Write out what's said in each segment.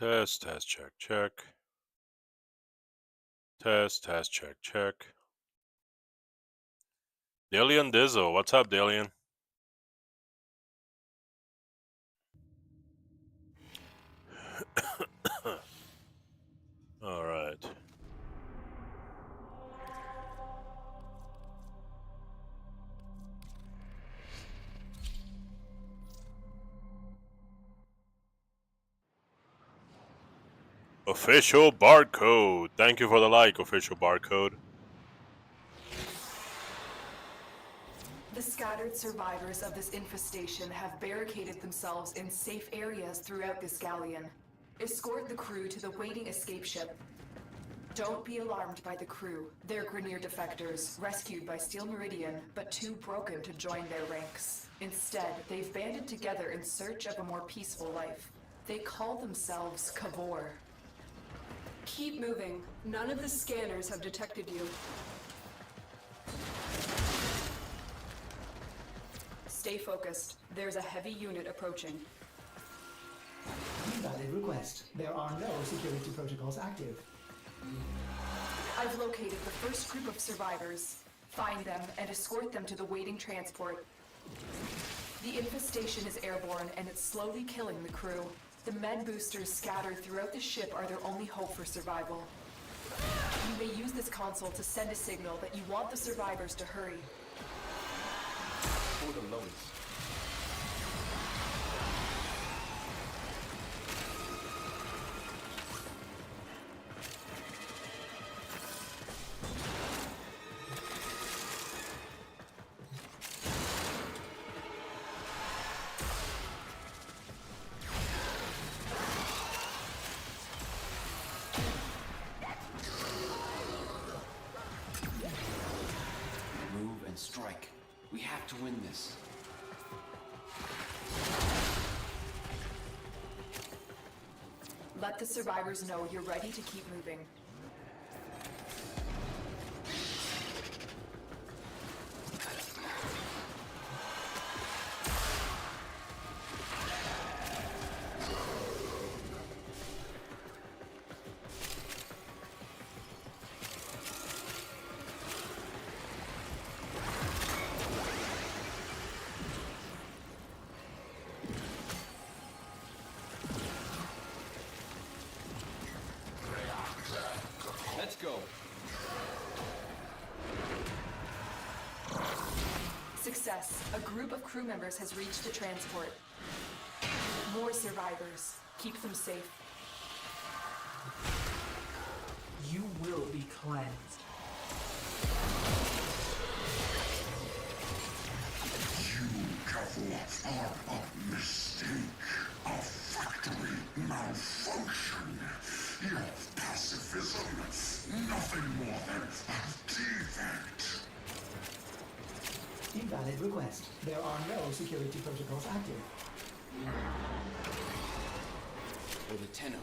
Test, test, check, check. Test, test, check, check. Dillian Dizzle, what's up, Dillian? All right. Official barcode. Thank you for the like, official barcode. The scattered survivors of this infestation have barricaded themselves in safe areas throughout this galleon. Escort the crew to the waiting escape ship. Don't be alarmed by the crew. They're Grineer defectors, rescued by Steel Meridian, but too broken to join their ranks. Instead, they've banded together in search of a more peaceful life. They call themselves Kavor. Keep moving. None of the scanners have detected you. Stay focused. There's a heavy unit approaching. Invalid request. There are no security protocols active. I've located the first group of survivors. Find them and escort them to the waiting transport. The infestation is airborne and it's slowly killing the crew. The med boosters scattered throughout the ship are their only hope for survival. You may use this console to send a signal that you want the survivors to hurry. For the lowest. Move and strike. We have to win this. Let the survivors know you're ready to keep moving. Let's go. Success. A group of crew members has reached the transport. More survivors. Keep them safe. You will be cleansed. You, Kavor, are a mistake, a factory malfunction. Your pacifism, nothing more than a defect. Invalid request. There are no security protocols active. For the Tenno.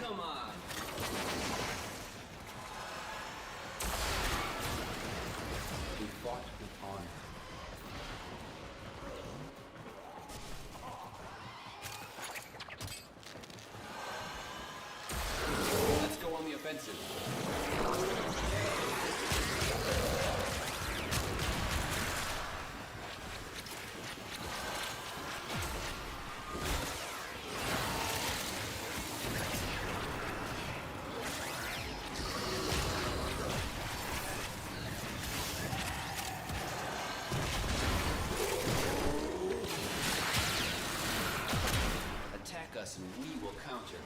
Come on. We fought with honor. Let's go on the offensive. Attack us and we will counter.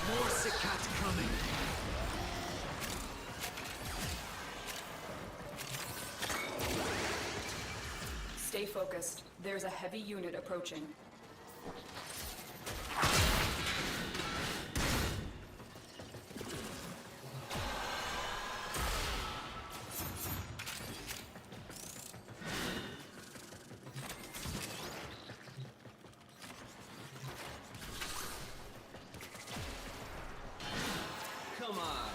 More Sikat coming. Stay focused. There's a heavy unit approaching. Come on.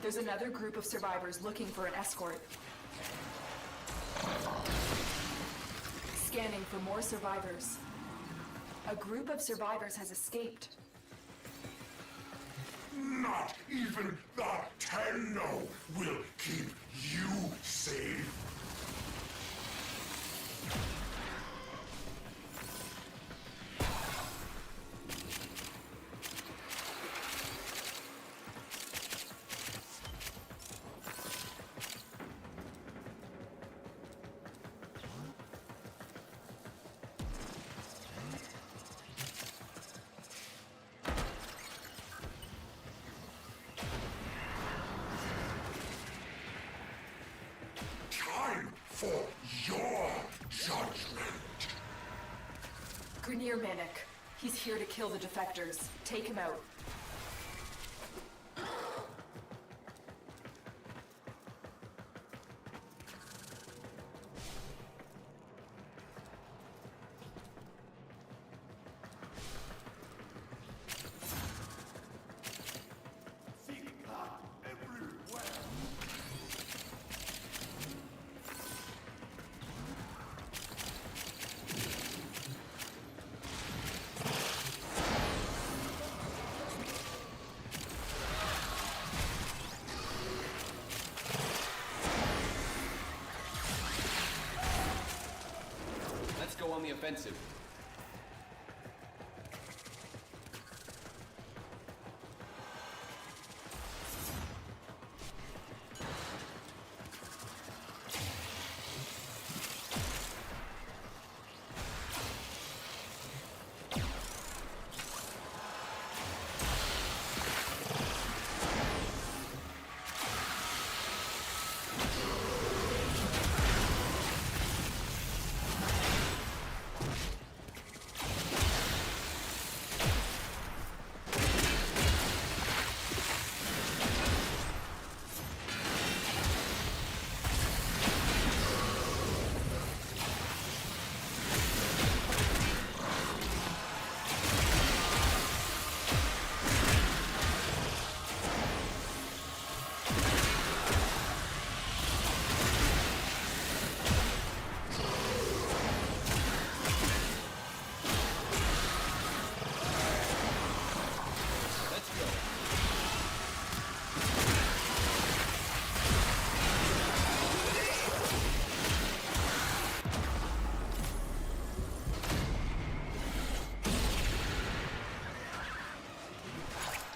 There's another group of survivors looking for an escort. Scanning for more survivors. A group of survivors has escaped. Not even the Tenno will keep you safe. Time for your judgment. Grenier Manic. He's here to kill the defectors. Take him out. Let's go on the offensive.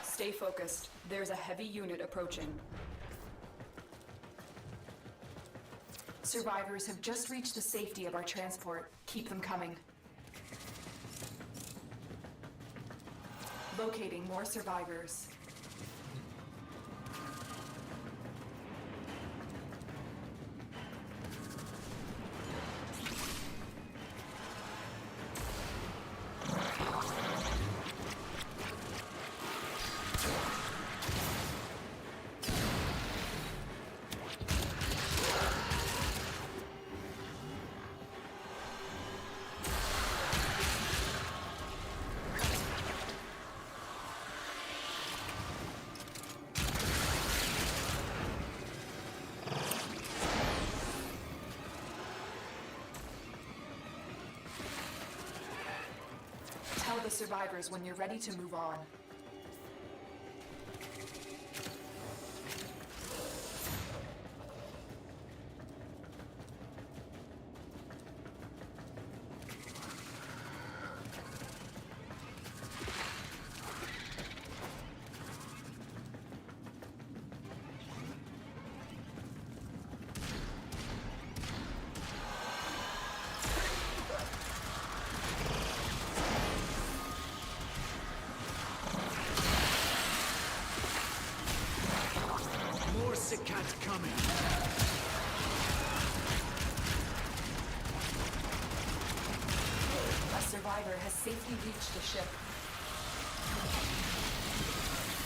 Stay focused. There's a heavy unit approaching. Survivors have just reached the safety of our transport. Keep them coming. Locating more survivors. the survivors when you're ready to move on. More sick cats coming. A survivor has safely reached the ship.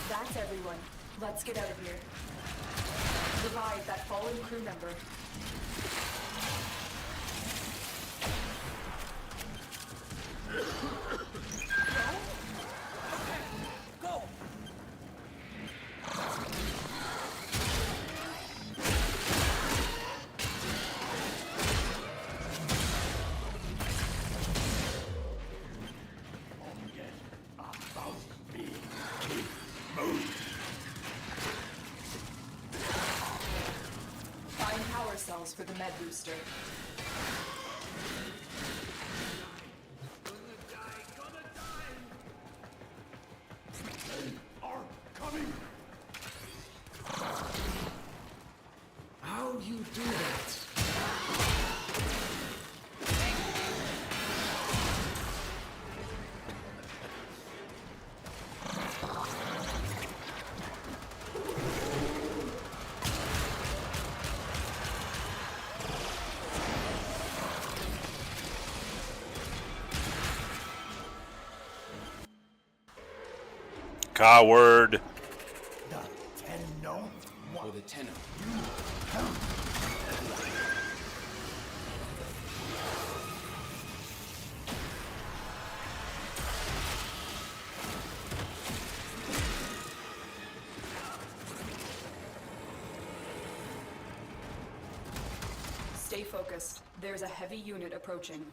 That's everyone. Let's get out of here. Revive that fallen crew member. Go! Find power cells for the med booster. Are coming. How you do that? Coward. The Tenno? For the Tenno. Stay focused. There's a heavy unit approaching.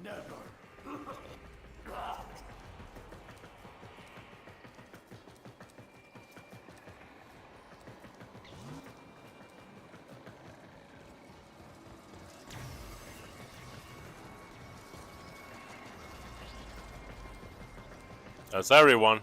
Never. That's everyone.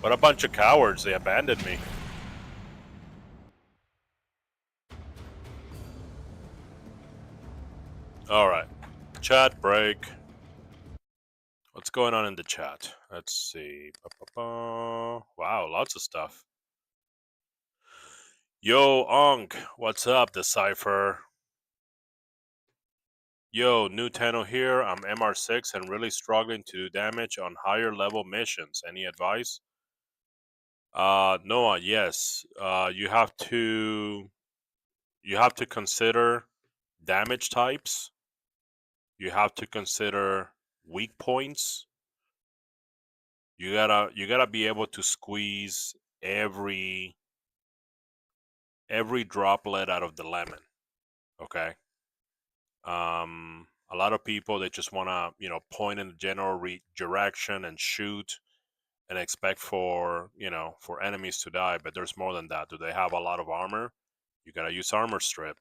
What a bunch of cowards. They abandoned me. Alright. Chat break. What's going on in the chat? Let's see. Wow, lots of stuff. Yo, Unk. What's up, Decipher? Yo, new Tenno here. I'm MR6 and really struggling to do damage on higher level missions. Any advice? Noah, yes. You have to consider damage types. You have to consider weak points. You gotta be able to squeeze every droplet out of the lemon. Okay. A lot of people, they just wanna point in the general direction and shoot and expect for for enemies to die, but there's more than that. Do they have a lot of armor? You gotta use armor strip.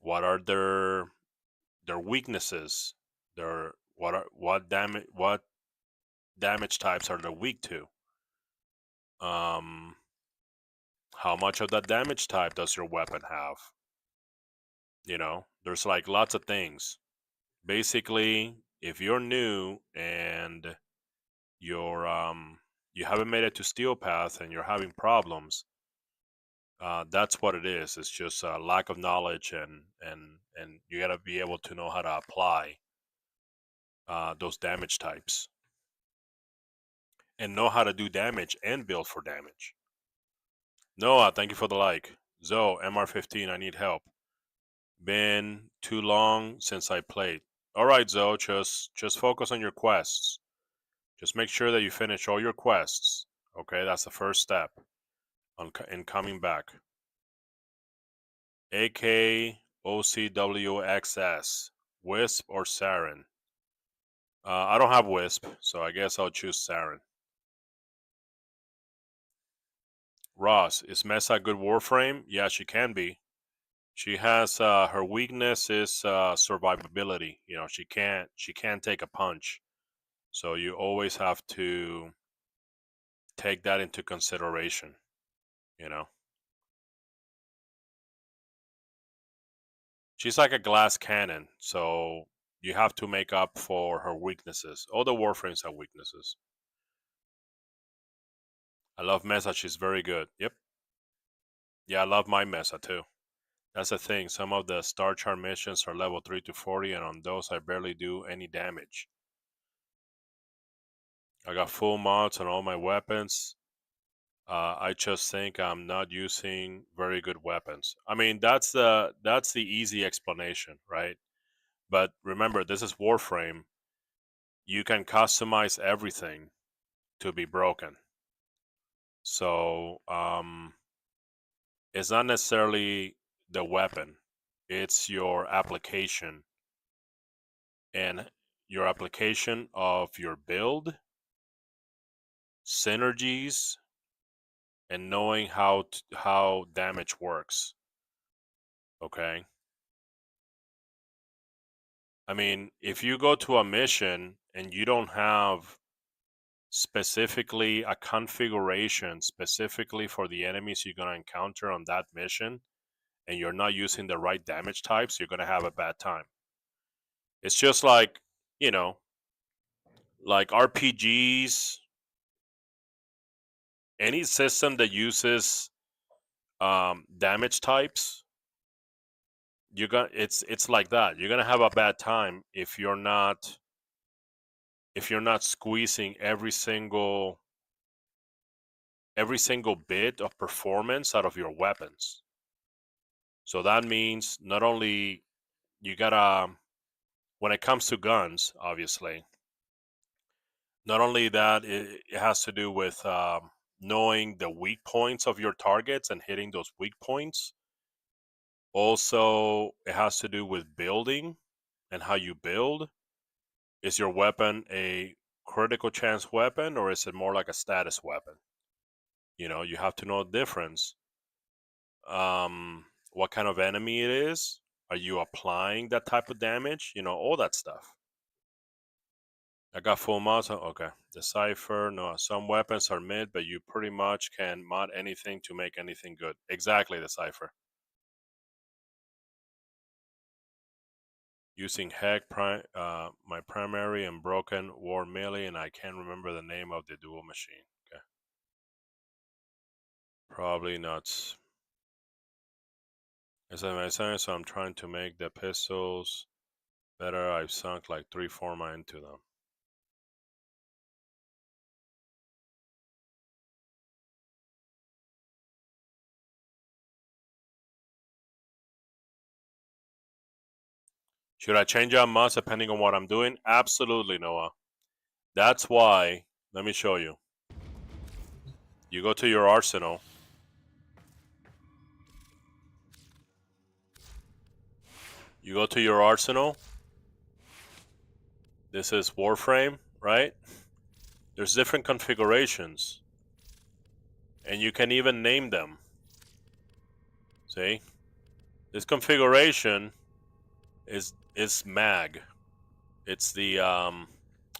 What are their weaknesses? What damage types are they weak to? How much of that damage type does your weapon have? There's like lots of things. Basically, if you're new and you haven't made it to Steel Path and you're having problems, That's what it is. It's just a lack of knowledge, and you got to be able to know how to apply those damage types and know how to do damage and build for damage. Noah, thank you for the like. Zoe, MR15, I need help. Been too long since I played. All right, Zoe, just focus on your quests. Just make sure that you finish all your quests. Okay, that's the first step in coming back. AKOCWXS, Wisp or Saren? I don't have Wisp, so I guess I'll choose Saren. Ross, is Mesa a good Warframe? Yeah, she can be. She has her weakness is survivability. You know, she can't take a punch. So you always have to take that into consideration, you know. She's like a glass cannon, so you have to make up for her weaknesses. All the Warframes have weaknesses. I love Mesa, she's very good. Yep. Yeah, I love my Mesa too. That's the thing. Some of the Star Chart missions are level 3 to 40, and on those I barely do any damage. I got full mods on all my weapons. I just think I'm not using very good weapons. I mean, that's the easy explanation, right? But remember, this is Warframe. You can customize everything to be broken. So it's not necessarily the weapon; it's your application and your application of your build, synergies, and knowing how damage works. Okay. I mean, if you go to a mission and you don't have specifically a configuration specifically for the enemies you're going to encounter on that mission, and you're not using the right damage types, you're going to have a bad time. It's just like, you know, like RPGs, any system that uses damage types, you're gonna it's like that. You're gonna have a bad time if you're not squeezing every single bit of performance out of your weapons. So that means not only you gotta, when it comes to guns, obviously, not only that, it has to do with knowing the weak points of your targets and hitting those weak points. Also, it has to do with building and how you build. Is your weapon a critical chance weapon, or is it more like a status weapon? You know, you have to know the difference. What kind of enemy it is? Are you applying that type of damage? You know, all that stuff. I got full mods. Okay. Decipher. No, some weapons are mid, but you pretty much can mod anything to make anything good. Exactly, Decipher. Using Heck, my primary and broken war melee, and I can't remember the name of the dual machine. Okay. Probably not. As I was saying, so I'm trying to make the pistols better. I've sunk like 3-4 mine into them. Should I change out mods depending on what I'm doing? Absolutely, Noah. That's why, let me show you. You go to your arsenal. You go to your arsenal. This is Warframe, right? There's different configurations. And you can even name them. See? This configuration is mag. It's the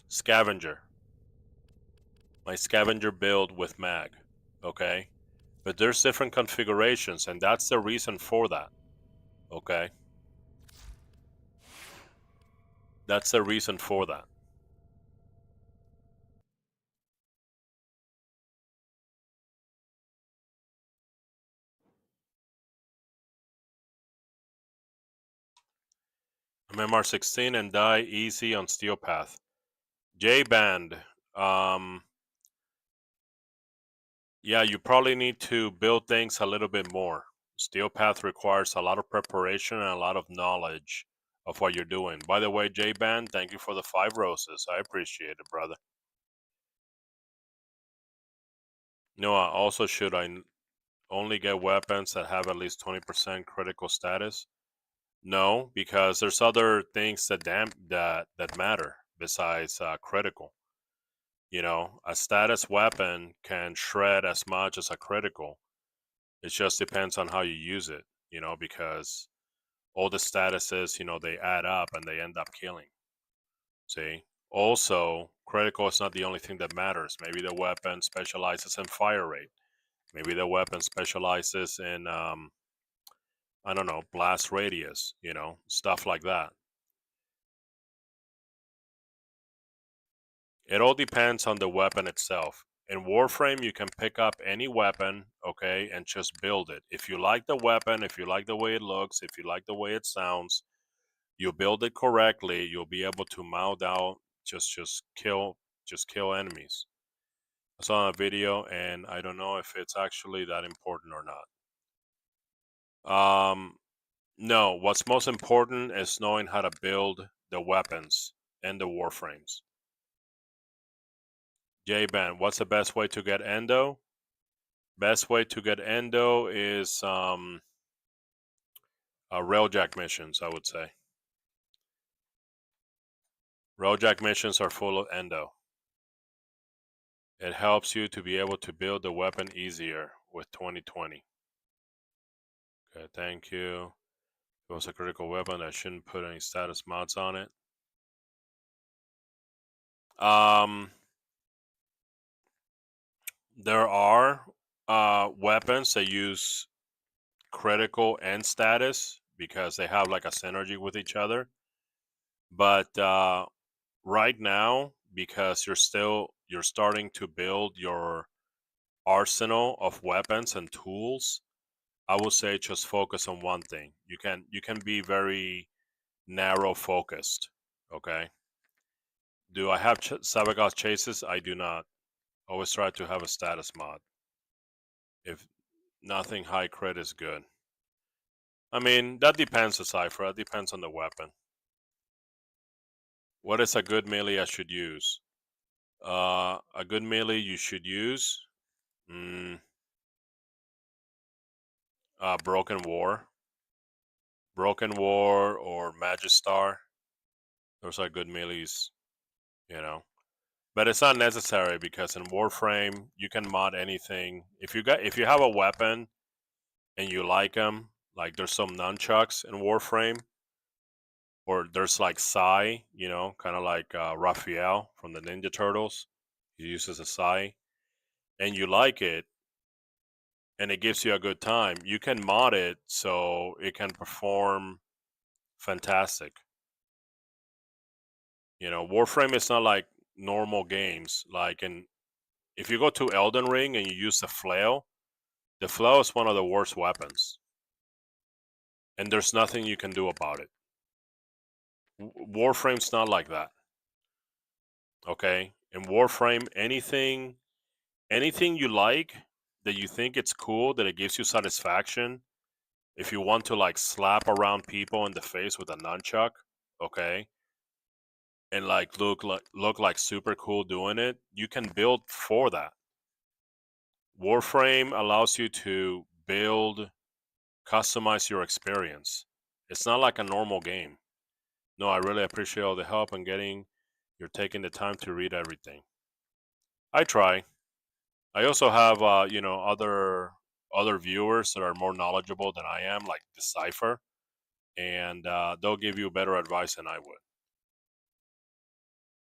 scavenger. My scavenger build with mag. Okay? But there's different configurations, and that's the reason for that. Okay? That's the reason for that. MMR16 and die easy on Steel Path. J-Band. Yeah, you probably need to build things a little bit more. Steel Path requires a lot of preparation and a lot of knowledge of what you're doing. By the way, J-Band, thank you for the 5 roses. I appreciate it, brother. Noah, also should I only get weapons that have at least 20% critical status? No, because there's other things that matter besides critical. You know, a status weapon can shred as much as a critical. It just depends on how you use it, you know, because all the statuses, you know, they add up and they end up killing. See? Also, critical is not the only thing that matters. Maybe the weapon specializes in fire rate. Maybe the weapon specializes in, I don't know, blast radius, you know, stuff like that. It all depends on the weapon itself. In Warframe, you can pick up any weapon, okay, and just build it. If you like the weapon, if you like the way it looks, if you like the way it sounds, you build it correctly, you'll be able to mount out, just kill enemies. I saw a video, and I don't know if it's actually that important or not. No, what's most important is knowing how to build the weapons and the Warframes. J-Ban, what's the best way to get Endo? Best way to get Endo is railjack missions, I would say. Railjack missions are full of Endo. It helps you to be able to build the weapon easier with 2020. Okay, thank you. If it was a critical weapon, I shouldn't put any status mods on it. There are weapons that use critical and status because they have like a synergy with each other. But right now, because you're starting to build your arsenal of weapons and tools, I would say just focus on one thing. You can be very narrow focused. Okay. Do I have Sabagoth chases? I do not. Always try to have a status mod. If nothing high crit is good. I mean, that depends, Cypher. That depends on the weapon. What is a good melee I should use? A good melee you should use? Broken War. Broken War or Magistar. Those are good melees, you know. But it's not necessary because in Warframe you can mod anything. If you have a weapon and you like them, like there's some nunchucks in Warframe, or there's like Sai, you know, kind of like Raphael from the Ninja Turtles. He uses a Sai, and you like it, and it gives you a good time. You can mod it so it can perform fantastic. You know, Warframe is not like normal games. Like if you go to Elden Ring and you use the flail is one of the worst weapons, and there's nothing you can do about it. Warframe's not like that. Okay, in Warframe, anything you like that you think it's cool, that it gives you satisfaction. If you want to like slap around people in the face with a nunchuck, okay, and like look like super cool doing it, you can build for that. Warframe allows you to customize your experience. It's not like a normal game. No, I really appreciate all the help and you're taking the time to read everything. I try. I also have other viewers that are more knowledgeable than I am, like Decipher, and they'll give you better advice than I would.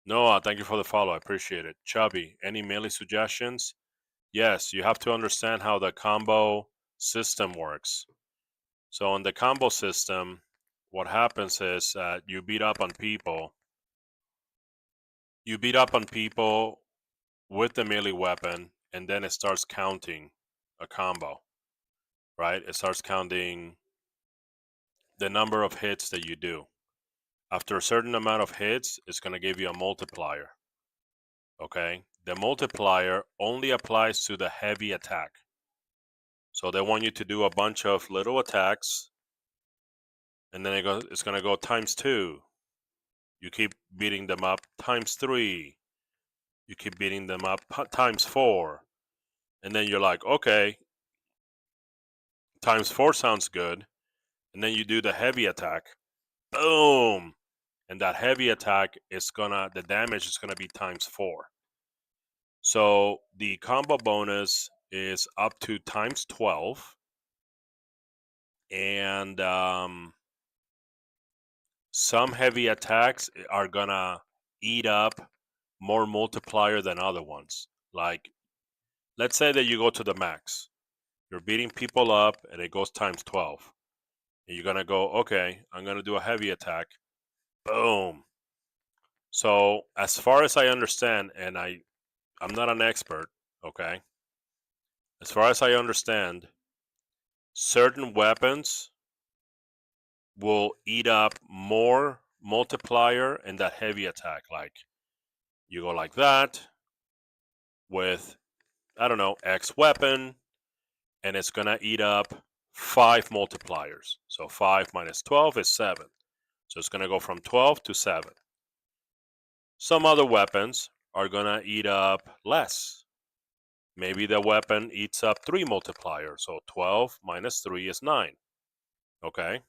Noah, thank you for the follow. I appreciate it. Chubby, any melee suggestions? Yes, you have to understand how the combo system works. So in the combo system, what happens is that you beat up on people. You beat up on people with the melee weapon, and then it starts counting a combo, right? It starts counting the number of hits that you do. After a certain amount of hits, it's going to give you a multiplier. Okay? The multiplier only applies to the heavy attack. So they want you to do a bunch of little attacks, and then it's going to go ×2. You keep beating them up ×3. You keep beating them up ×4. And then you're like, okay, ×4 sounds good. And then you do the heavy attack. Boom! And that heavy attack the damage is gonna be ×4. So the combo bonus is up to ×12. And some heavy attacks are gonna eat up more multiplier than other ones. Like, let's say that you go to the max. You're beating people up and it goes ×12. And you're gonna go, okay, I'm gonna do a heavy attack. Boom. So as far as I understand, and I'm not an expert, okay? As far as I understand, certain weapons will eat up more multiplier in that heavy attack. Like, you go like that with, I don't know, X weapon, and it's gonna eat up 5 multipliers. So 5 minus 12 is 7. So it's gonna go from 12 to 7. Some other weapons are gonna eat up less. Maybe the weapon eats up 3 multipliers. So 12 minus 3 is 9. Okay.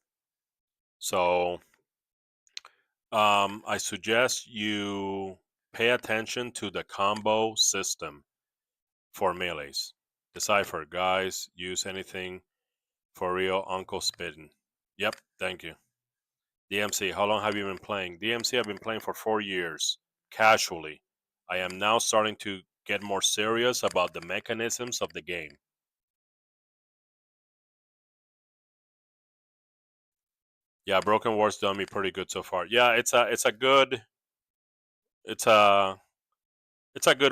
So I suggest you pay attention to the combo system for melees. Decipher, guys, use anything for real, Uncle Spittin'. Yep, thank you. DMC, how long have you been playing? DMC, I've been playing for 4 years, casually. I am now starting to get more serious about the mechanisms of the game. Yeah, Broken War's done me pretty good so far. Yeah, it's a good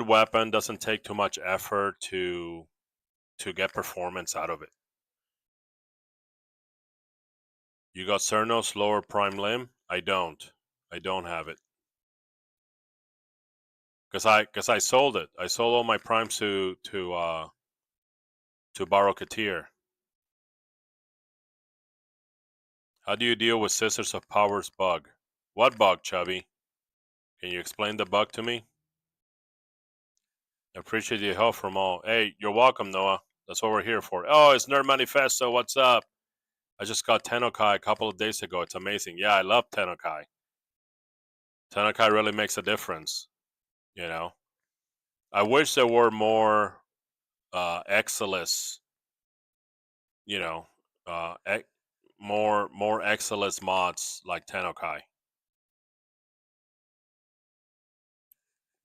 weapon. Doesn't take too much effort to get performance out of it. You got Cernos lower prime limb? I don't have it. Cause I sold it. I sold all my primes to Baro Katir. How do you deal with Sisters of Power's bug? What bug, Chubby? Can you explain the bug to me? I appreciate your help from all. Hey, you're welcome, Noah. That's what we're here for. Oh, it's Nerd Manifesto. What's up? I just got Tennokai a couple of days ago. It's amazing. Yeah, I love Tennokai. Tennokai really makes a difference. You know, I wish there were more Exilus. You know, more Exilus mods like Tennokai.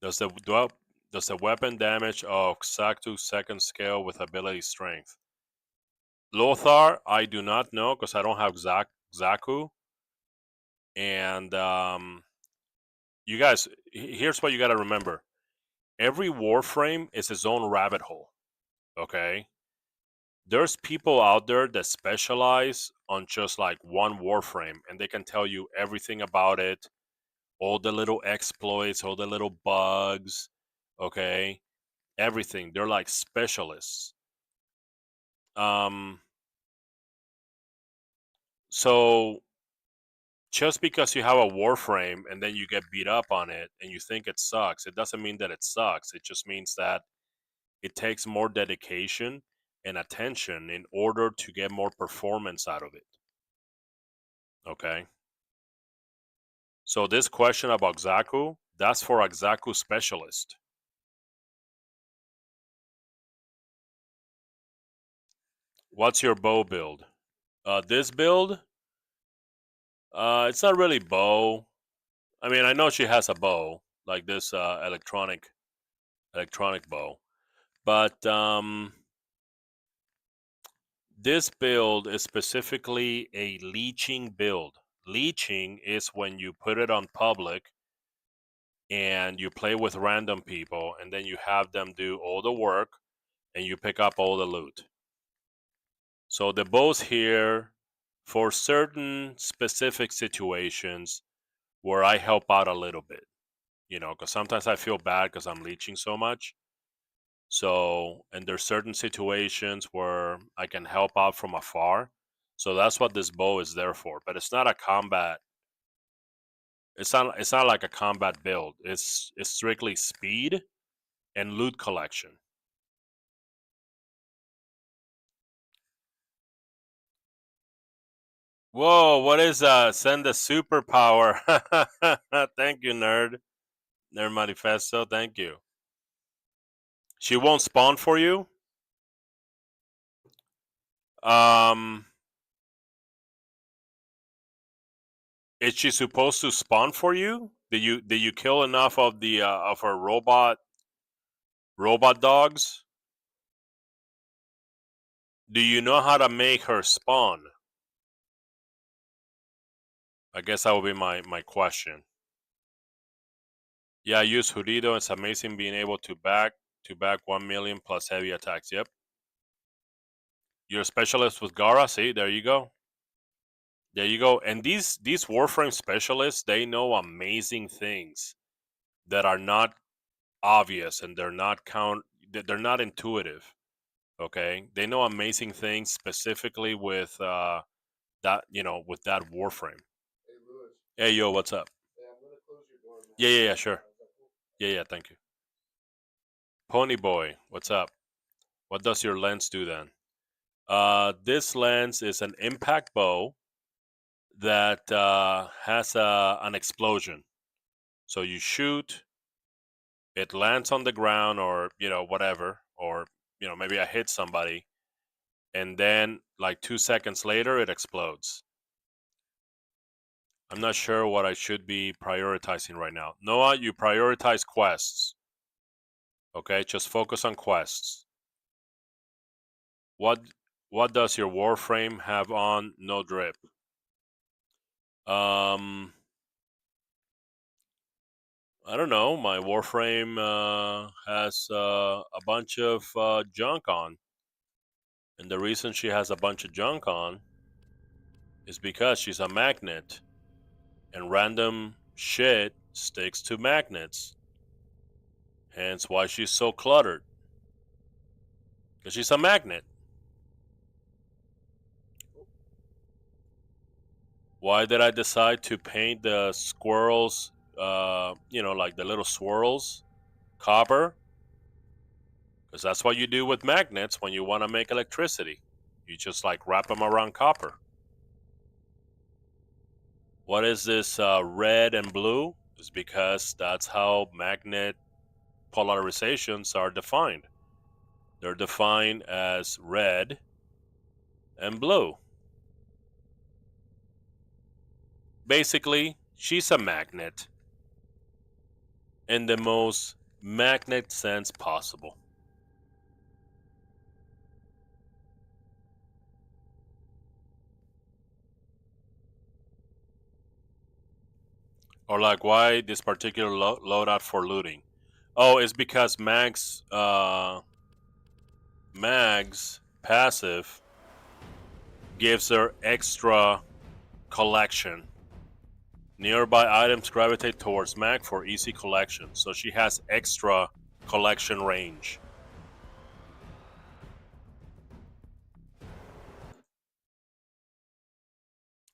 Does the weapon damage of Xatu second scale with ability strength? Lothar, I do not know because I don't have Zaku. And you guys, here's what you got to remember: every Warframe is its own rabbit hole. Okay, there's people out there that specialize on just like one Warframe, and they can tell you everything about it, all the little exploits, all the little bugs. Okay, everything. They're like specialists. So just because you have a Warframe and then you get beat up on it and you think it sucks, it doesn't mean that it sucks. It just means that it takes more dedication and attention in order to get more performance out of it. Okay. So this question about Zaku, that's for a Zaku specialist. What's your bow build? This build, it's not really bow. I mean, I know she has a bow, like this electronic bow. But this build is specifically a leeching build. Leeching is when you put it on public and you play with random people and then you have them do all the work and you pick up all the loot. So the bows here, for certain specific situations, where I help out a little bit, because sometimes I feel bad because I'm leeching so much. So, and there's certain situations where I can help out from afar. So that's what this bow is there for. But it's not a combat. It's not like a combat build. It's strictly speed and loot collection. Whoa, what is that? Send a superpower. Thank you, nerd. Nerd Manifesto, thank you. She won't spawn for you? Um is she supposed to spawn for you? Did you kill enough of the of her robot dogs? Do you know how to make her spawn? I guess that would be my question. Yeah, I use Jurido. It's amazing being able to back 1 million plus heavy attacks. Yep. You're a specialist with Gara. See, there you go. There you go. And these Warframe specialists, they know amazing things that are not obvious and they're not intuitive. Okay, they know amazing things specifically with with that Warframe. Hey yo, what's up? Yeah, sure. Yeah, thank you. Pony Boy, what's up? What does your lens do then? This lens is an impact bow that has an explosion. So you shoot, it lands on the ground, or whatever, or maybe I hit somebody, and then like 2 seconds later it explodes. I'm not sure what I should be prioritizing right now. Noah, you prioritize quests. Okay, just focus on quests. What does your Warframe have on no drip? I don't know. My Warframe has a bunch of junk on, and the reason she has a bunch of junk on is because she's a magnet, and random shit sticks to magnets. Hence why she's so cluttered. Because she's a magnet. Why did I decide to paint the squirrels, like the little swirls, copper? Because that's what you do with magnets when you want to make electricity. You just like wrap them around copper. What is this red and blue? It's because that's how magnet polarizations are defined. They're defined as red and blue. Basically, she's a magnet in the most magnet sense possible. Or like, why this particular loadout for looting? Oh, it's because Mag's passive gives her extra collection. Nearby items gravitate towards Mag for easy collection, so she has extra collection range.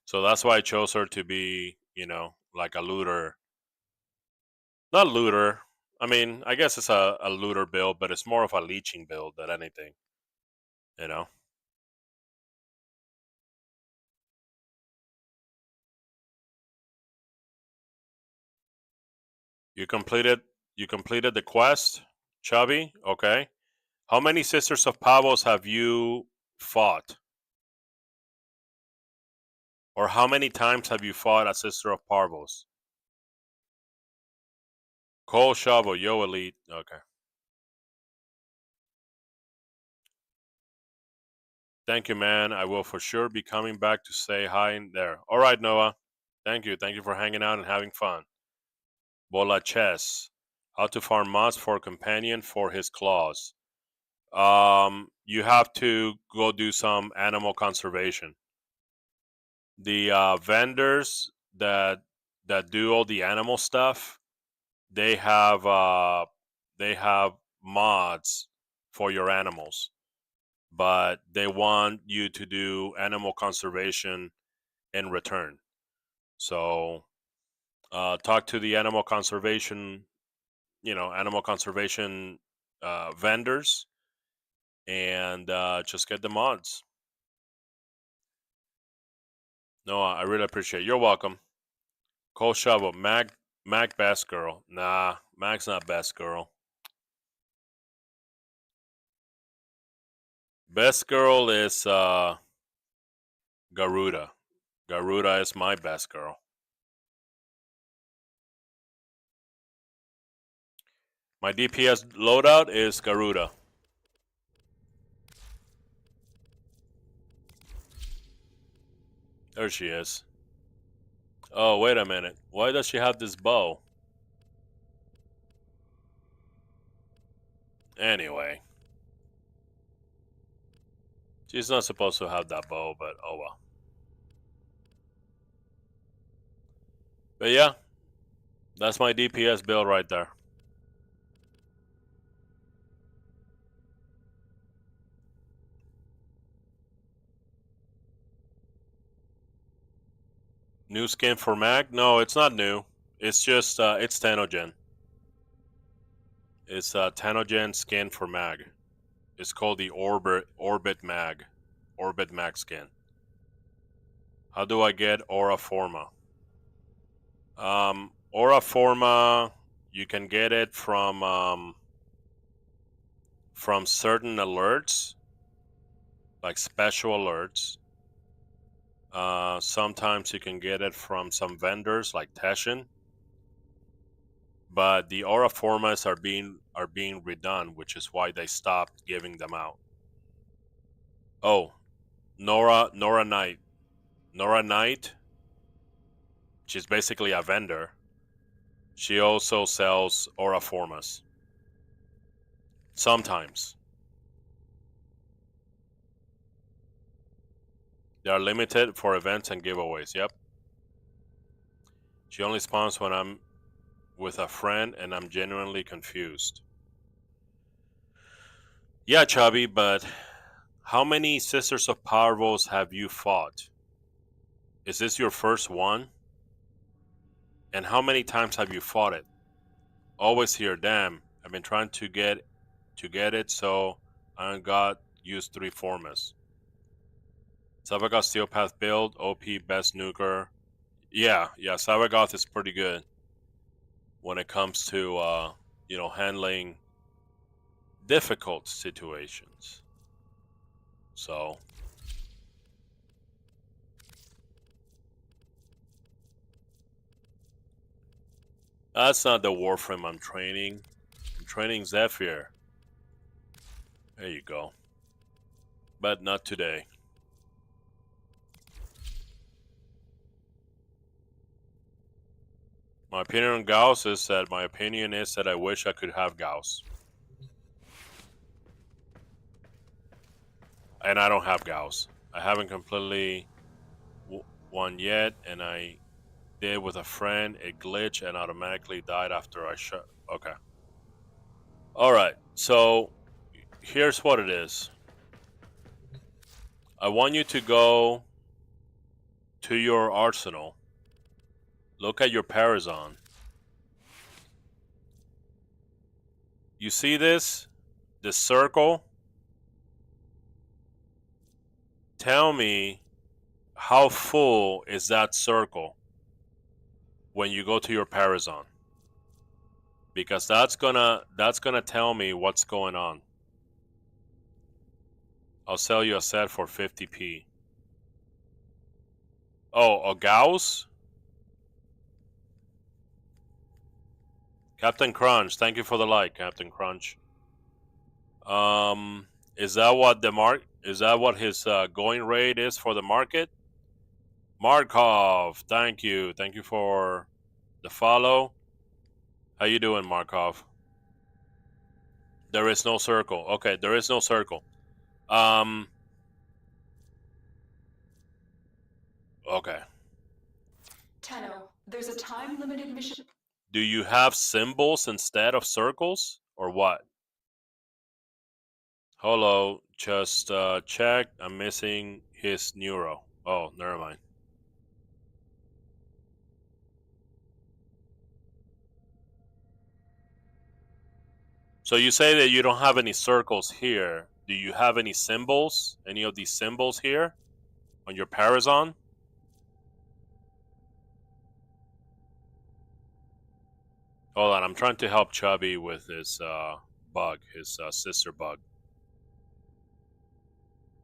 So that's why I chose her to be, like a looter. Not looter. I mean, I guess it's a looter build, but it's more of a leeching build than anything. You know? You completed the quest, Chubby? Okay. How many Sisters of Pavos have you fought? Or how many times have you fought a Sister of Parvos? Cole Shavo, yo elite. Okay. Thank you, man. I will for sure be coming back to say hi in there. All right, Noah. Thank you. Thank you for hanging out and having fun. Bola Chess. How to farm mods for companion for his claws. You have to go do some animal conservation. The vendors that that do all the animal stuff, they have mods for your animals, but they want you to do animal conservation in return. So talk to the animal conservation, vendors, and just get the mods. No, I really appreciate it. You're welcome. Cole Shovel, Mac best girl. Nah, Mac's not best girl. Best girl is Garuda. Garuda is my best girl. My DPS loadout is Garuda. There she is. Oh, wait a minute. Why does she have this bow? Anyway. She's not supposed to have that bow, but oh well. But yeah, that's my DPS build right there. New skin for Mag? No, it's not new. It's just it's Tenogen. It's a Tenogen skin for Mag. It's called the Orbit Mag. Orbit Mag skin. How do I get Aura Forma? Aura Forma, you can get it from certain alerts, like special alerts. Sometimes you can get it from some vendors like Teshin, but the aura formas are being redone, which is why they stopped giving them out. Oh, Nora Knight. Nora Knight, she's basically a vendor. She also sells aura formas. Sometimes. They are limited for events and giveaways, yep. She only spawns when I'm with a friend and I'm genuinely confused. Yeah, Chubby, but how many Sisters of Parvos have you fought? Is this your first one? And how many times have you fought it? Always here, damn. I've been trying to get it, so I got used 3 formas. Savagoth Steel Path build, OP best nuker. Yeah, Savagoth is pretty good when it comes to handling difficult situations. So that's not the Warframe I'm training. I'm training Zephyr. There you go. But not today. My opinion on Gauss is that I wish I could have Gauss. And I don't have Gauss. I haven't completely won yet, and I did with a friend. It glitched and automatically died after I shot. Okay. Alright, so here's what it is. I want you to go to your arsenal. Look at your Parazon. You see this? This circle? Tell me how full is that circle when you go to your Parazon? Because that's gonna tell me what's going on. I'll sell you a set for 50p. Oh, a Gauss? Captain Crunch, thank you for the like, Captain Crunch. Is that what his going rate is for the market? Markov, thank you for the follow. How you doing, Markov? There is no circle. Okay, there is no circle. Tenno, there's There's a time-limited mission. Do you have symbols instead of circles, or what? Hello, just check. I'm missing his neuro. Oh, never mind. So you say that you don't have any circles here. Do you have any symbols? Any of these symbols here on your Parazon? Hold on, I'm trying to help Chubby with his bug, his sister bug.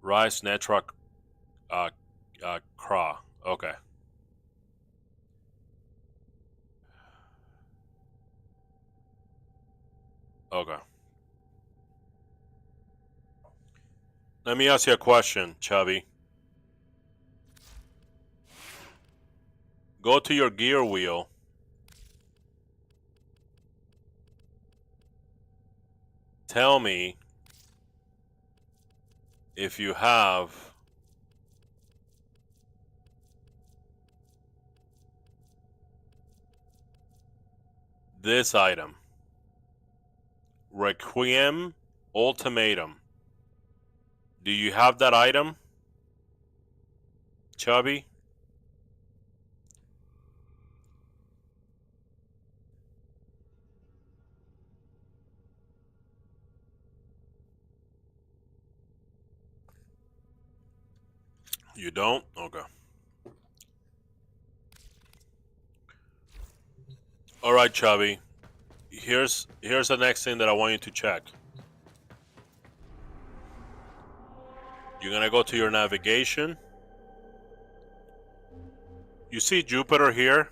Rise Netra Craw. Okay. Okay. Let me ask you a question, Chubby. Go to your gear wheel. Tell me if you have this item. Requiem Ultimatum. Do you have that item, Chubby? You don't? Okay. All right, Chubby. Here's the next thing that I want you to check. You're gonna go to your navigation. You see Jupiter here?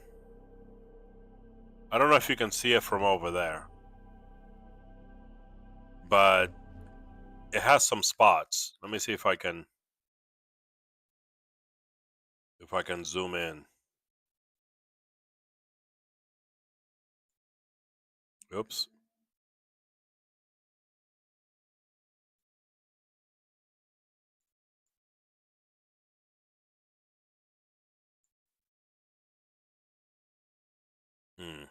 I don't know if you can see it from over there, but it has some spots. Let me see if I can zoom in. Oops. Hmm.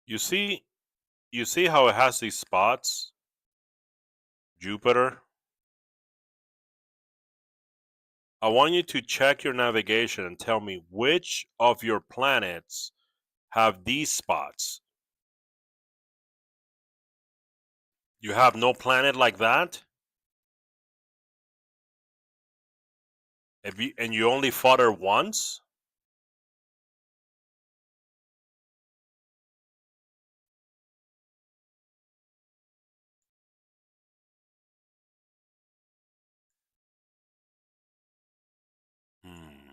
You see how it has these spots? Jupiter. I want you to check your navigation and tell me which of your planets have these spots. You have no planet like that? And you only fought her once? Hmm.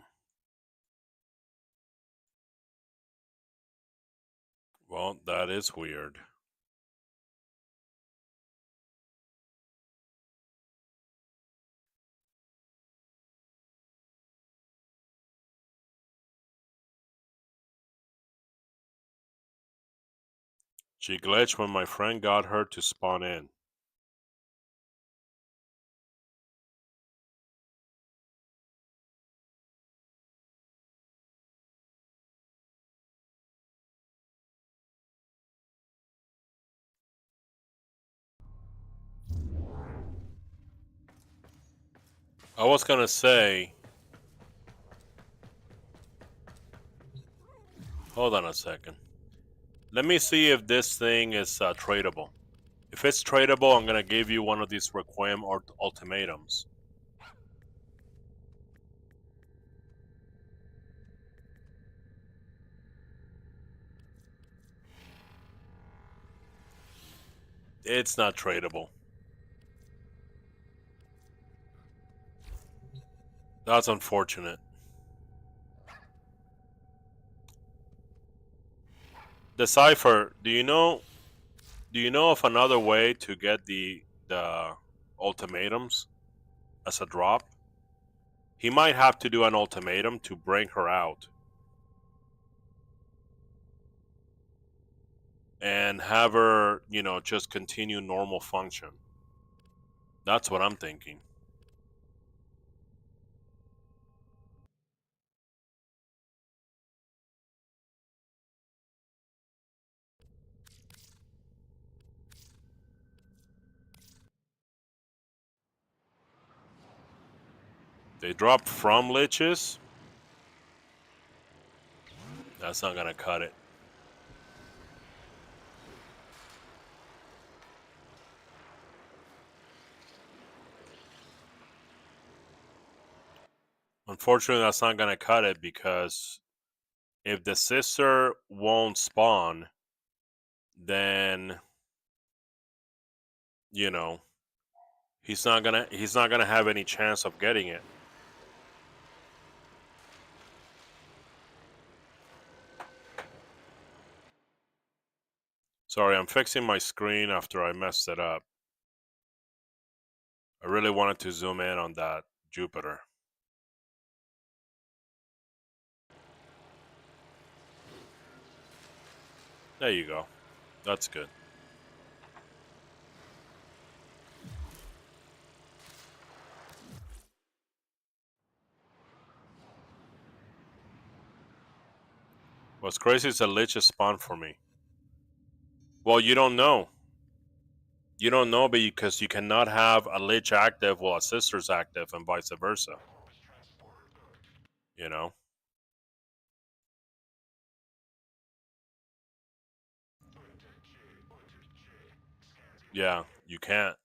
Well, that is weird. She glitched when my friend got her to spawn in. I was gonna say, hold on a second. Let me see if this thing is tradable. If it's tradable, I'm gonna give you one of these Requiem or ultimatums. It's not tradable. That's unfortunate. Decipher, do you know of another way to get the ultimatums as a drop? He might have to do an ultimatum to bring her out and have her, just continue normal function. That's what I'm thinking. They drop from liches. That's not gonna cut it. Unfortunately, that's not gonna cut it because if the sister won't spawn, then you know he's not gonna have any chance of getting it. Sorry, I'm fixing my screen after I messed it up. I really wanted to zoom in on that Jupiter. There you go. That's good. What's crazy is the lich is spawned for me. Well, you don't know. You don't know because you cannot have a lich active while a sister's active and vice versa. You know? Yeah, you can't.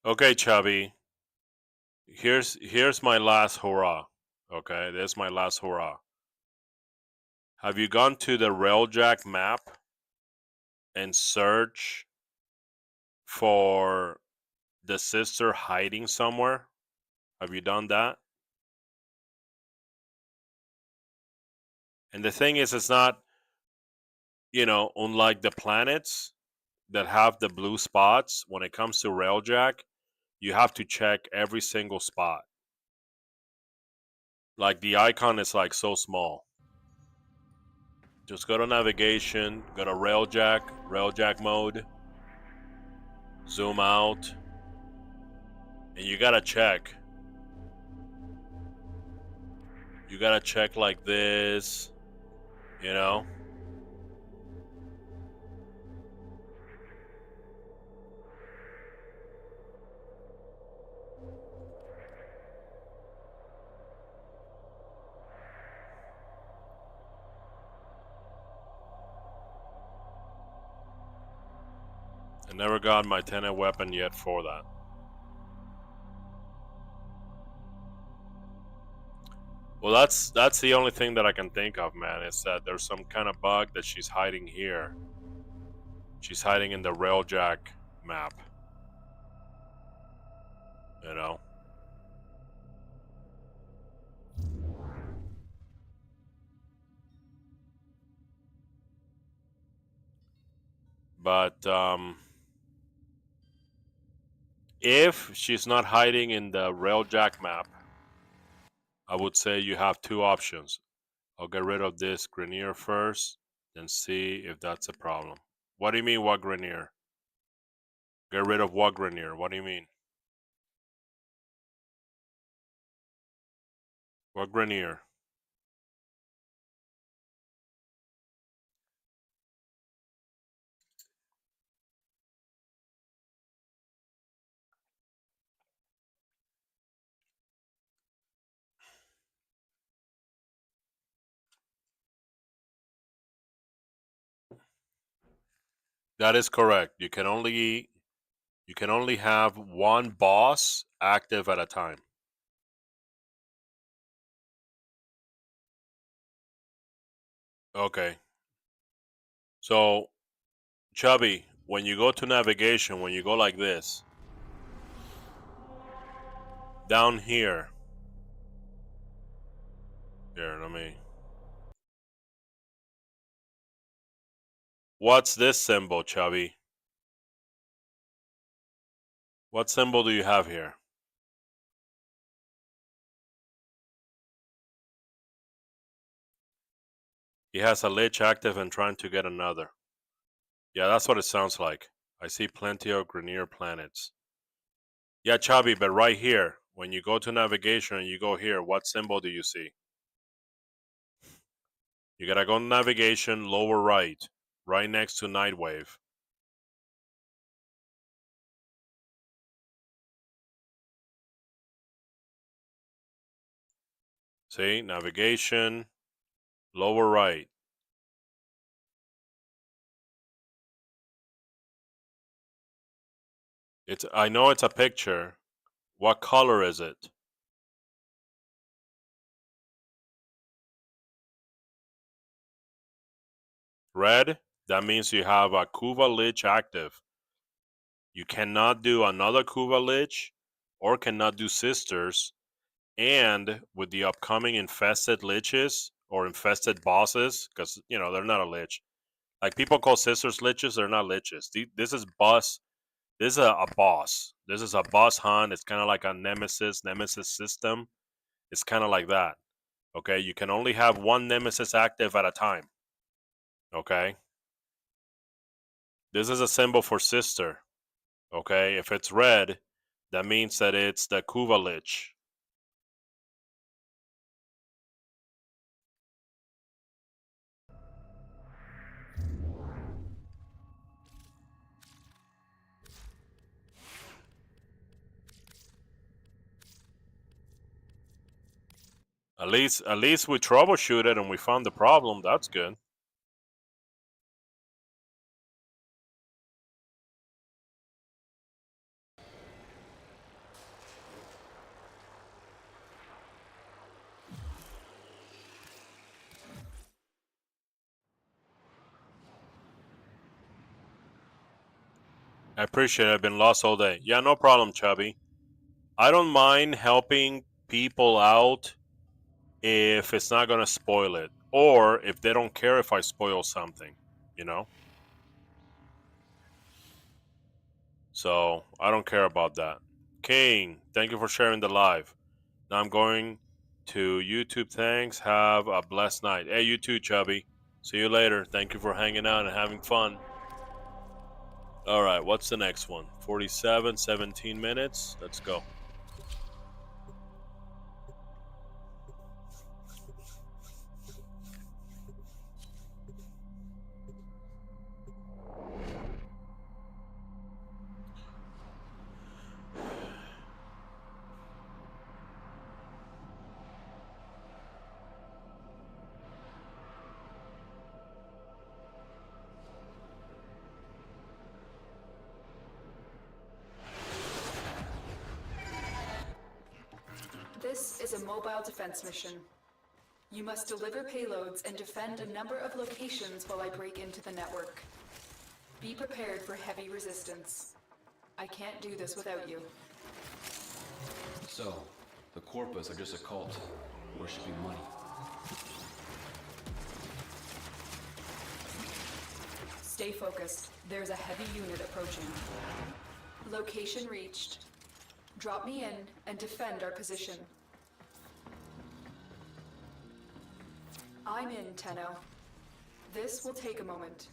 Okay, Chubby. Here's my last hurrah. Okay, this is my last hurrah. Have you gone to the Railjack map and search for the sister hiding somewhere? Have you done that? And the thing is, it's not, unlike the planets that have the blue spots, when it comes to Railjack, you have to check every single spot. Like the icon is like so small. Just go to navigation, go to Railjack mode, zoom out, and you gotta check. You gotta check like this, you know? I never got my tenet weapon yet for that. Well, that's the only thing that I can think of, man. Is that there's some kind of bug that she's hiding here. She's hiding in the Railjack map. You know? But if she's not hiding in the Railjack map, I would say you have two options. I'll get rid of this Grenier first, then see if that's a problem. What do you mean, what Grenier? Get rid of what Grenier? What do you mean? What Grenier? That is correct. You can only have one boss active at a time. Okay. So, Chubby, when you go to navigation, when you go like this, down here, let me. What's this symbol, Chubby? What symbol do you have here? He has a lich active and trying to get another. Yeah, that's what it sounds like. I see plenty of Grenier planets. Yeah, Chubby, but right here, when you go to navigation and you go here, what symbol do you see? You gotta go to navigation, lower right, right next to Nightwave. See, navigation, lower right. I know it's a picture. What color is it? Red? That means you have a Kuva Lich active. You cannot do another Kuva Lich or cannot do Sisters. And with the upcoming infested liches or infested bosses, because you know they're not a lich. Like people call sisters liches, they're not liches. This is boss. This is a boss. This is a boss hunt. It's kind of like a nemesis system. It's kind of like that. Okay, you can only have one nemesis active at a time. Okay, this is a symbol for sister. Okay, if it's red, that means that it's the Kuva lich. At least we troubleshooted and we found the problem. That's good. I appreciate it. I've been lost all day. Yeah, no problem, Chubby. I don't mind helping people out if it's not going to spoil it. Or if they don't care if I spoil something, you know? So, I don't care about that. King, thank you for sharing the live. Now I'm going to YouTube. Thanks. Have a blessed night. Hey, you too, Chubby. See you later. Thank you for hanging out and having fun. All right, what's the next one? 47, 17 minutes. Let's go. This is a mobile defense mission. You must deliver payloads and defend a number of locations while I break into the network. Be prepared for heavy resistance. I can't do this without you. So, the Corpus are just a cult, worshipping money. Stay focused. There's a heavy unit approaching. Location reached. Drop me in and defend our position. I'm in, Tenno. This will take a moment.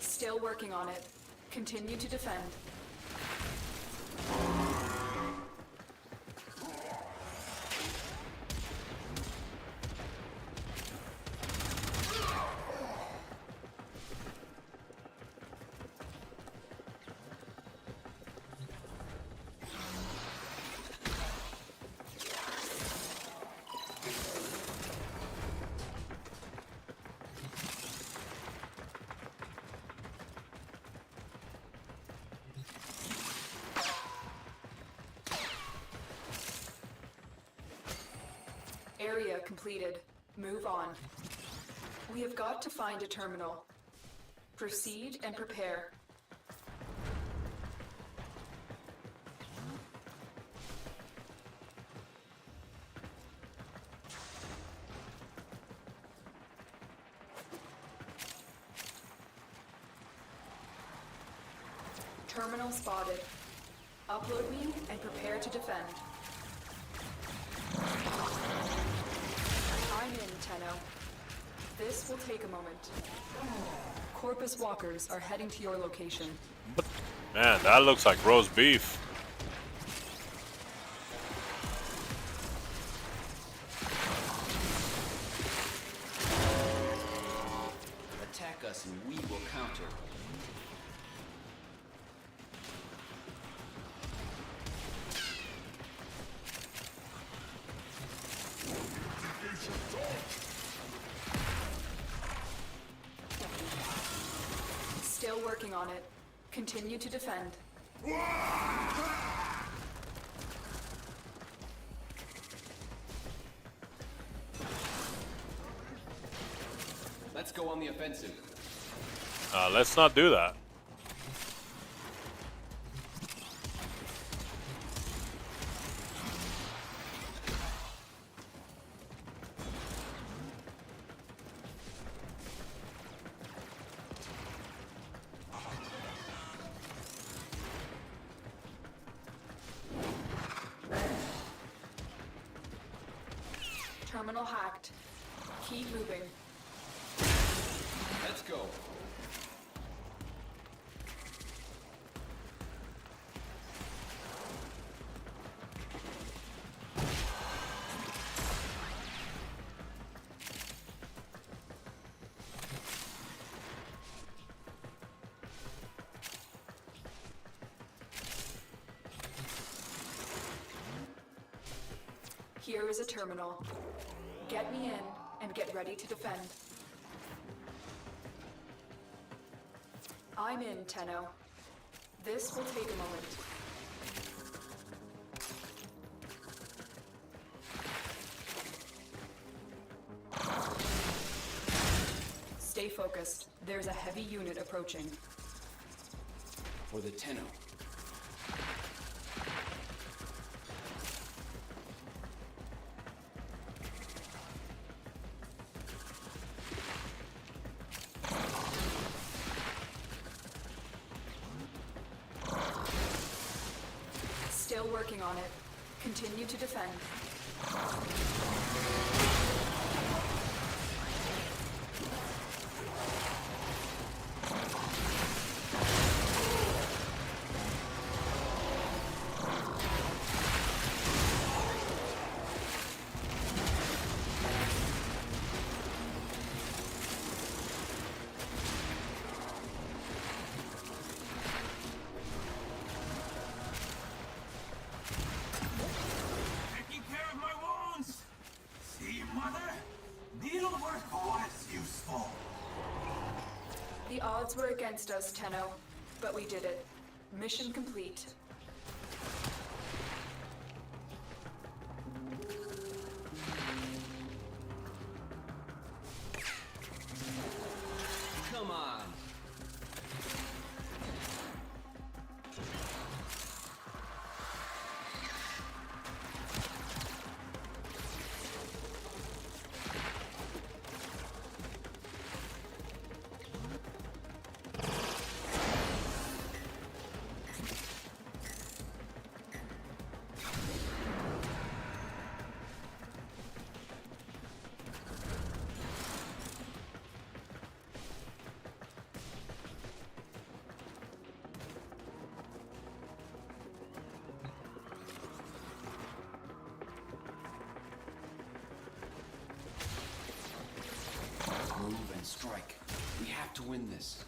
Still working on it. Continue to defend. Area completed. Move on. We have got to find a terminal. Proceed and prepare. Terminal spotted. Upload me and prepare to defend. I'm in, Tenno. This will take a moment. Corpus walkers are heading to your location. Man, that looks like roast beef. Attack us and we will counter. Still working on it. Continue to defend. Let's go on the offensive. Let's not do that. Terminal hacked. Keep moving. Let's go. Here is a terminal. Get me in and get ready to defend. I'm in, Tenno. This will take a moment. Stay focused. There's a heavy unit approaching. For the Tenno. Still working on it. Continue to defend. Taking care of my wounds! See, Mother? Needlework was useful. The odds were against us, Tenno, but we did it. Mission complete. Come on. Move and strike. We have to win this.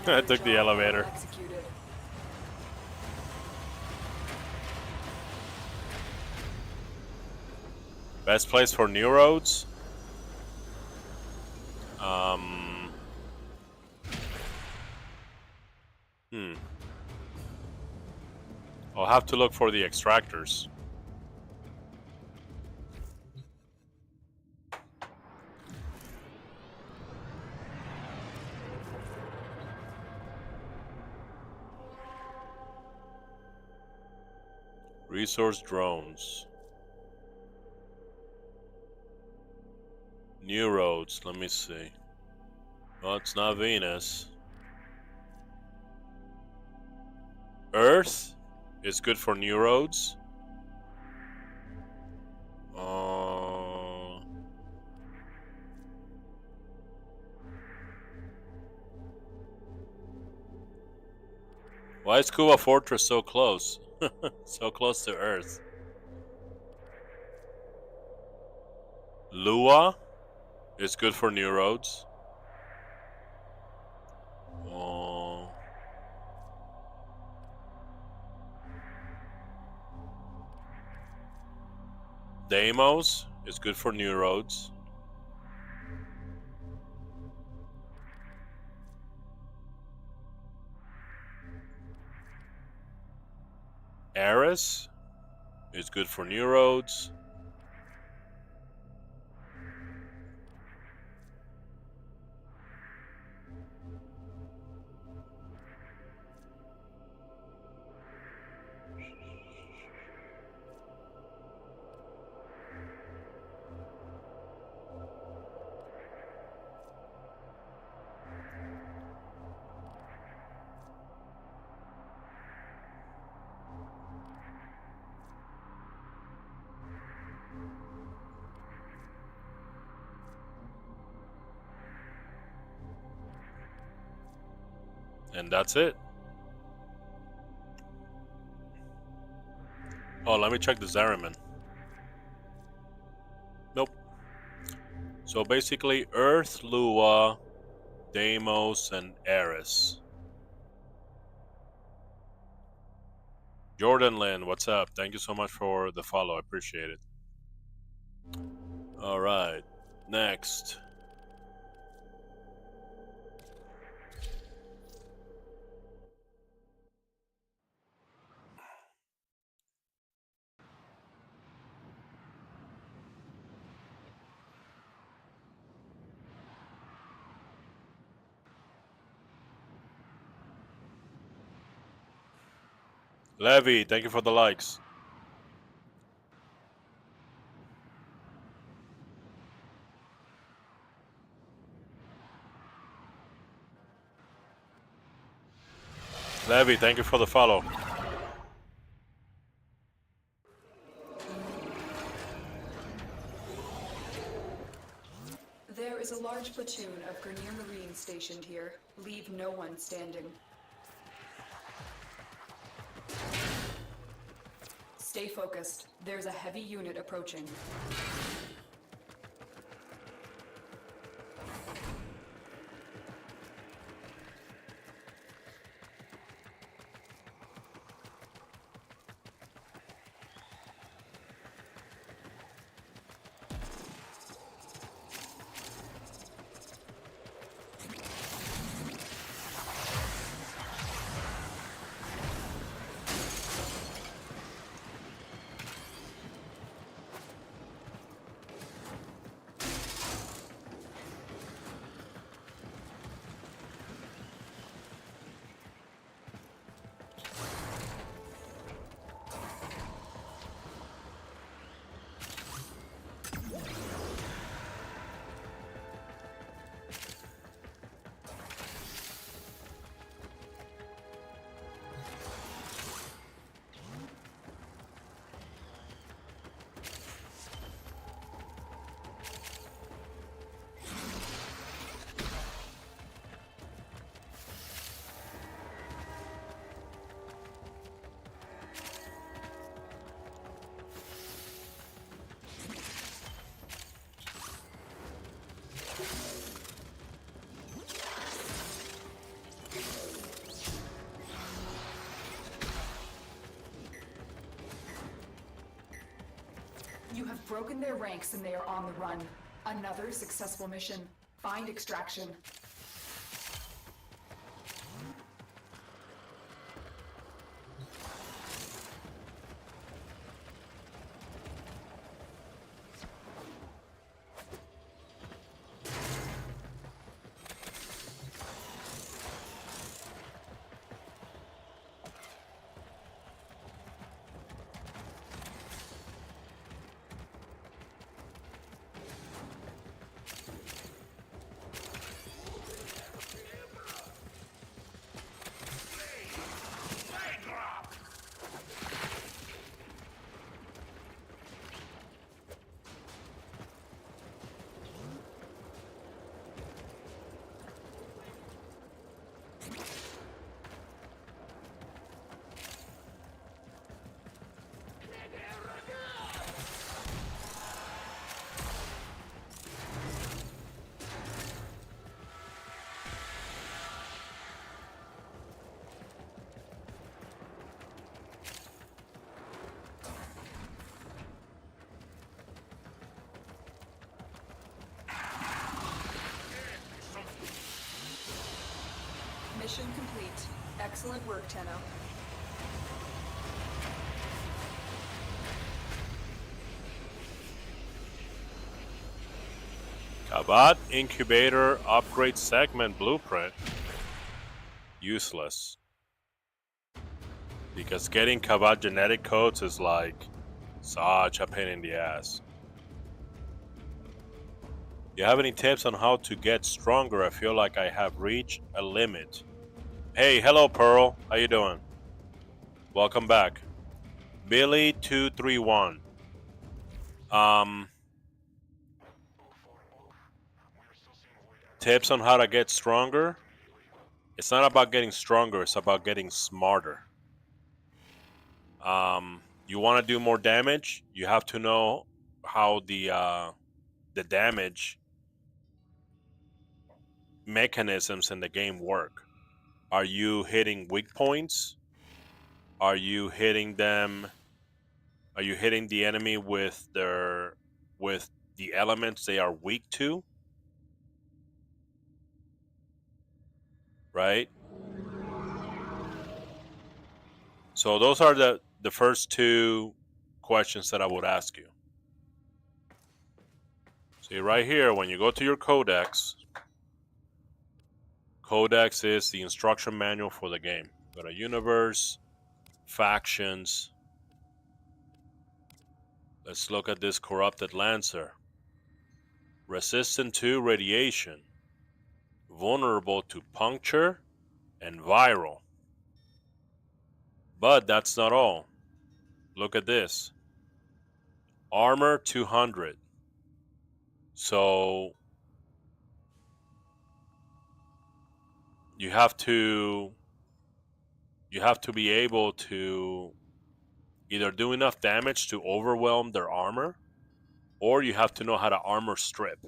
Another I took the job well elevator. executed. Best place for new roads? Um. I'll have to look for the extractors. Resource drones. New roads, let me see. Oh, it's not Venus. Earth is good for new roads. Why is Kuwa Fortress so close? So close to Earth. Lua is good for new roads. Deimos is good for new roads. Eris is good for new roads. And that's it. Oh, let me check the Zariman. Nope. So basically, Earth, Lua, Deimos, and Eris. Jordan Lynn, what's up? Thank you so much for the follow. I appreciate it. All right. Next. Levy, thank you for the likes. Levy, thank you for the follow. There is a large platoon of Grenier Marines stationed here. Leave no one standing. Stay focused. There's a heavy unit approaching. You have broken their ranks and they are on the run. Another successful mission. Find extraction. Mission complete. Excellent work, Tenno. Kabat Incubator Upgrade Segment Blueprint. Useless. Because getting Kabat genetic codes is like such a pain in the ass. Do you have any tips on how to get stronger? I feel like I have reached a limit. Hey, hello Pearl. How you doing? Welcome back. Billy231. Tips on how to get stronger? It's not about getting stronger, it's about getting smarter. You want to do more damage? You have to know how the damage mechanisms in the game work. Are you hitting weak points? Are you hitting them? Are you hitting the enemy with the elements they are weak to? Right? So those are the first two questions that I would ask you. See right here, when you go to your codex, codex is the instruction manual for the game. Go to universe, factions. Let's look at this corrupted lancer. Resistant to radiation, vulnerable to puncture and viral. But that's not all. Look at this. Armor 200. So you have to be able to either do enough damage to overwhelm their armor, or you have to know how to armor strip.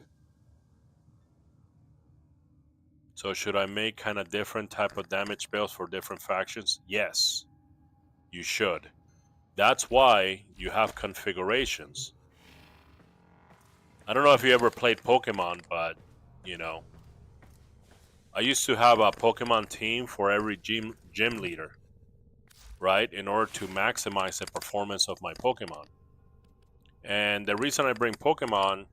So should I make kind of different type of damage spells for different factions? Yes, you should. That's why you have configurations. I don't know if you ever played Pokemon, but, you know, I used to have a Pokemon team for every gym leader, right, in order to maximize the performance of my Pokemon. And the reason I bring Pokemon,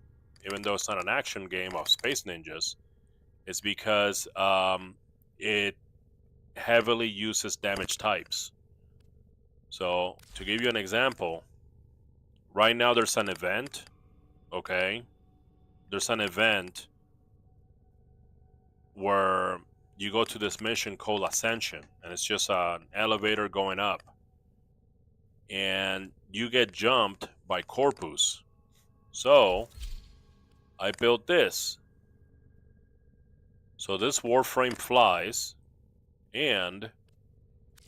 even though it's not an action game of Space Ninjas, is because it heavily uses damage types. So, to give you an example, right now there's an event, okay? There's an event where you go to this mission called Ascension, and it's just an elevator going up. And you get jumped by Corpus. So, I built this. So this Warframe flies, and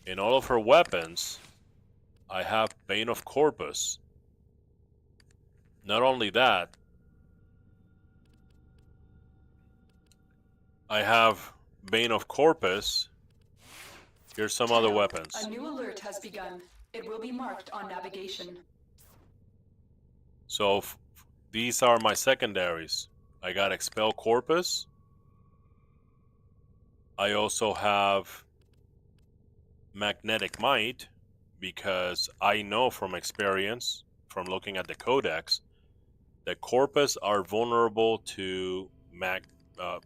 in all of her weapons, I have Bane of Corpus. Not only that, I have Bane of Corpus. Here's some other weapons. A new alert has begun. It will be marked on navigation. So these are my secondaries. I got Expel Corpus. I also have Magnetic Might, because I know from experience, from looking at the codex, that Corpus are vulnerable to magnetism,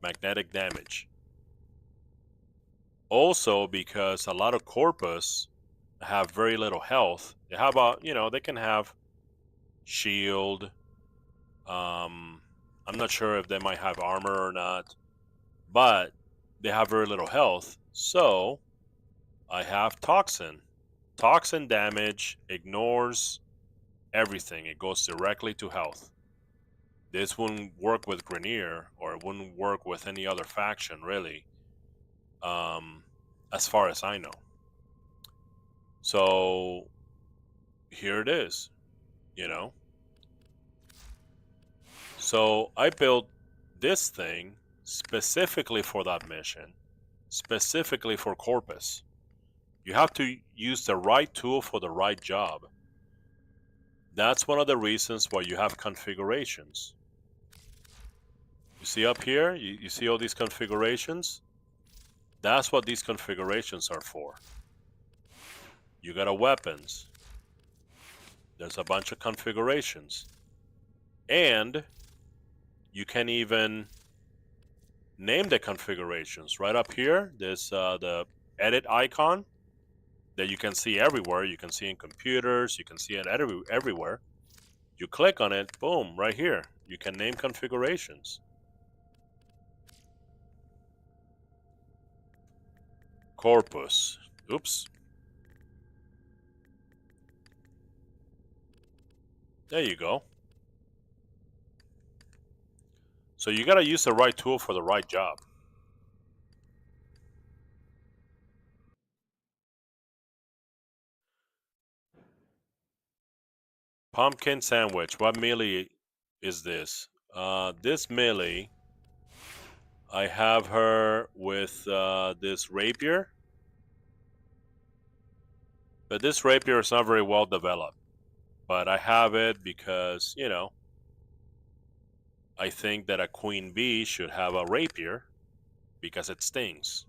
magnetic damage. Also, because a lot of Corpus have very little health. They have they can have shield. I'm not sure if they might have armor or not, but they have very little health. So I have Toxin. Toxin damage ignores everything. It goes directly to health. This wouldn't work with Grenier, or it wouldn't work with any other faction, really, as far as I know. So here it is, you know. So I built this thing specifically for that mission, specifically for Corpus. You have to use the right tool for the right job. That's one of the reasons why you have configurations. You see up here, you see all these configurations? That's what these configurations are for. You got a weapons. There's a bunch of configurations. And you can even name the configurations. Right up here, there's the edit icon that you can see everywhere. You can see in computers, you can see it everywhere. You click on it, boom, right here. You can name configurations. Corpus. Oops. There you go. So you gotta use the right tool for the right job. Pumpkin sandwich. What melee is this? This melee, I have her with this rapier. But this rapier is not very well developed. But I have it because, I think that a queen bee should have a rapier because it stings.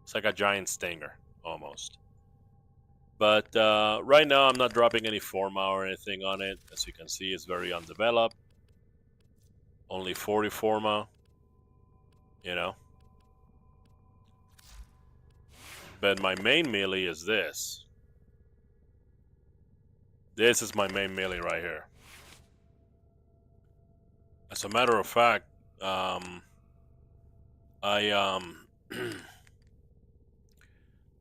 It's like a giant stinger, almost. But right now, I'm not dropping any forma or anything on it. As you can see, it's very undeveloped. Only 40 forma, But my main melee is this. This is my main melee right here. As a matter of fact,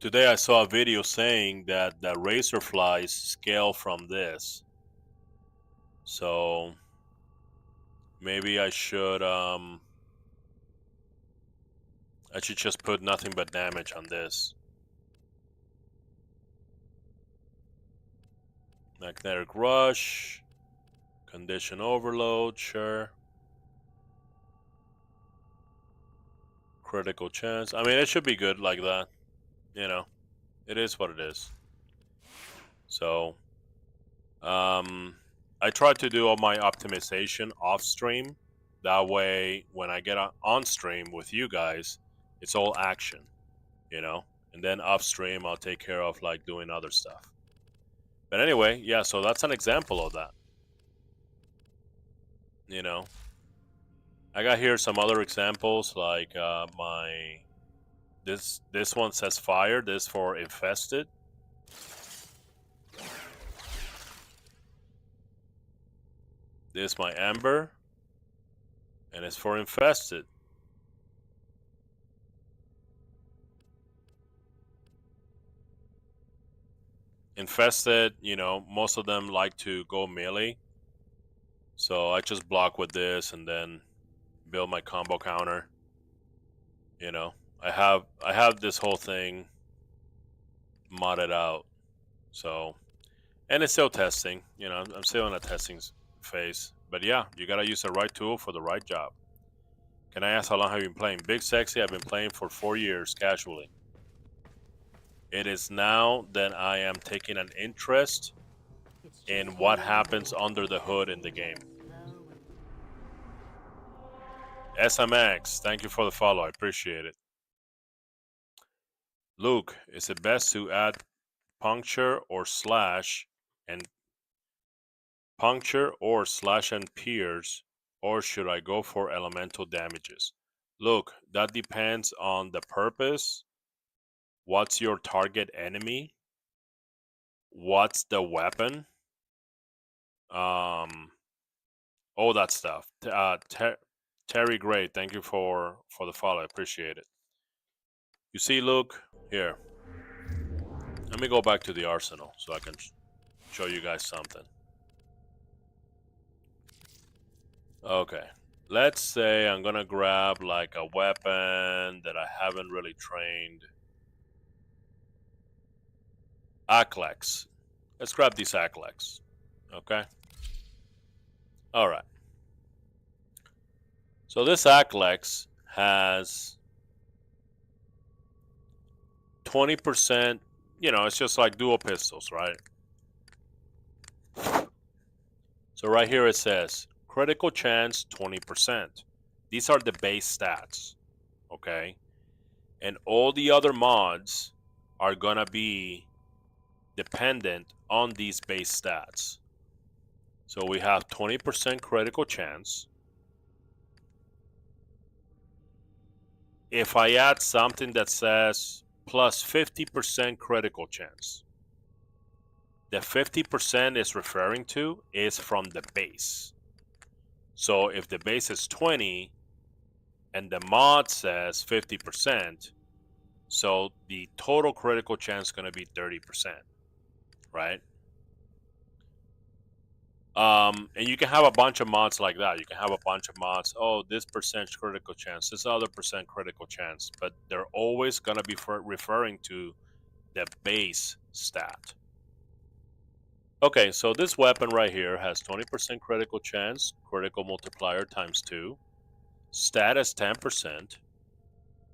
today I saw a video saying that the razor flies scale from this. So maybe I should just put nothing but damage on this. Magnetic rush, condition overload, sure. Critical chance. I mean, it should be good like that. It is what it is. So, I try to do all my optimization off stream. That way, when I get on stream with you guys, it's all action, And then off stream, I'll take care of like doing other stuff. But anyway, yeah. So that's an example of that. I got here some other examples like this one says fire. This for infested. This my amber, and it's for infested. Infested, most of them like to go melee. So I just block with this and then build my combo counter. I have this whole thing modded out. So, and it's still testing. I'm still in a testing phase. But yeah, you gotta use the right tool for the right job. Can I ask how long have you been playing? Big Sexy, I've been playing for 4 years casually. It is now that I am taking an interest in what happens under the hood in the game. SMX, thank you for the follow. I appreciate it. Luke, is it best to add puncture or slash and pierce, or should I go for elemental damages? Look, that depends on the purpose. What's your target enemy? What's the weapon? All that stuff. Terry Gray, thank you for the follow. I appreciate it. You see, Luke, here. Let me go back to the arsenal so I can show you guys something. Okay. Let's say I'm gonna grab like a weapon that I haven't really trained. Aklex. Let's grab these Aklex. Okay. All right. So this Aklex has 20%. You know, it's just like dual pistols, right? So right here it says critical chance 20%. These are the base stats. Okay. And all the other mods are gonna be dependent on these base stats. So we have 20% critical chance. If I add something that says plus 50% critical chance, the 50% is referring to is from the base. So if the base is 20 and the mod says 50%, so the total critical chance is going to be 30%, right? And you can have a bunch of mods like that. You can have a bunch of mods. Oh, this percentage critical chance, this other percent critical chance, but they're always gonna be referring to the base stat. Okay, so this weapon right here has 20% critical chance, critical multiplier times 2, stat is 10%,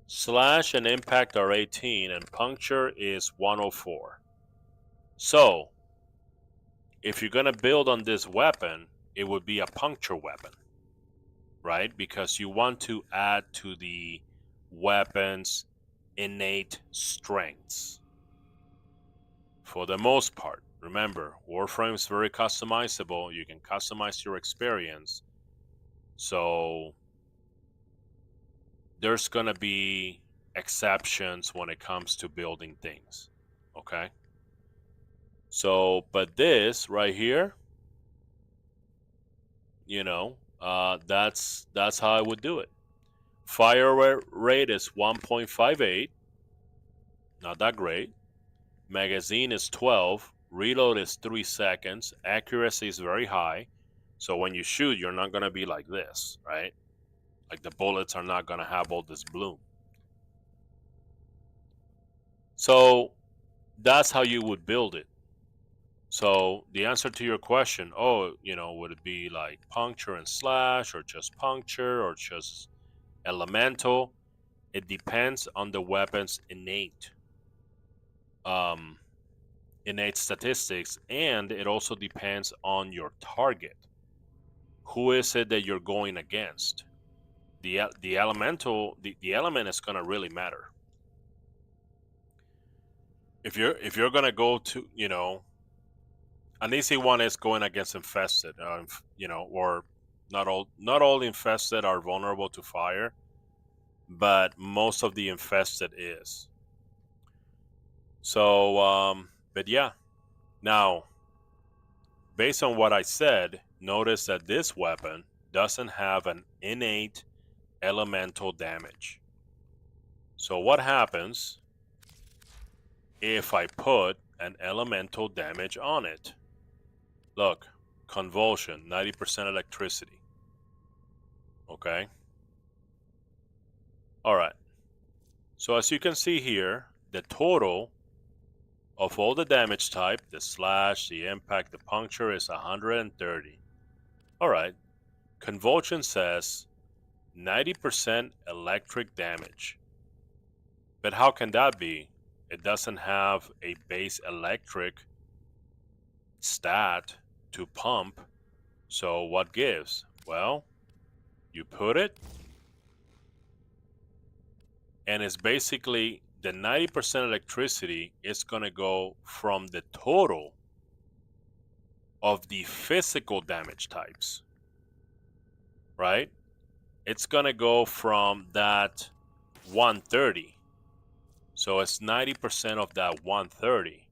slash and impact are 18, and puncture is 104. So if you're going to build on this weapon, it would be a puncture weapon, right? Because you want to add to the weapon's innate strengths. For the most part, remember, Warframe is very customizable. You can customize your experience. So there's going to be exceptions when it comes to building things, okay? So, but this right here, you know, that's how I would do it. Fire rate is 1.58, not that great. Magazine is 12. Reload is 3 seconds. Accuracy is very high. So when you shoot, you're not going to be like this, right? Like the bullets are not going to have all this bloom. So that's how you would build it. So the answer to your question, would it be like puncture and slash, or just puncture, or just elemental? It depends on the weapon's innate statistics, and it also depends on your target. Who is it that you're going against? The elemental, the element is gonna really matter. If you're gonna go to, an easy one is going against infested, or not all infested are vulnerable to fire, but most of the infested is. So, but yeah. Now, based on what I said, notice that this weapon doesn't have an innate elemental damage. So what happens if I put an elemental damage on it? Look, convulsion, 90% electricity. Okay. All right. So as you can see here, the total of all the damage type, the slash, the impact, the puncture, is 130. All right. Convulsion says 90% electric damage. But how can that be? It doesn't have a base electric stat to pump. So what gives? Well, you put it, and it's basically the 90% electricity is going to go from the total of the physical damage types, right? It's going to go from that 130. So it's 90% of that 130,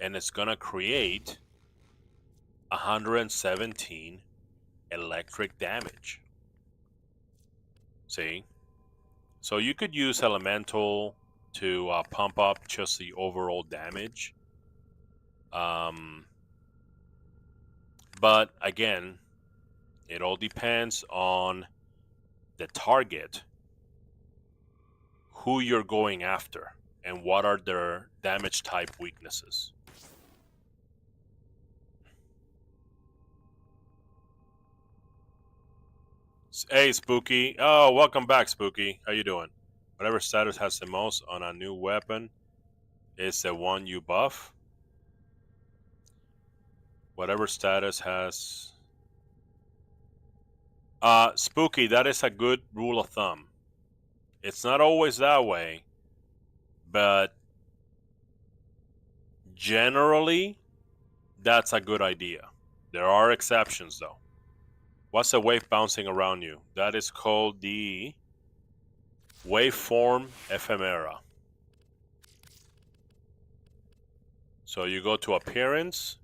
and it's going to create 117 electric damage. See? So you could use elemental to pump up just the overall damage. But again, it all depends on the target, who you're going after, and what are their damage type weaknesses. Hey, Spooky. Oh, welcome back, Spooky. How you doing? Whatever status has the most on a new weapon is the one you buff. Whatever status has... Spooky, that is a good rule of thumb. It's not always that way, but generally, that's a good idea. There are exceptions, though. What's the wave bouncing around you? That is called the waveform ephemera. So you go to appearance,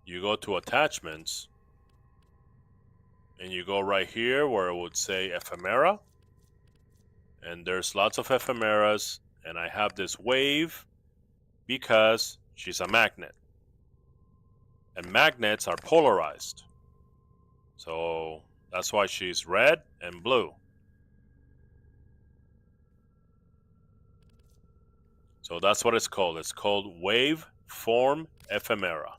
you go to attachments, and you go right here where it would say ephemera. And there's lots of ephemeras, and I have this wave because she's a magnet. And magnets are polarized. So that's why she's red and blue. So that's what it's called. It's called waveform ephemera.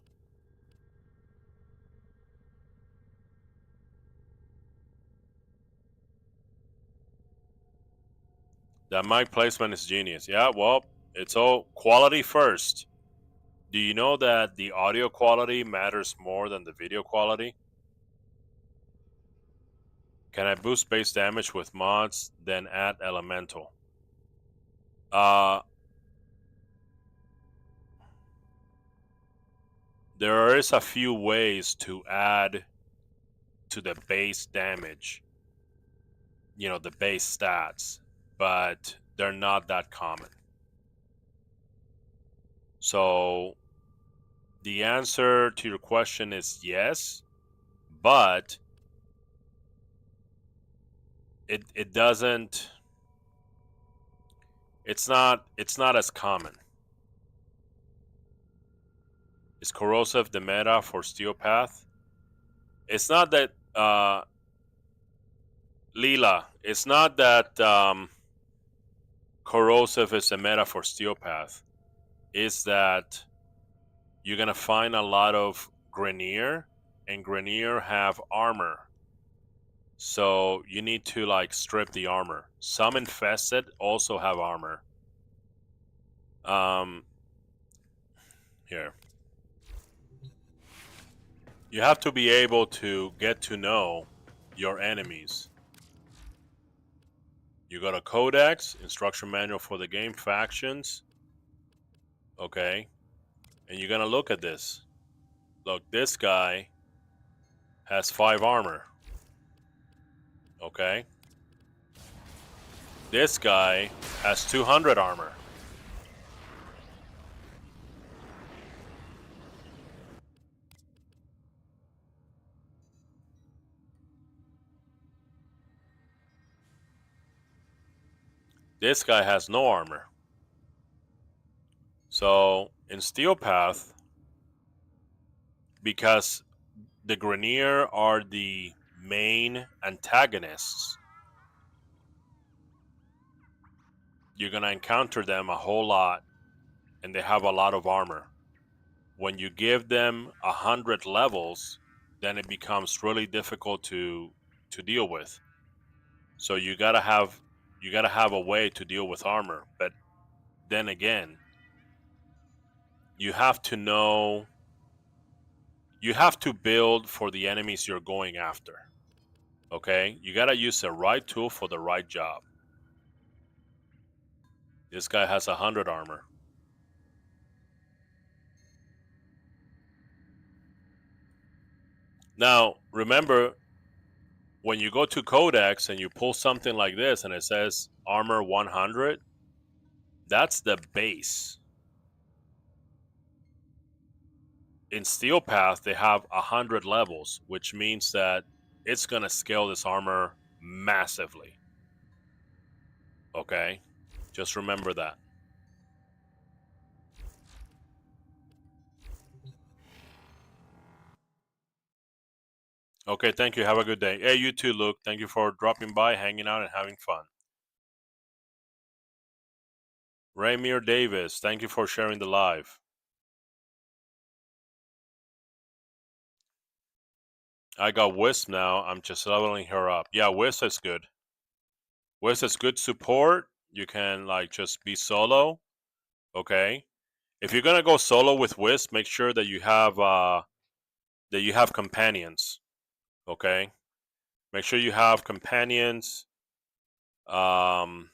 That mic placement is genius. Yeah, well, it's all quality first. Do you know that the audio quality matters more than the video quality? Can I boost base damage with mods, then add elemental? There is a few ways to add to the base damage, you know, the base stats, but they're not that common. So the answer to your question is yes, but it doesn't, it's not as common. Is corrosive the meta for steel path? It's not that Leela, it's not that corrosive is the meta for steel path. It's that you're gonna find a lot of Grenier, and Grenier have armor. So you need to like strip the armor. Some infested also have armor. Here. You have to be able to get to know your enemies. You go to Codex, instruction manual for the game, factions. Okay. And you're gonna look at this. Look, this guy has 5 armor. Okay. This guy has 200 armor. This guy has no armor. So in Steel Path, because the Grenier are the main antagonists, you're gonna encounter them a whole lot, and they have a lot of armor. When you give them 100 levels, then it becomes really difficult to deal with. So you gotta have a way to deal with armor. But then again, you have to know, you have to build for the enemies you're going after. Okay? You gotta use the right tool for the right job. This guy has 100 armor. Now, remember, when you go to Codex and you pull something like this and it says armor 100, that's the base. In Steel Path, they have 100 levels, which means that it's going to scale this armor massively. Okay? Just remember that. Okay, thank you. Have a good day. Hey, you too, Luke. Thank you for dropping by, hanging out, and having fun. Raymir Davis, thank you for sharing the live. I got Wisp now. I'm just leveling her up. Yeah, Wisp is good. Wisp is good support. You can like just be solo. Okay. If you're gonna go solo with Wisp, make sure that you have companions. Okay. Make sure you have companions. Dogs,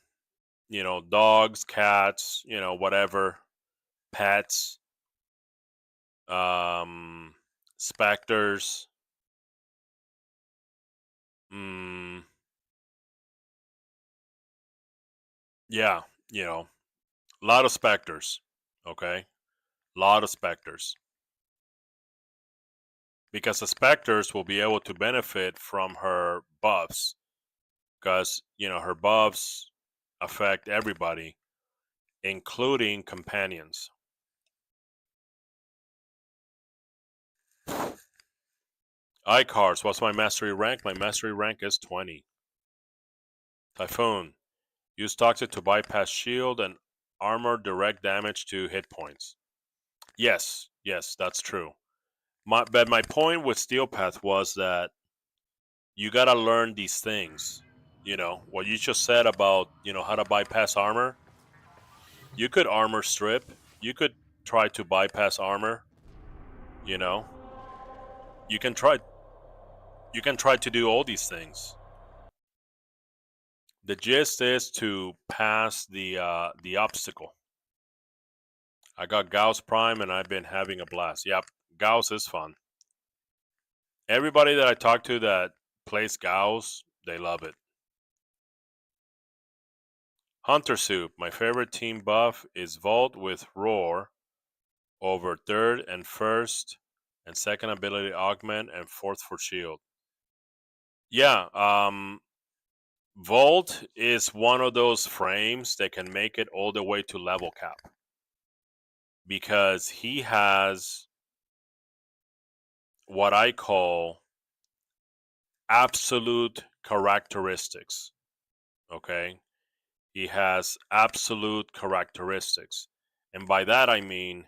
cats, whatever, pets, specters. Mm, yeah, a lot of specters. Okay, a lot of specters. Because the specters will be able to benefit from her buffs. Because, her buffs affect everybody, including companions. Icars, what's my mastery rank? My mastery rank is 20. Typhoon, use toxic to bypass shield and armor direct damage to hit points. Yes, that's true. But my point with Steel Path was that you gotta learn these things. What you just said about, how to bypass armor. You could armor strip. You could try to bypass armor. You know, you can try. You can try to do all these things. The gist is to pass the obstacle. I got Gauss Prime and I've been having a blast. Yep, Gauss is fun. Everybody that I talk to that plays Gauss, they love it. Hunter Soup, my favorite team buff is Vault with Roar over third and first and second ability augment and fourth for shield. Yeah, Vault is one of those frames that can make it all the way to level cap. Because he has what I call absolute characteristics. Okay? He has absolute characteristics. And by that I mean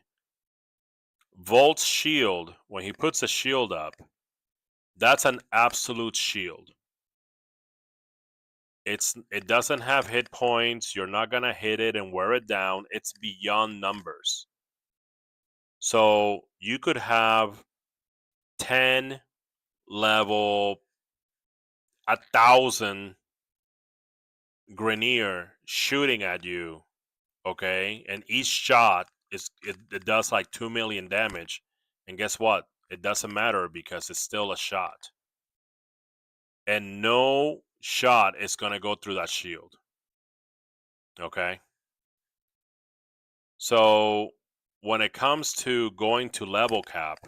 Volt's shield, when he puts a shield up, that's an absolute shield. It doesn't have hit points. You're not gonna hit it and wear it down. It's beyond numbers. So you could have 10 level 1,000 Grenier shooting at you, okay? And each shot it does like 2 million damage. And guess what? It doesn't matter because it's still a shot. And no shot is going to go through that shield. Okay? So when it comes to going to level cap,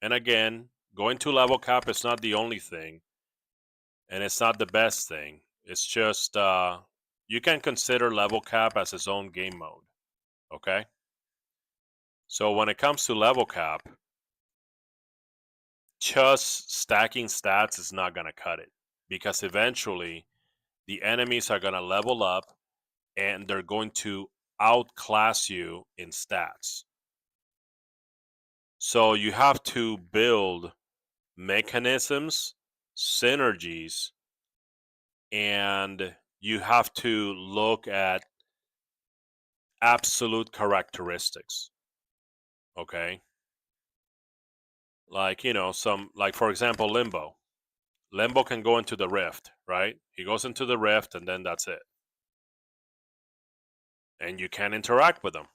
and again, going to level cap is not the only thing, and it's not the best thing. It's just you can consider level cap as its own game mode. Okay? So when it comes to level cap, just stacking stats is not going to cut it because eventually the enemies are going to level up and they're going to outclass you in stats. So you have to build mechanisms, synergies, and you have to look at absolute characteristics. Okay. Like, like for example, Limbo. Limbo can go into the rift, right? He goes into the rift and then that's it. And you can interact with him.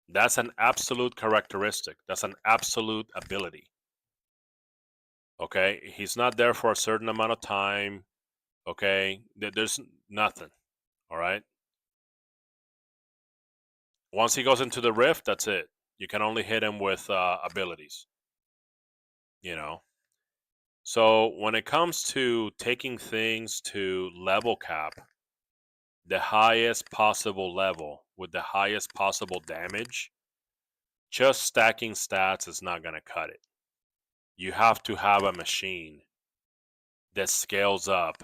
That's an absolute characteristic. That's an absolute ability. Okay. He's not there for a certain amount of time. Okay. There's nothing. All right. Once he goes into the rift, that's it. You can only hit him with abilities. You know. So when it comes to taking things to level cap, the highest possible level with the highest possible damage, just stacking stats is not going to cut it. You have to have a machine that scales up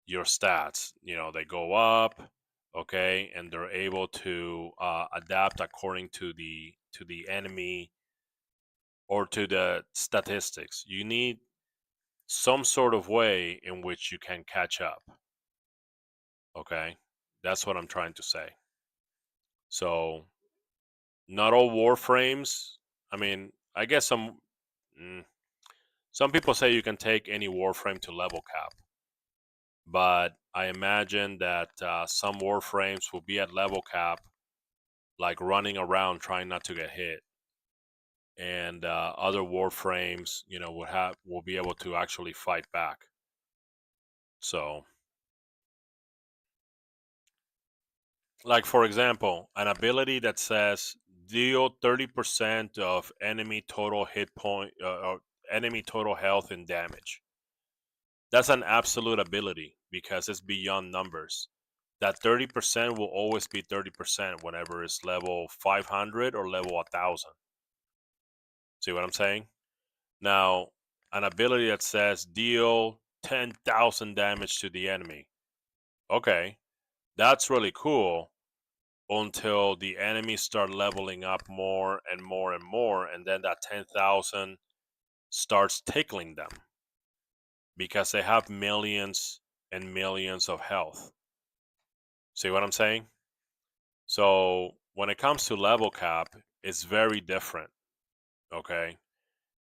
your stats. They go up, okay, and they're able to adapt according to the enemy or to the statistics. You need some sort of way in which you can catch up. Okay, that's what I'm trying to say. So, not all warframes. I mean, I guess some people say you can take any warframe to level cap, but I imagine that some warframes will be at level cap, like running around trying not to get hit, and other warframes, will be able to actually fight back. So, like for example, an ability that says deal 30% of enemy total hit point or enemy total health and damage. That's an absolute ability because it's beyond numbers. That 30% will always be 30% whenever it's level 500 or level 1000. See what I'm saying? Now, an ability that says deal 10,000 damage to the enemy. Okay, that's really cool until the enemies start leveling up more and more and more, and then that 10,000 starts tickling them because they have millions and millions of health. See what I'm saying? So when it comes to level cap, it's very different. Okay.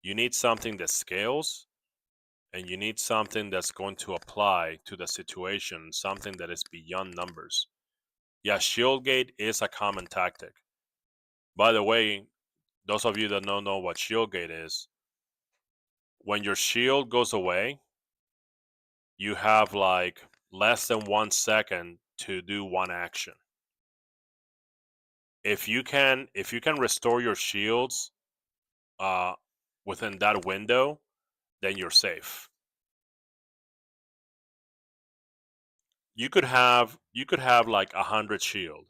You need something that scales and you need something that's going to apply to the situation, something that is beyond numbers. Yeah, shield gate is a common tactic. By the way, those of you that don't know what shield gate is, when your shield goes away, you have like less than 1 second to do one action. If you can restore your shields uh, within that window, then you're safe. You could have like 100 shield,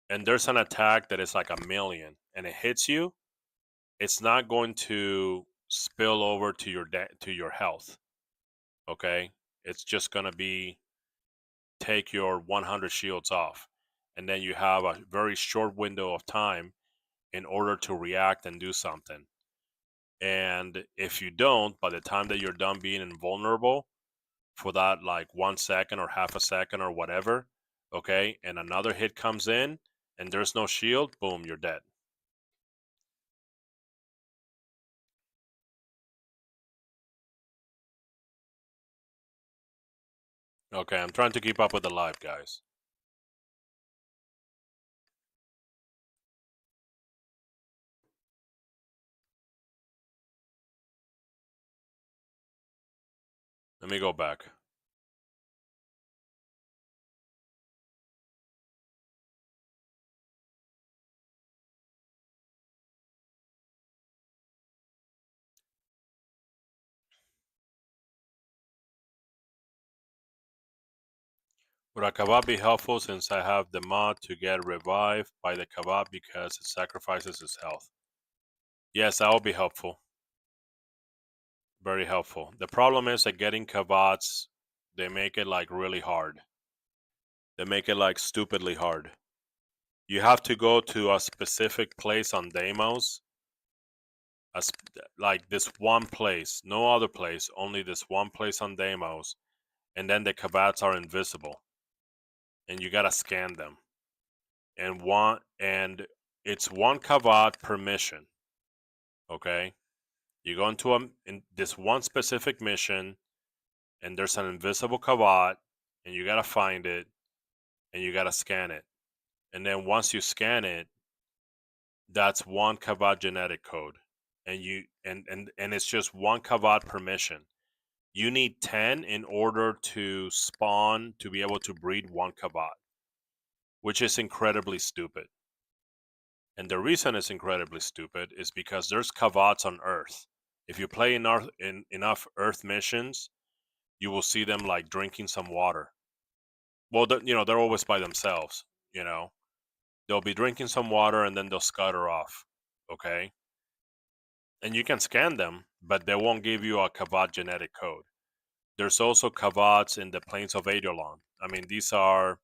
and there's an attack that is like 1,000,000, and it hits you. It's not going to spill over to your health. Okay, it's just gonna be take your 100 shields off, and then you have a very short window of time in order to react and do something. And if you don't, by the time that you're done being invulnerable for that like 1 second or half a second or whatever, okay, and another hit comes in and there's no shield, boom, you're dead. Okay, I'm trying to keep up with the live, guys. Let me go back. Would a kebab be helpful since I have the mod to get revived by the kebab because it sacrifices his health? Yes, that will be helpful. Very helpful. The problem is that getting kebabs, they make it like really hard. They make it like stupidly hard. You have to go to a specific place on Deimos, like this one place, no other place, only this one place on Deimos, and then the kebabs are invisible, and you gotta scan them. and it's one kavat per mission. Okay, you go into in this one specific mission, and there's an invisible kavat, and you gotta find it, and you gotta scan it, and then once you scan it, that's one kavat genetic code, and it's just one kavat per mission. You need 10 in order to spawn to be able to breed one kavat, which is incredibly stupid. And the reason it's incredibly stupid is because there's kavats on Earth. If you play in enough Earth missions, you will see them like drinking some water. Well, they're always by themselves. You know, they'll be drinking some water and then they'll scutter off. Okay, and you can scan them, but they won't give you a kavat genetic code. There's also kavats in the plains of Aeolon. I mean, these are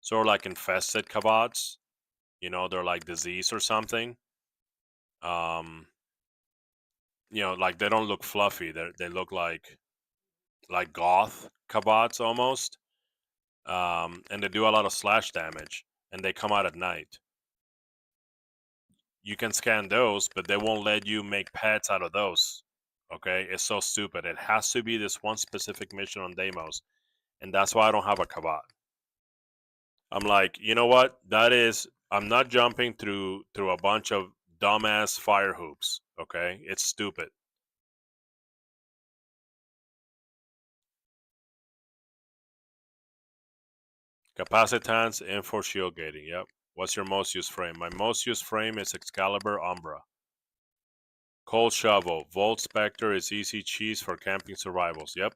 sort of like infested kavats. You know, they're like disease or something. Um, like they don't look fluffy. They look like goth kavats almost. And they do a lot of slash damage, and they come out at night. You can scan those, but they won't let you make pets out of those. Okay, it's so stupid. It has to be this one specific mission on Deimos, and that's why I don't have a kavat. I'm like, you know what? I'm not jumping through a bunch of dumbass fire hoops. Okay, it's stupid. Capacitance and for shield gating. Yep. What's your most used frame? My most used frame is Excalibur Umbra. Cold Shovel. Volt Spectre is easy cheese for camping survivals. Yep.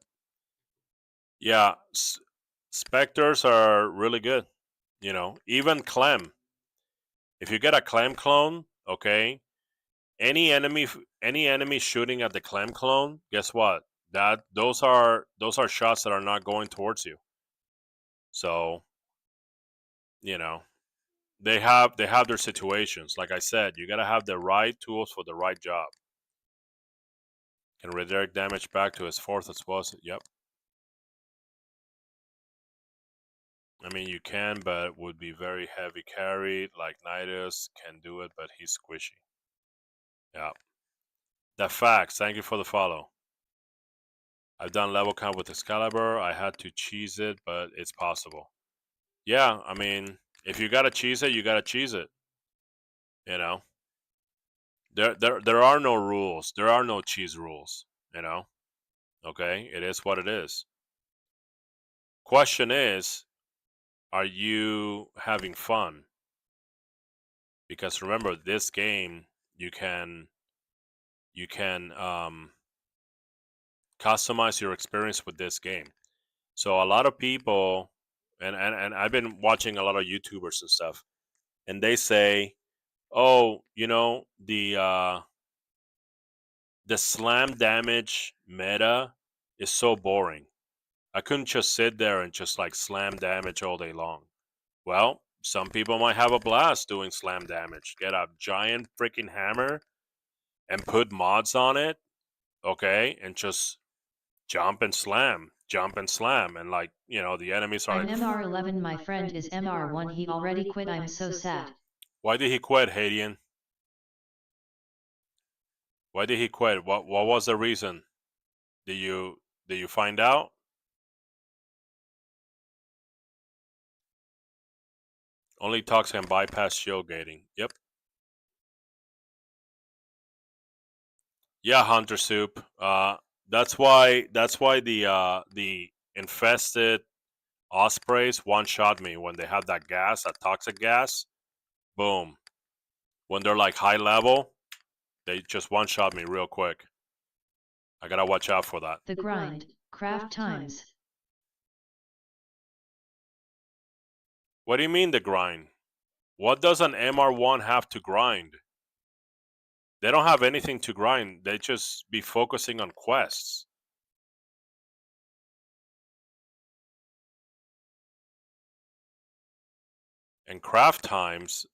Yeah, Spectres are really good. Even Clem. If you get a Clem clone, okay, any enemy shooting at the Clem clone, guess what? Those are shots that are not going towards you. So, you know, they have their situations. Like I said, you gotta have the right tools for the right job. Can redirect damage back to his fourth as well. Yep. I mean, you can, but it would be very heavy carried. Like Nidus can do it, but he's squishy. Yeah. The facts. Thank you for the follow. I've done level count with Excalibur. I had to cheese it, but it's possible. Yeah, I mean, if you gotta cheese it, you gotta cheese it. You know, there are no rules. There are no cheese rules. You know, okay, it is what it is. Question is, are you having fun? Because remember, this game you can customize your experience with this game. So a lot of people, and I've been watching a lot of YouTubers and stuff, and they say, oh, the slam damage meta is so boring. I couldn't just sit there and just like slam damage all day long. Well, some people might have a blast doing slam damage. Get a giant freaking hammer and put mods on it, okay, and just jump and slam, and like the enemies are I'm like. MR11, my friend is MR1, he already quit, I'm so sad. Why did he quit, Hadian? Why did he quit? What was the reason? Did you find out? Only Tox can bypass shield gating. Yep. Yeah, Hunter Soup. That's why the infested ospreys one shot me when they had that gas, that toxic gas. Boom. When they're like high level, they just one shot me real quick. I gotta watch out for that. The grind, craft times. What do you mean the grind? What does an MR1 have to grind? They don't have anything to grind. They just be focusing on quests. And craft times,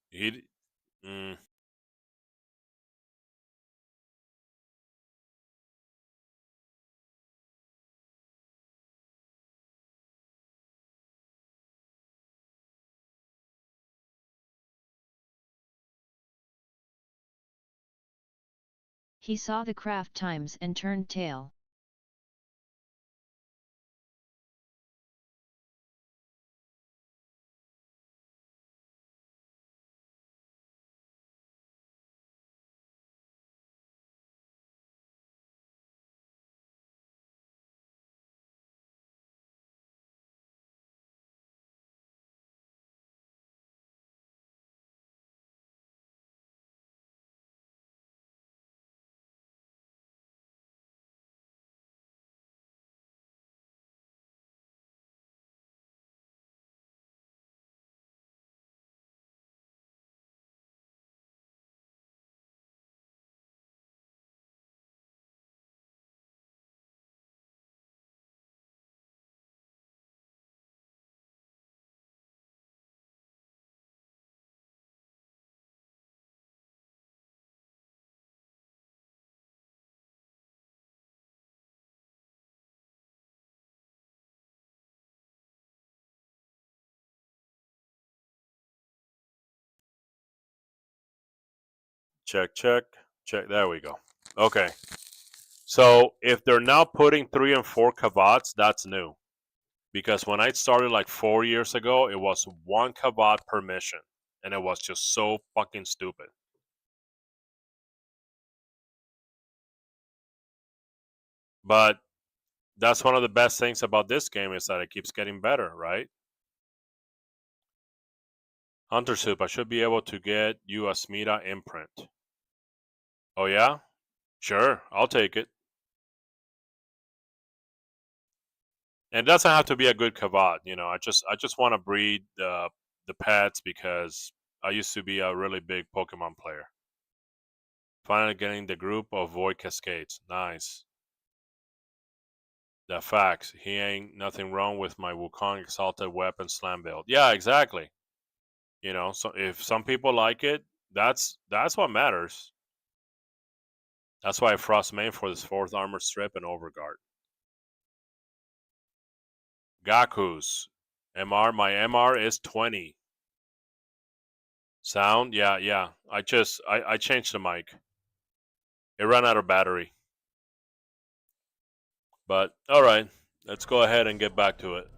He saw the craft times and turned tail. Check, check, check. There we go. Okay. So if they're now putting 3 and 4 kavats, that's new. Because when I started like 4 years ago, it was 1 kavat per mission. And it was just so fucking stupid. But that's one of the best things about this game is that it keeps getting better, right? Hunter Soup, I should be able to get you a Smita imprint. Oh yeah? Sure, I'll take it. And it doesn't have to be a good kavat, you know. I just want to breed the pets because I used to be a really big Pokemon player. Finally getting the group of Void Cascades. Nice. The facts. He ain't nothing wrong with my Wukong Exalted Weapon Slam build. Yeah, exactly. You know, so if some people like it, that's what matters. That's why I Frost main for this 4th armor strip and Overguard. Gaku's. MR, my MR is 20. Sound? Yeah. I changed the mic. It ran out of battery. But alright, let's go ahead and get back to it.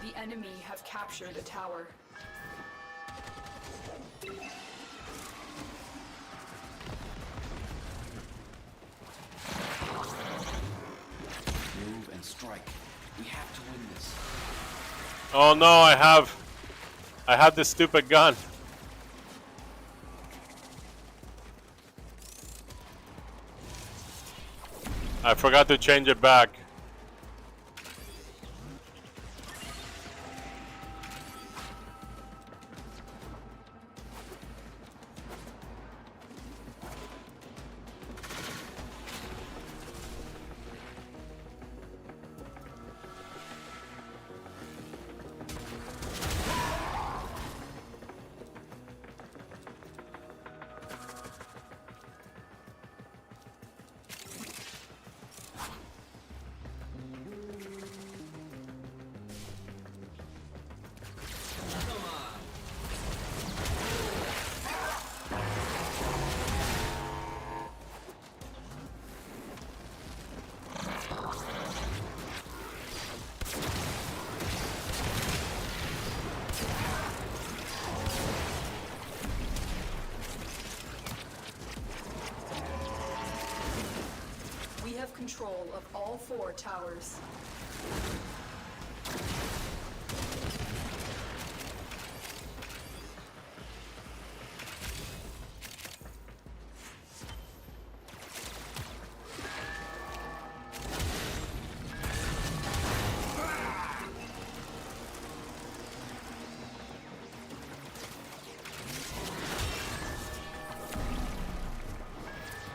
The enemy have captured a tower. Move and strike. We have to win this. Oh no, I have this stupid gun. I forgot to change it back. We have control of all 4 towers.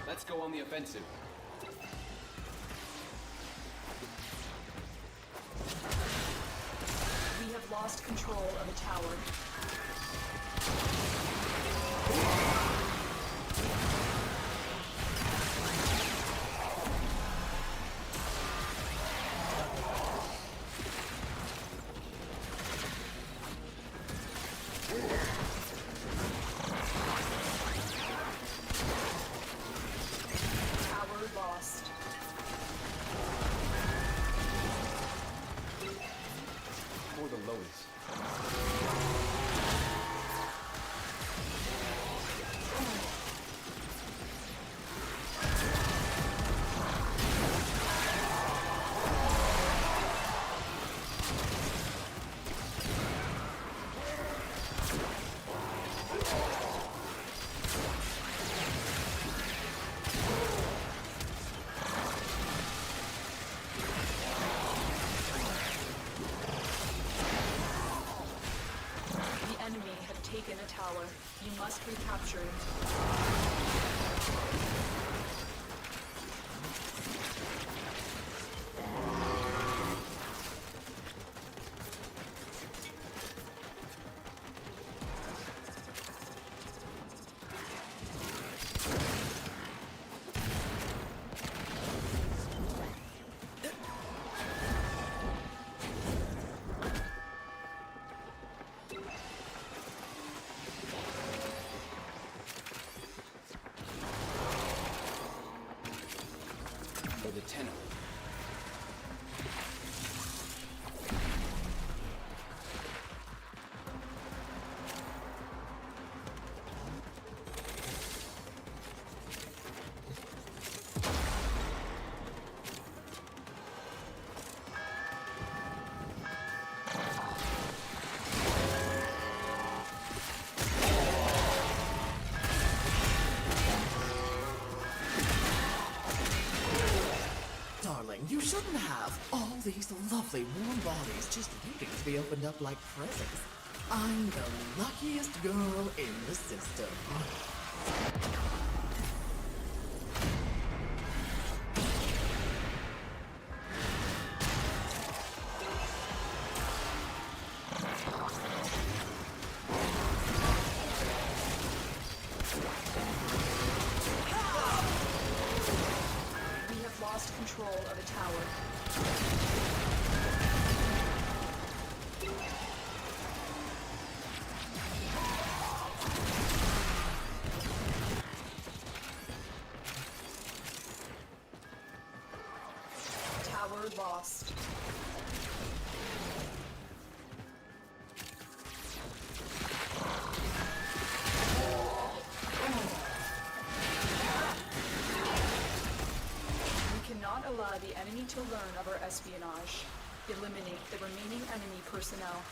Let's go on the offensive. have lost control of a tower. Tower lost. For the Lotus. The enemy have taken a tower. You must recapture it. For the Tenno. Darling, you shouldn't have all these lovely warm bodies just waiting to be opened up like presents. I'm the luckiest girl in the system. We have lost control of a tower. Tower lost. We cannot allow the enemy to learn of our espionage. Eliminate the remaining enemy personnel.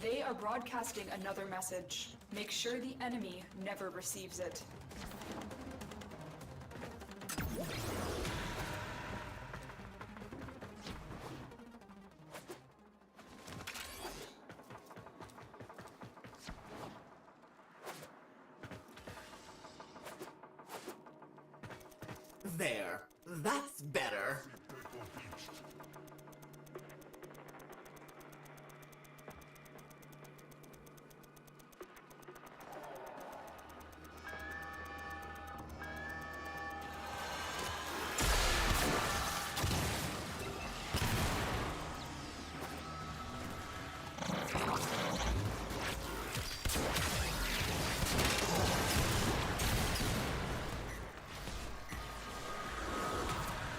They are broadcasting another message. Make sure the enemy never receives it. There. That's better.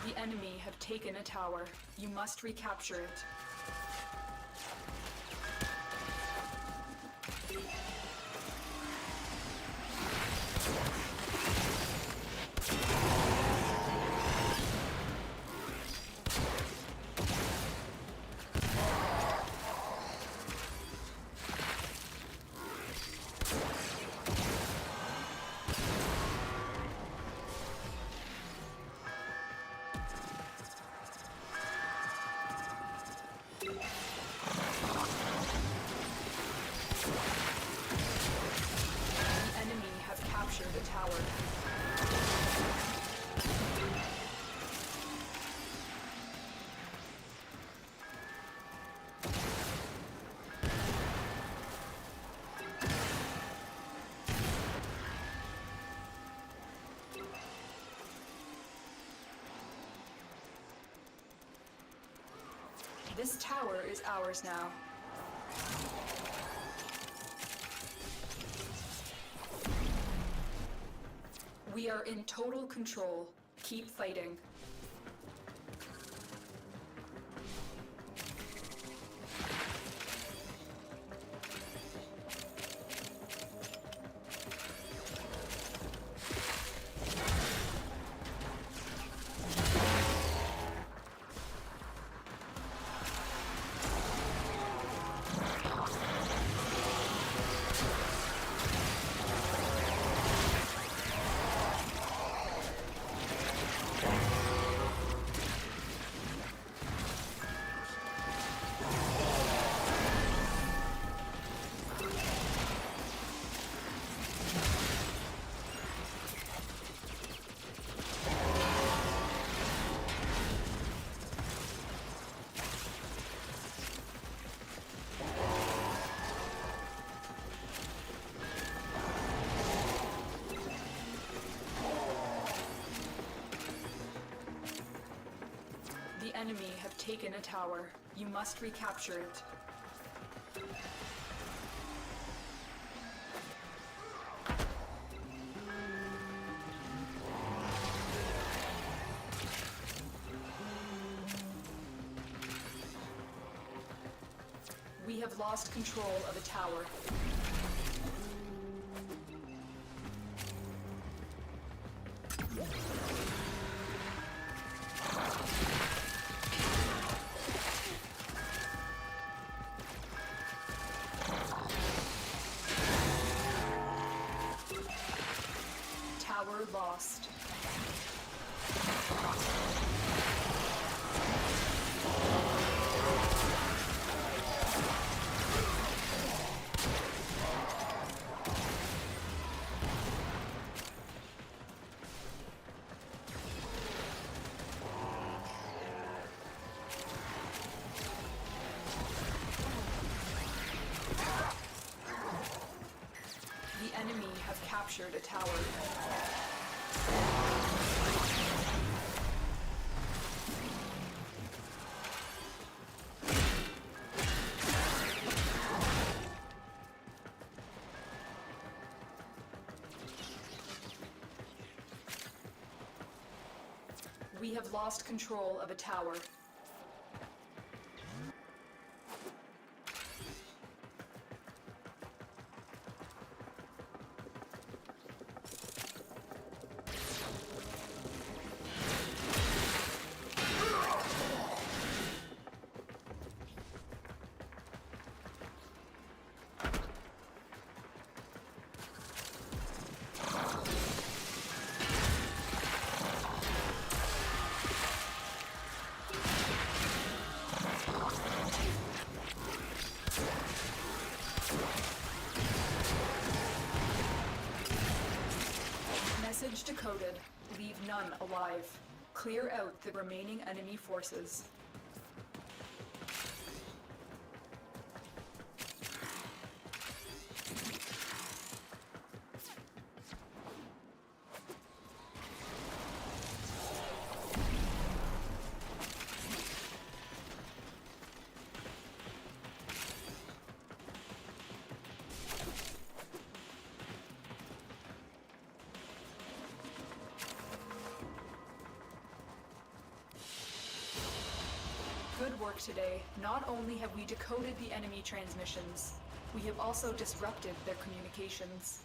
The enemy have taken a tower. You must recapture it. This tower is ours now. We are in total control. Keep fighting. The enemy have taken a tower. You must recapture it. We have lost control of a tower. Tower lost. The enemy have captured a tower. We have lost control of a tower. Message decoded. Leave none alive. Clear out the remaining enemy forces. Good work today. Not only have we decoded the enemy transmissions, we have also disrupted their communications.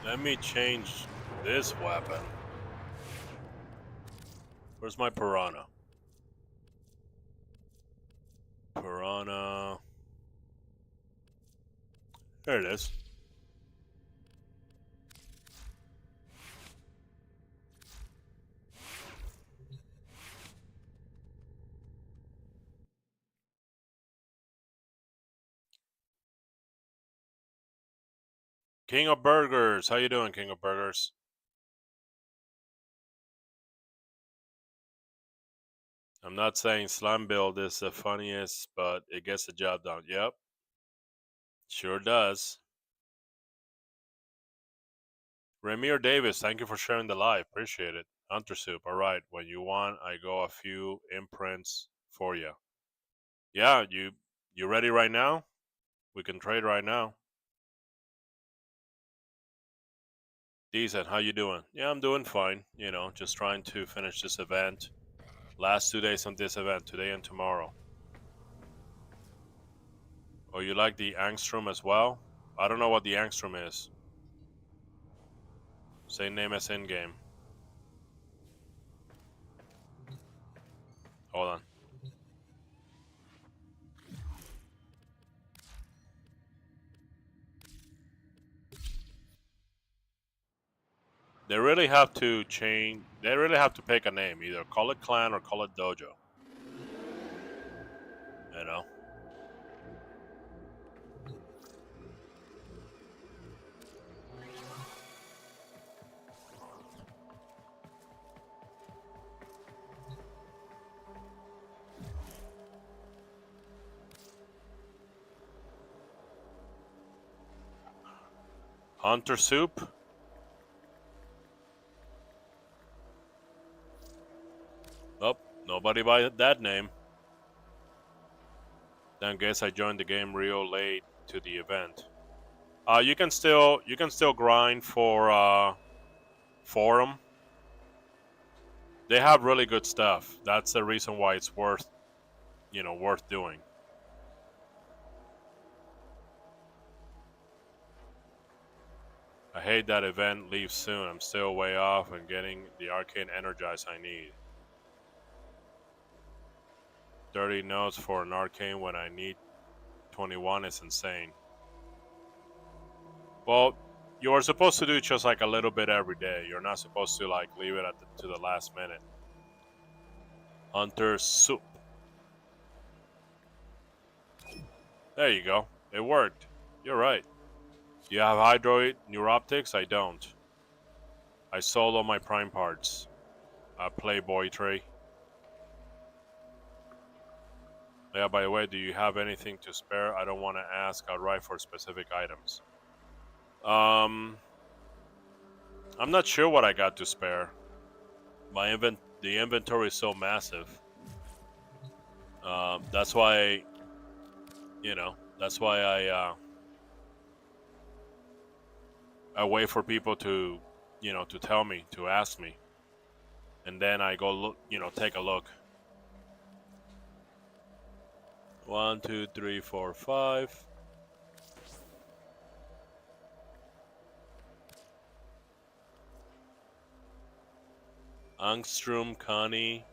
Let me change this weapon. Where's my piranha? Piranha. There it is. King of Burgers. How you doing, King of Burgers? I'm not saying slime build is the funniest, but it gets the job done. Yep. Sure does. Ramir Davis, thank you for sharing the live. Appreciate it. Hunter Soup, all right. When you want, I go a few imprints for you. Yeah, you ready right now? We can trade right now. Decent. How you doing? Yeah, I'm doing fine. You know, just trying to finish this event. Last 2 days on this event, today and tomorrow. Oh, you like the Angstrom as well? I don't know what the Angstrom is. Same name as in-game. Hold on. They really have to change. They really have to pick a name. Either call it clan or call it dojo. You know? Hunter Soup? Nope. Nobody by that name. Then guess I joined the game real late to the event. You can still grind for Forum. They have really good stuff. That's the reason why it's worth doing. I hate that event leaves soon. I'm still way off and getting the arcane energize I need. 30 notes for an arcane when I need 21 is insane. Well, you're supposed to do just like a little bit every day. You're not supposed to like leave it to the last minute. Hunter Soup. There you go. It worked. You're right. Do you have Hydroid Neuroptics? I don't. I solo my prime parts. Playboy tree. Yeah, by the way, do you have anything to spare? I don't want to ask outright for specific items. I'm not sure what I got to spare. The inventory is so massive. That's why, I wait for people to, to tell me, to ask me, and then I go look, take a look. 1, 2, 3, 4, 5. Angstrom, Connie.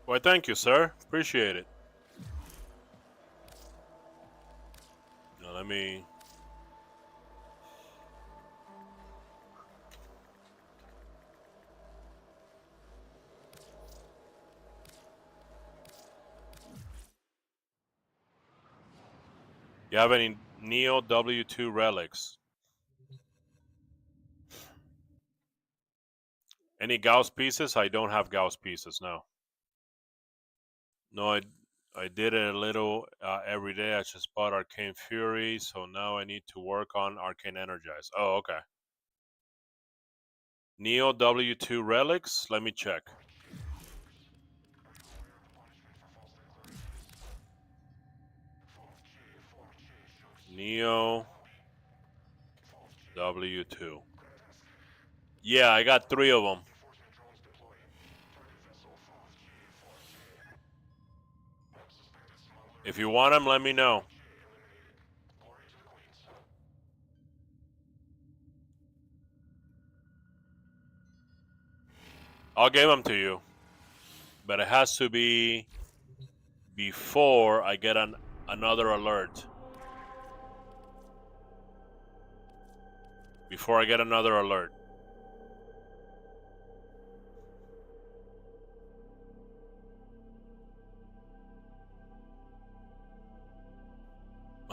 Why, thank you, sir. Appreciate it. Now, let me... You have any Neo W2 relics? Any Gauss pieces? I don't have Gauss pieces, no. No, I did it a little every day. I just bought Arcane Fury, so now I need to work on Arcane Energize. Oh, okay. Neo W2 relics? Let me check. Neo W2. Yeah, I got 3 of them. If you want them, let me know. I'll give them to you. But it has to be before I get another alert. Before I get another alert.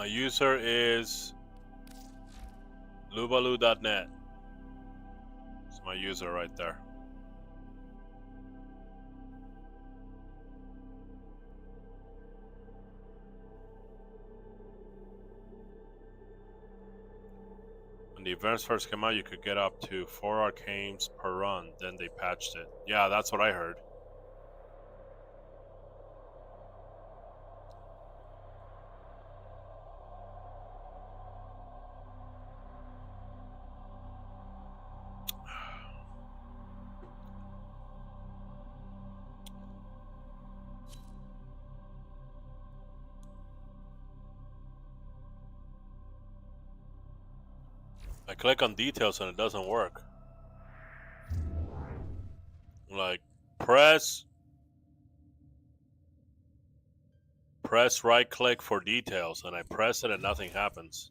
My user is lubaloo.net. It's my user right there. When the events first came out, you could get up to 4 arcanes per run. Then they patched it. Yeah, that's what I heard. I click on details and it doesn't work. Like, press right click for details, and I press it and nothing happens.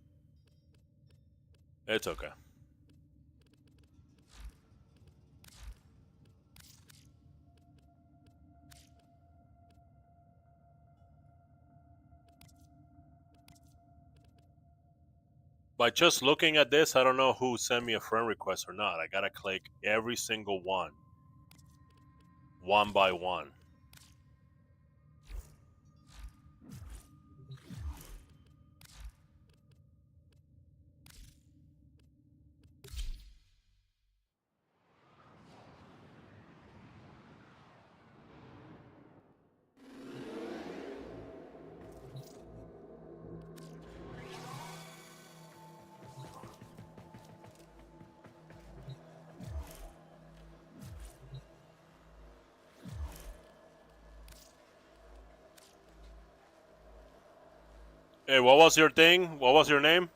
It's okay. By just looking at this, I don't know who sent me a friend request or not. I gotta click every single one by one. Hey, what was your thing? What was your name?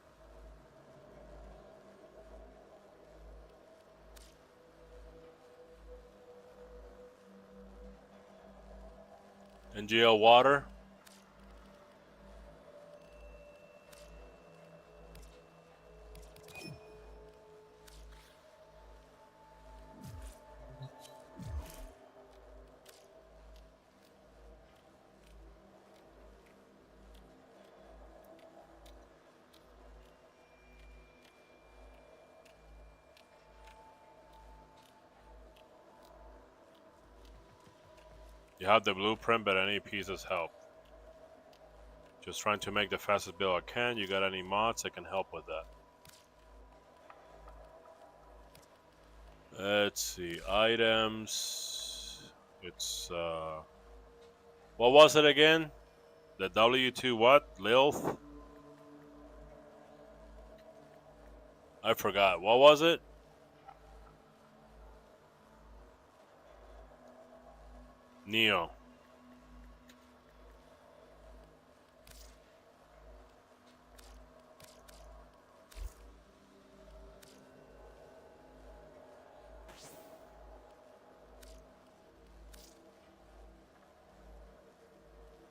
NGL Water? You have the blueprint, but any pieces help. Just trying to make the fastest build I can. You got any mods that can help with that? Let's see. Items. It's, what was it again? The W2 what? Lilith? I forgot. What was it? Neo.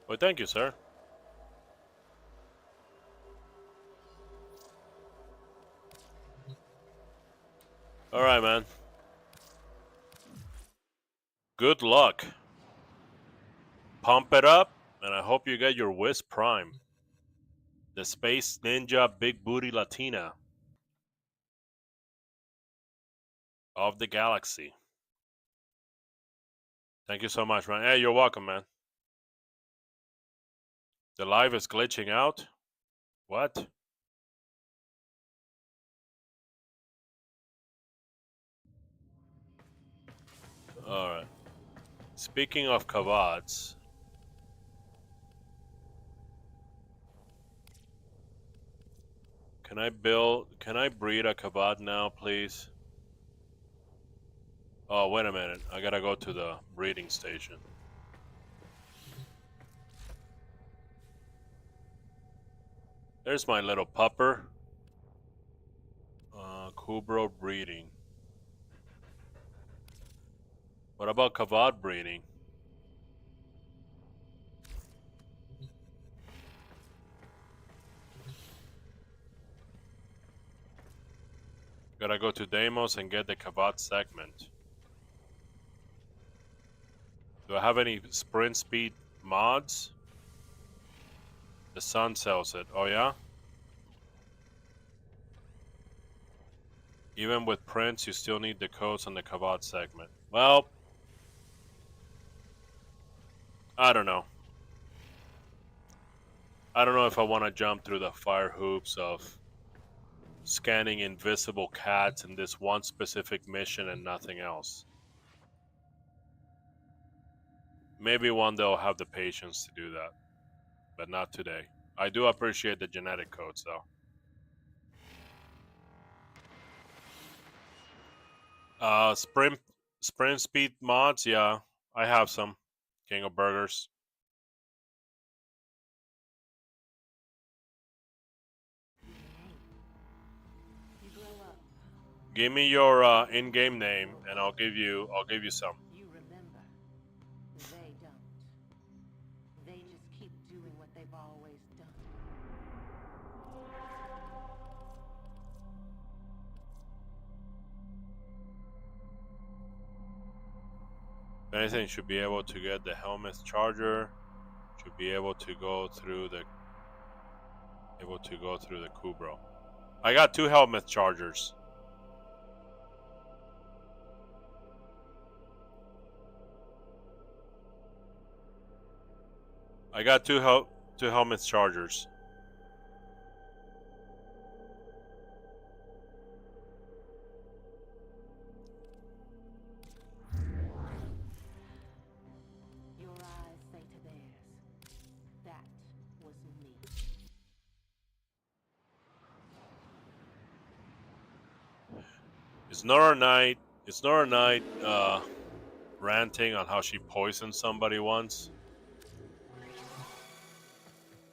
Well, thank you, sir. Alright, man. Good luck. Pump it up, and I hope you get your Wisp Prime. The Space Ninja Big Booty Latina of the galaxy. Thank you so much, man. Hey, you're welcome, man. The live is glitching out? What? Alright. Speaking of Kavads, can I breed a Kavad now, please? Oh, wait a minute. I gotta go to the breeding station. There's my little pupper. Kubro breeding. What about Kavad breeding? Gotta go to Deimos and get the Kavad segment. Do I have any sprint speed mods? The sun sells it. Oh yeah? Even with prints, you still need the codes on the Kavad segment. Well, I don't know. I don't know if I want to jump through the fire hoops of scanning invisible cats in this one specific mission and nothing else. Maybe one day I'll have the patience to do that, but not today. I do appreciate the genetic codes though. Sprint speed mods, yeah, I have some. King of Burgers. Give me your in-game name, and I'll give you some. You remember. They don't. They just keep doing what they've always done. If anything, should be able to get the helmet charger. Should be able to go through the Kubro. I got 2 helmet chargers. I got two helmet chargers. Your eyes say to theirs, that was me. It's Nora Knight ranting on how she poisoned somebody once.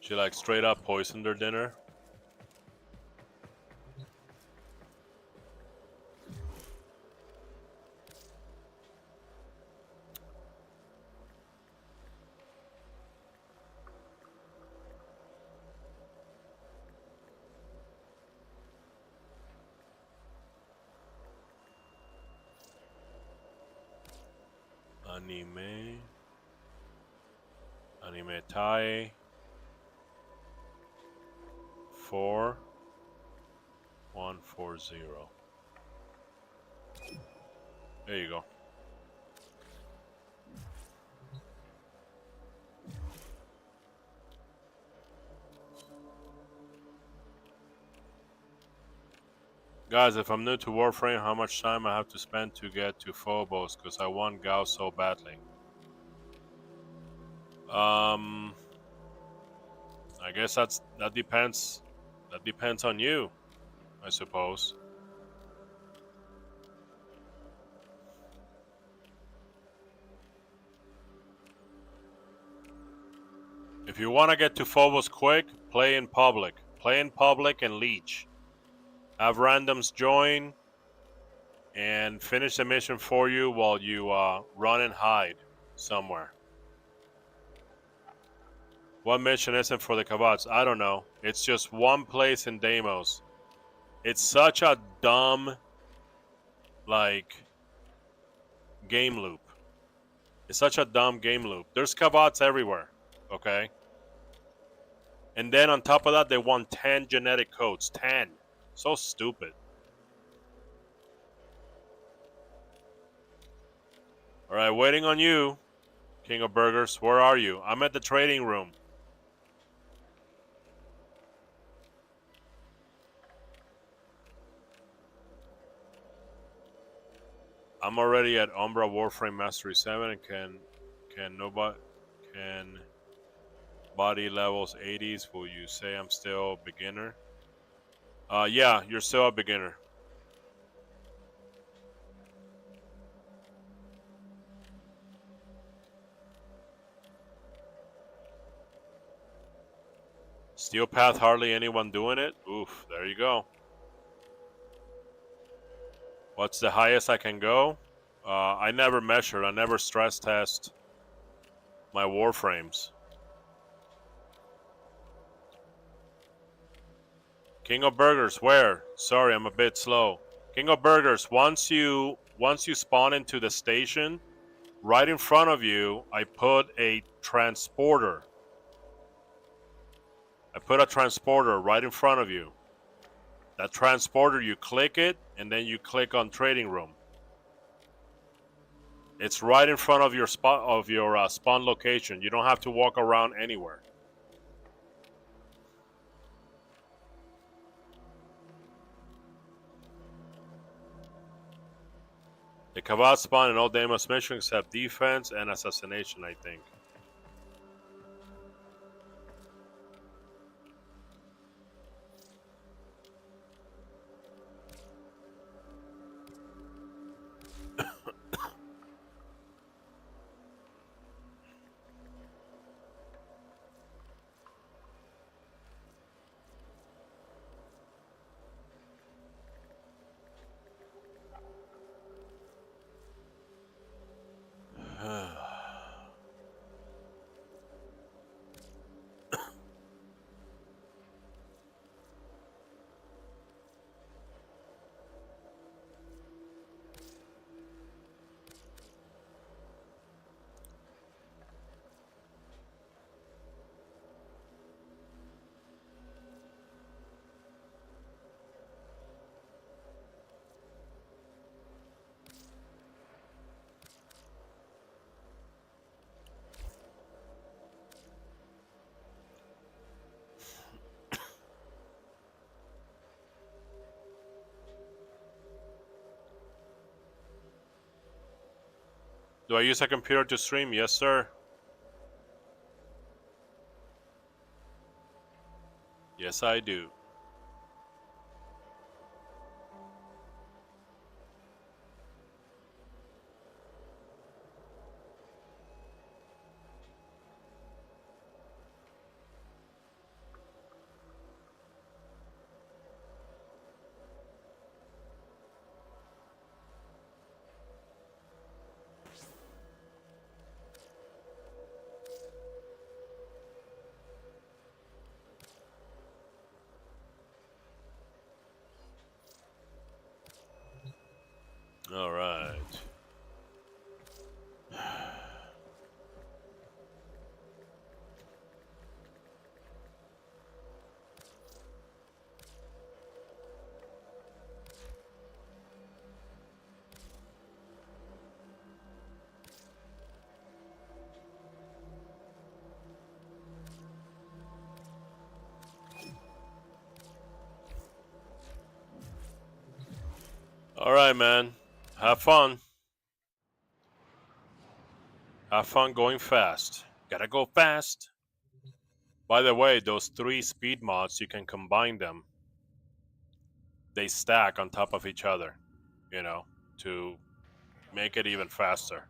She like straight up poisoned their dinner. Anime Tai 4140. There you go. Guys, if I'm new to Warframe, how much time I have to spend to get to Phobos? Because I want Gao so badly. I guess that depends. That depends on you, I suppose. If you want to get to Phobos quick, play in public. Play in public and leech. Have randoms join and finish the mission for you while you run and hide somewhere. What mission isn't for the Kavats? I don't know. It's just one place in Deimos. It's such a dumb, like, game loop. It's such a dumb game loop. There's Kavats everywhere, okay? And then on top of that, they want 10 genetic codes. 10. So stupid. Alright, waiting on you, King of Burgers. Where are you? I'm at the trading room. I'm already at Umbra Warframe Mastery 7 and can body levels 80s. Will you say I'm still a beginner? Yeah, you're still a beginner. Steel Path, hardly anyone doing it. Oof, there you go. What's the highest I can go? I never measured. I never stress test my Warframes. King of Burgers, where? Sorry, I'm a bit slow. King of Burgers, once you spawn into the station, right in front of you, I put a transporter. I put a transporter right in front of you. That transporter, you click it, and then you click on trading room. It's right in front of your spawn location. You don't have to walk around anywhere. The Kavat spawn in all Deimos missions except defense and assassination, I think. Do I use a computer to stream? Yes, sir. Yes, I do. All right. All right, man. Have fun. Have fun going fast. Gotta go fast. By the way, those 3 speed mods, you can combine them. They stack on top of each other, you know, to make it even faster.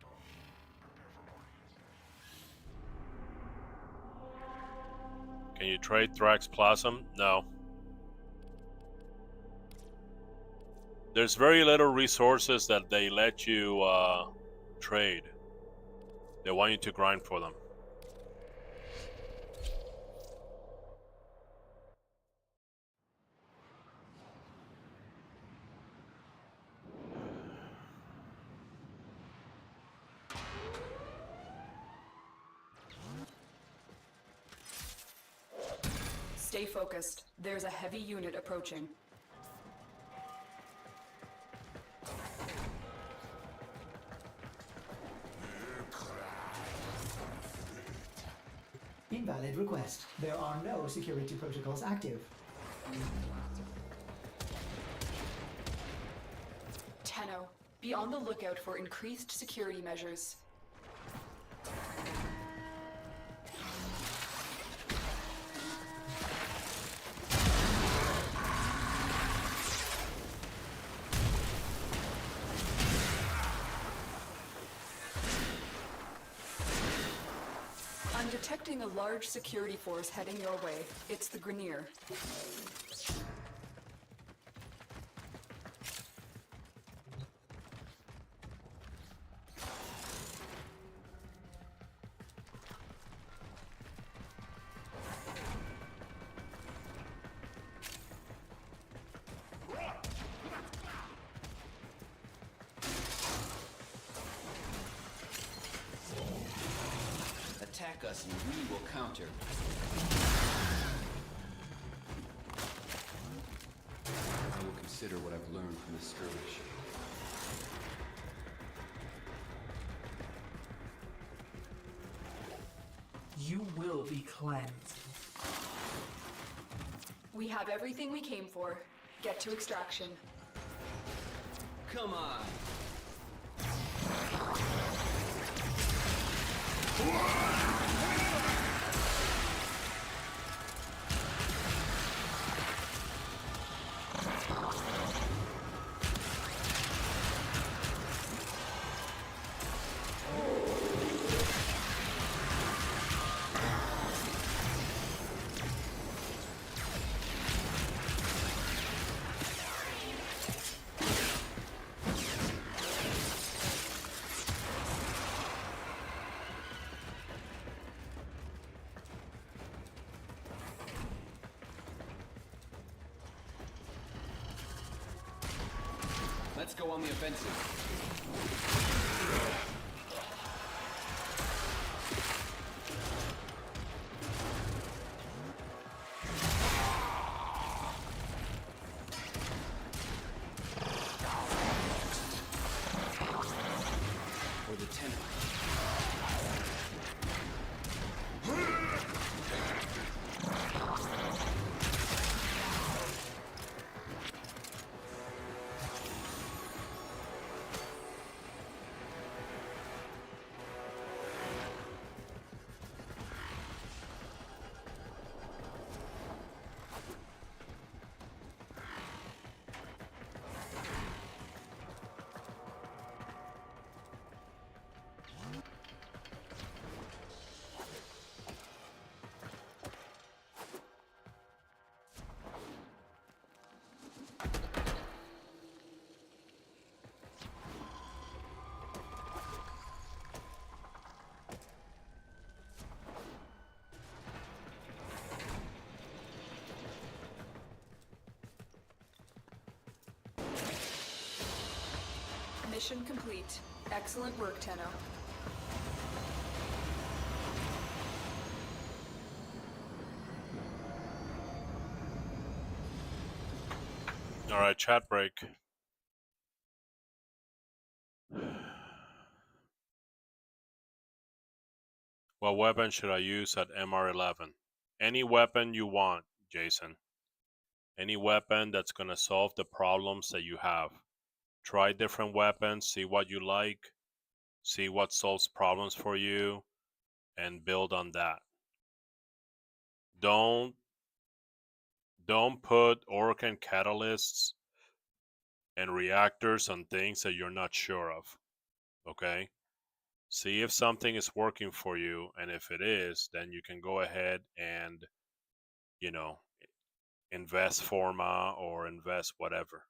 Can you trade Thrax Plasm? No. There's very little resources that they let you trade. They want you to grind for them. Stay focused. There's a heavy unit approaching. Invalid request. There are no security protocols active. Tenno, be on the lookout for increased security measures. I'm detecting a large security force heading your way. It's the Grineer. Attack us and we will counter. consider what I've learned from this skirmish. You will be cleansed. We have everything we came for. Get to extraction. Come on! Let's go on the offensive. For the tenor. Mission complete. Excellent work, Tenno. All right, chat break. What weapon should I use at MR11? Any weapon you want, Jason. Any weapon that's going to solve the problems that you have. Try different weapons, see what you like, see what solves problems for you, and build on that. Don't put Orkan catalysts and reactors on things that you're not sure of. Okay? See if something is working for you, and if it is, then you can go ahead and, you know, invest Forma or invest whatever.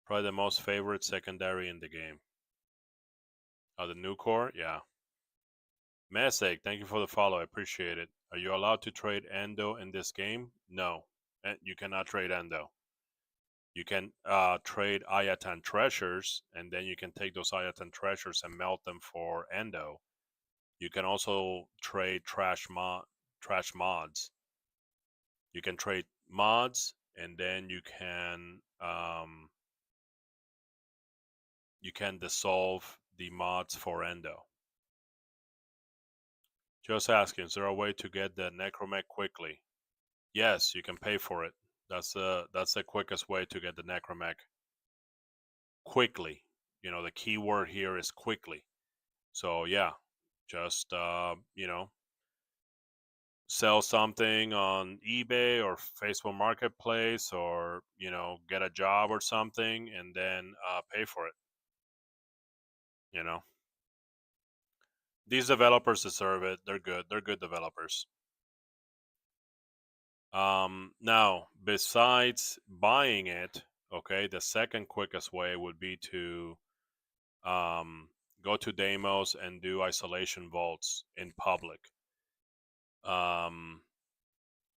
Probably the most favorite secondary in the game. Oh, the new core? Yeah. Messick, thank you for the follow. I appreciate it. Are you allowed to trade Endo in this game? No. You cannot trade Endo. You can trade Ayatan treasures, and then you can take those Ayatan treasures and melt them for Endo. You can also trade trash mods. You can trade mods, and then you can dissolve the mods for Endo. Just asking, is there a way to get the Necromech quickly? Yes, you can pay for it. That's the quickest way to get the Necromech quickly. You know, the key word here is quickly. So yeah, just sell something on eBay or Facebook Marketplace, or get a job or something, and then pay for it. These developers deserve it. They're good. They're good developers. Now, besides buying it, okay, the second quickest way would be to go to Deimos and do isolation vaults in public.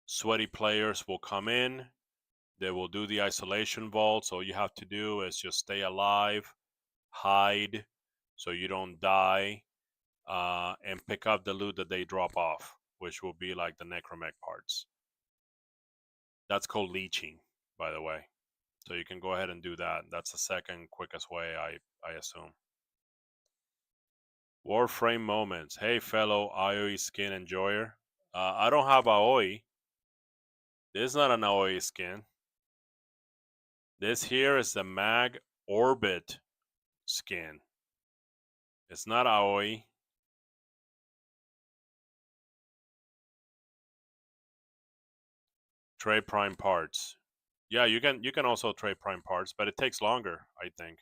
Sweaty players will come in. They will do the isolation vaults. All you have to do is just stay alive, hide, so you don't die, and pick up the loot that they drop off, which will be like the necromech parts. That's called leeching, by the way. So you can go ahead and do that. That's the second quickest way, I assume. Warframe moments. Hey, fellow Aoi skin enjoyer. I don't have Aoi. This is not an Aoi skin. This here is the Mag Orbit skin. It's not Aoi. Trade prime parts. Yeah, you can also trade prime parts, but it takes longer, I think.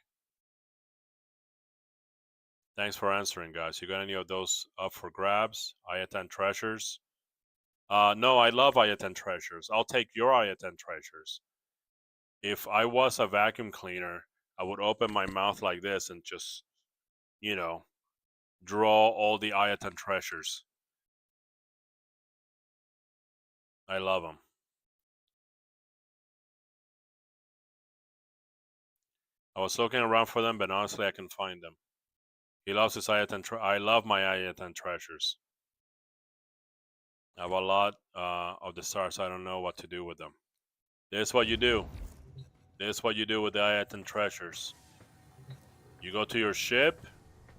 Thanks for answering, guys. You got any of those up for grabs? Ayatan treasures? No, I love Ayatan treasures. I'll take your Ayatan treasures. If I was a vacuum cleaner, I would open my mouth like this and just, you know, draw all the Ayatan treasures. I love them. I was looking around for them, but honestly, I can find them. He loves his Ayatan. I love my Ayatan treasures. I have a lot of the stars. I don't know what to do with them. This is what you do. This is what you do with the Ayatan treasures. You go to your ship,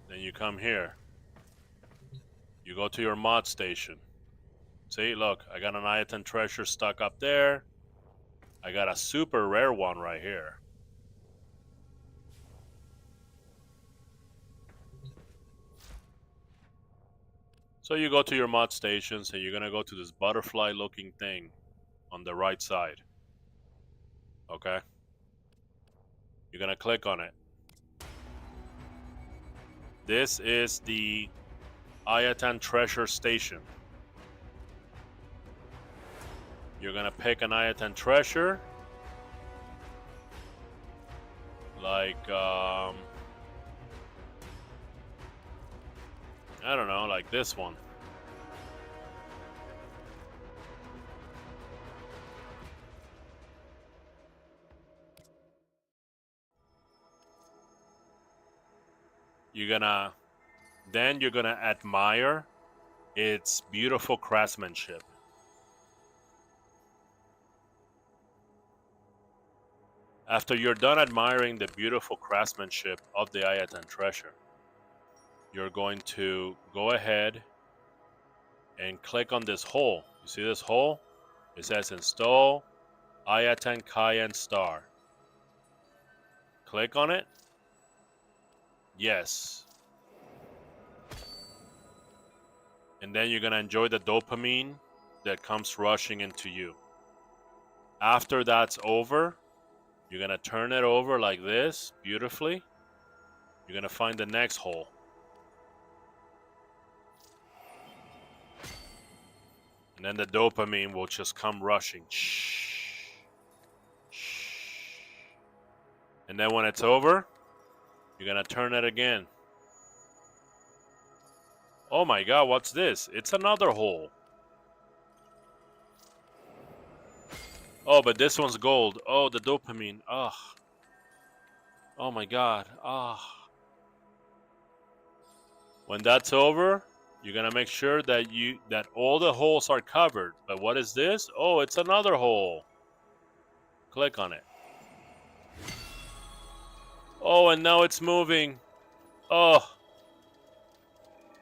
then you come here. You go to your mod station. See, look, I got an Ayatan treasure stuck up there. I got a super rare one right here. So you go to your mod stations and you're gonna go to this butterfly looking thing on the right side. Okay? You're gonna click on it. This is the Ayatan treasure station. You're gonna pick an Ayatan treasure. Like, I don't know, like this one. You're gonna admire its beautiful craftsmanship. After you're done admiring the beautiful craftsmanship of the Ayatan treasure, you're going to go ahead and click on this hole. You see this hole? It says install Ayatan Cayenne Star. Click on it. Yes. And then you're going to enjoy the dopamine that comes rushing into you. After that's over, you're going to turn it over like this, beautifully. You're going to find the next hole. And then the dopamine will just come rushing. Shh. Shh. And then when it's over, you're going to turn it again. Oh my god, what's this? It's another hole. Oh, but this one's gold. Oh, the dopamine. Ugh. Oh my god. Ah. When that's over, you're gonna make sure that all the holes are covered. But what is this? Oh, it's another hole. Click on it. Oh, and now it's moving. Oh.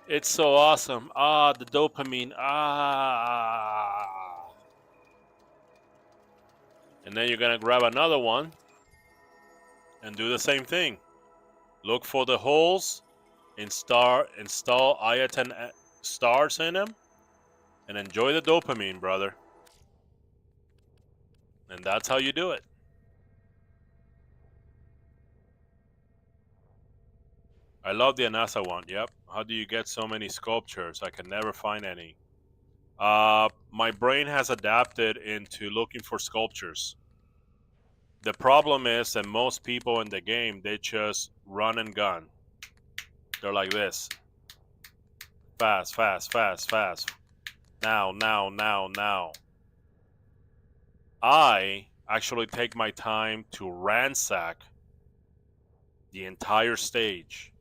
It's so awesome. Ah, the dopamine. Ah. And then you're gonna grab another one and do the same thing. Look for the holes, install Ayatan stars in them, and enjoy the dopamine, brother. And that's how you do it. I love the Anasa one. Yep. How do you get so many sculptures? I can never find any. My brain has adapted into looking for sculptures. The problem is that most people in the game, they just run and gun. They're like this. Fast, fast, fast, fast. Now, now, now, now. I actually take my time to ransack the entire stage.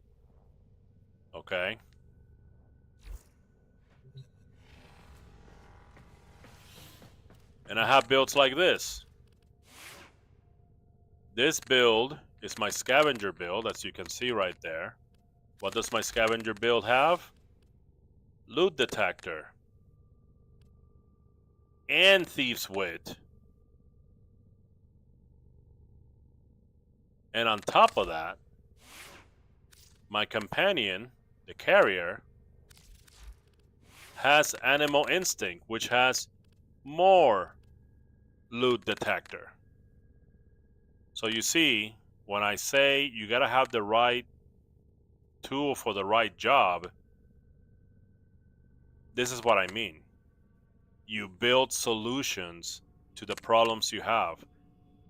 Okay? And I have builds like this. This build is my scavenger build, as you can see right there. What does my scavenger build have? Loot detector. And Thief's Wit. And on top of that, my companion, the carrier, has Animal Instinct, which has more loot detector. So you see, when I say you gotta have the right tool for the right job, this is what I mean. You build solutions to the problems you have.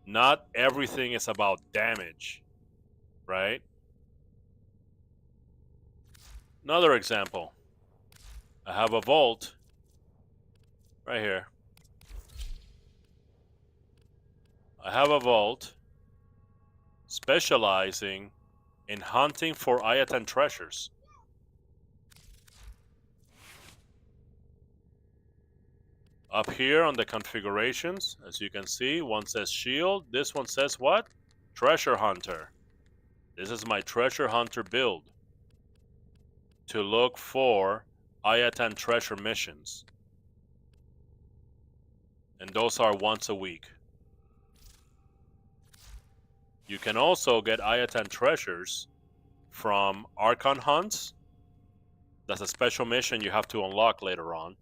Not everything is about damage, right? Another example. I have a vault right here. I have a vault specializing in hunting for Ayatan treasures. Up here on the configurations, as you can see, one says shield, this one says what? Treasure hunter. This is my treasure hunter build to look for Ayatan treasure missions. And those are once a week. You can also get Ayatan treasures from Archon hunts. That's a special mission you have to unlock later on.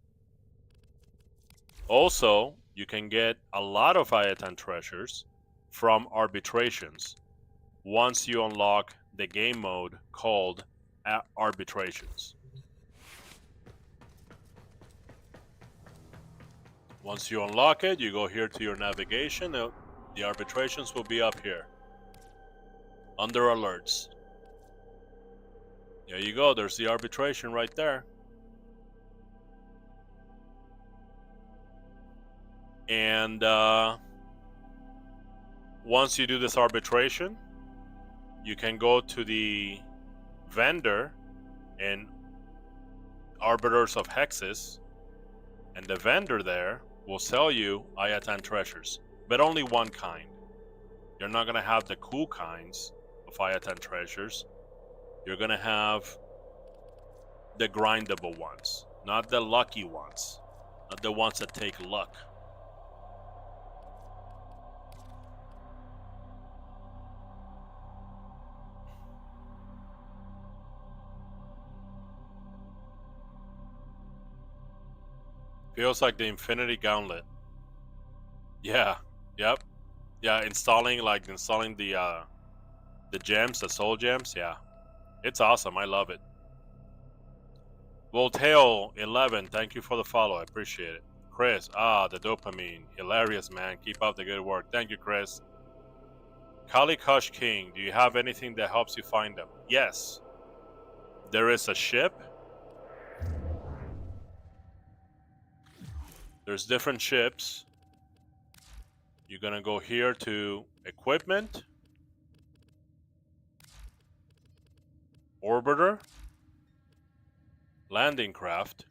Also, you can get a lot of Ayatan treasures from arbitrations once you unlock the game mode called arbitrations. Once you unlock it, you go here to your navigation. The arbitrations will be up here under alerts. There you go, there's the arbitration right there. And once you do this arbitration, you can go to the vendor in Arbiters of Hexes, and the vendor there will sell you Ayatan treasures, but only one kind. You're not going to have the cool kinds of Ayatan treasures. You're going to have the grindable ones, not the lucky ones, not the ones that take luck. Feels like the Infinity Gauntlet. Yeah, yep. Yeah, installing the gems, the soul gems, yeah. It's awesome, I love it. Voltail 11, thank you for the follow, I appreciate it. Chris, the dopamine. Hilarious, man. Keep up the good work. Thank you, Chris. Kali Kush King, do you have anything that helps you find them? Yes. There is a ship. There's different ships. You're gonna go here to equipment, orbiter, landing craft,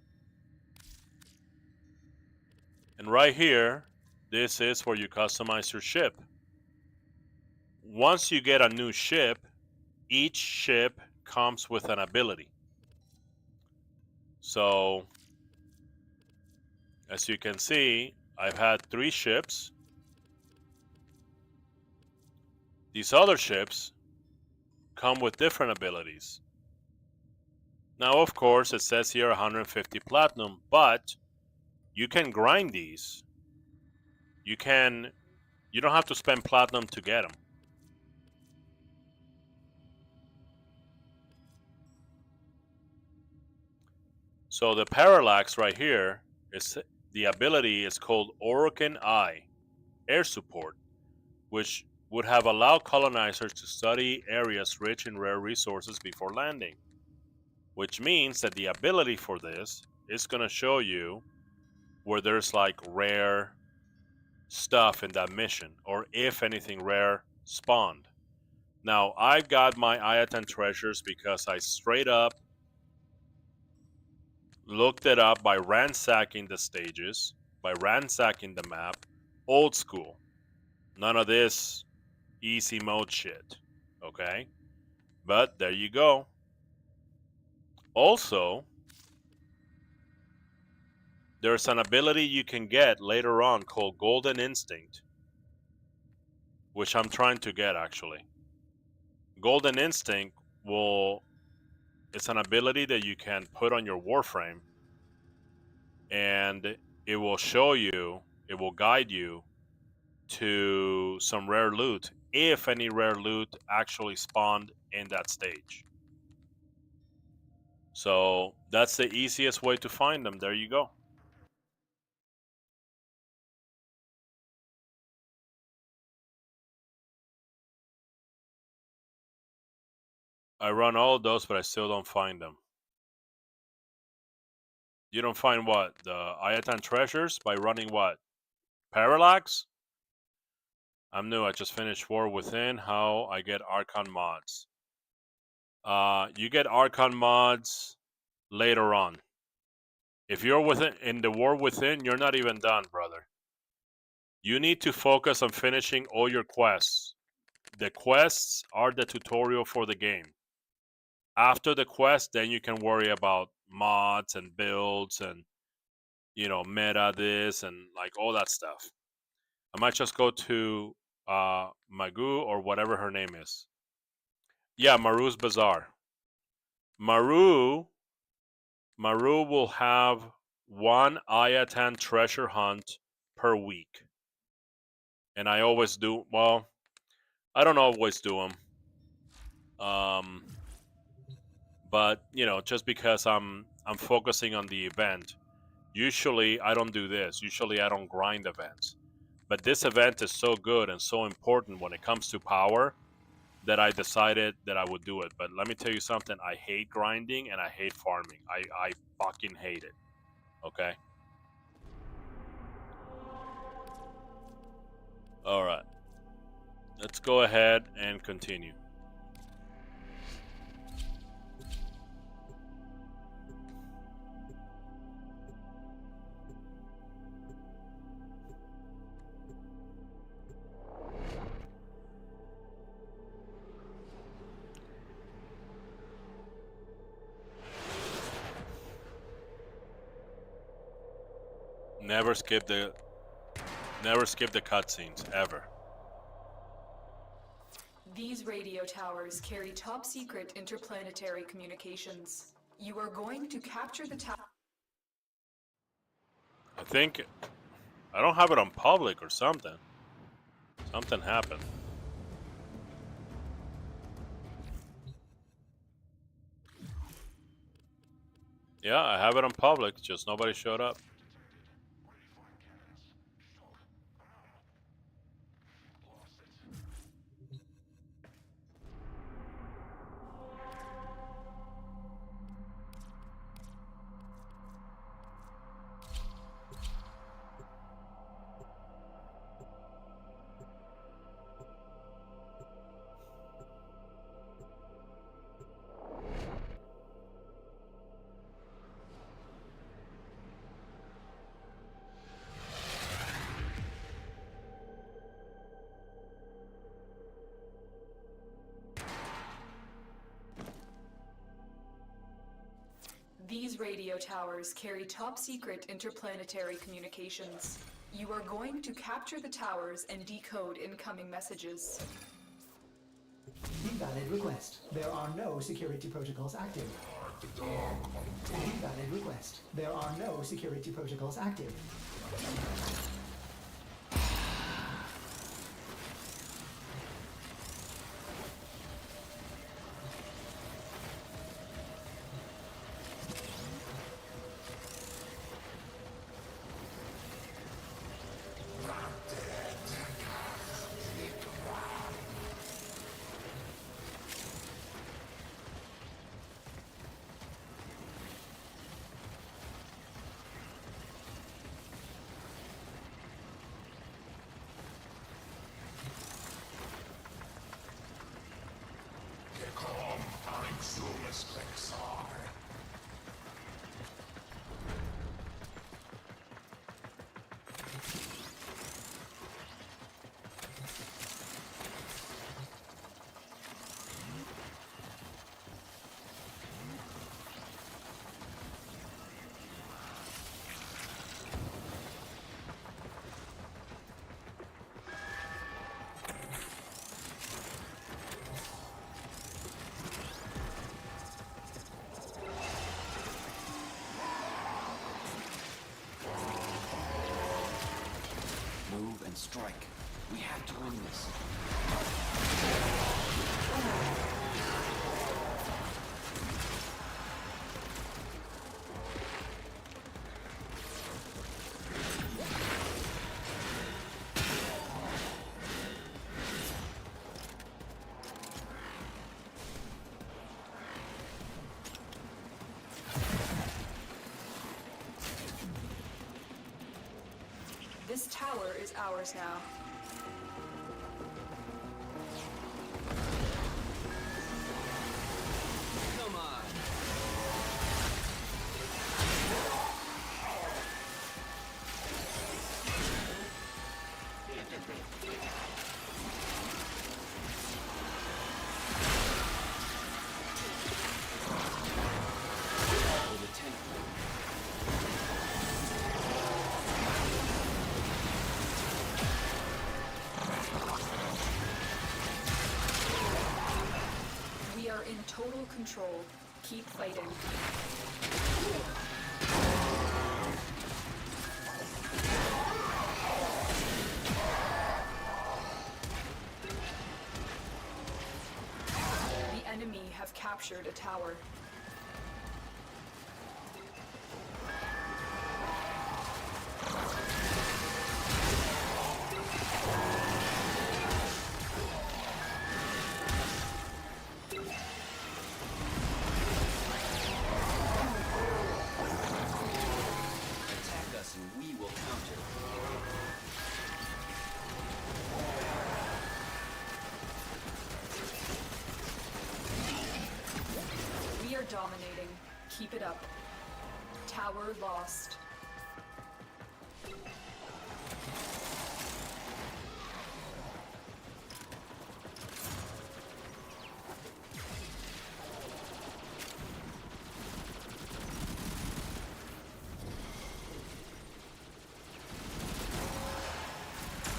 and right here, this is where you customize your ship. Once you get a new ship, each ship comes with an ability. So, as you can see, I've had 3 ships. These other ships come with different abilities. Now, of course, it says here 150 platinum, but you can grind these. You don't have to spend platinum to get them. So the parallax right here is the ability is called Orokin Eye, air support, which would have allowed colonizers to study areas rich in rare resources before landing, which means that the ability for this is going to show you where there's like rare stuff in that mission, or if anything rare spawned. Now, I've got my Ayatan treasures because I straight up looked it up by ransacking the stages, by ransacking the map, old school. None of this, easy mode shit. Okay? But there you go. Also, there's an ability you can get later on called Golden Instinct, which I'm trying to get actually. Golden Instinct it's an ability that you can put on your Warframe, and it will show you, it will guide you to some rare loot, if any rare loot actually spawned in that stage. So that's the easiest way to find them. There you go. I run all of those, but I still don't find them. You don't find what? The Ayatan treasures by running what? Parallax? I'm new. I just finished War Within. How I get Archon mods? You get Archon mods later on. If you're within in the War Within, you're not even done, brother. You need to focus on finishing all your quests. The quests are the tutorial for the game. After the quest, then you can worry about mods and builds and, you know, meta this and like all that stuff. I might just go to Magoo or whatever her name is. Yeah, Maru's Bazaar. Maru will have one Ayatan treasure hunt per week. And I always do, well, I don't always do them. But, you know, just because I'm focusing on the event, usually I don't do this. Usually I don't grind events. But this event is so good and so important when it comes to power that I decided that I would do it. But let me tell you something. I hate grinding and I hate farming. I fucking hate it. Okay? Alright. Let's go ahead and continue. Never skip the cutscenes ever. These radio towers carry top secret interplanetary communications. You are going to capture the tower. I think I don't have it on public or something. Something happened. Yeah, I have it on public, just nobody showed up. These radio towers carry top secret interplanetary communications. You are going to capture the towers and decode incoming messages. Invalid request. There are no security protocols active. Invalid request. There are no security protocols active. strike. We have to win this. This tower is ours now. Come on. For the 10th. We are in total control. Keep fighting. The enemy have captured a tower. Attack us and we will counter. We are dominating. Keep it up. Tower lost.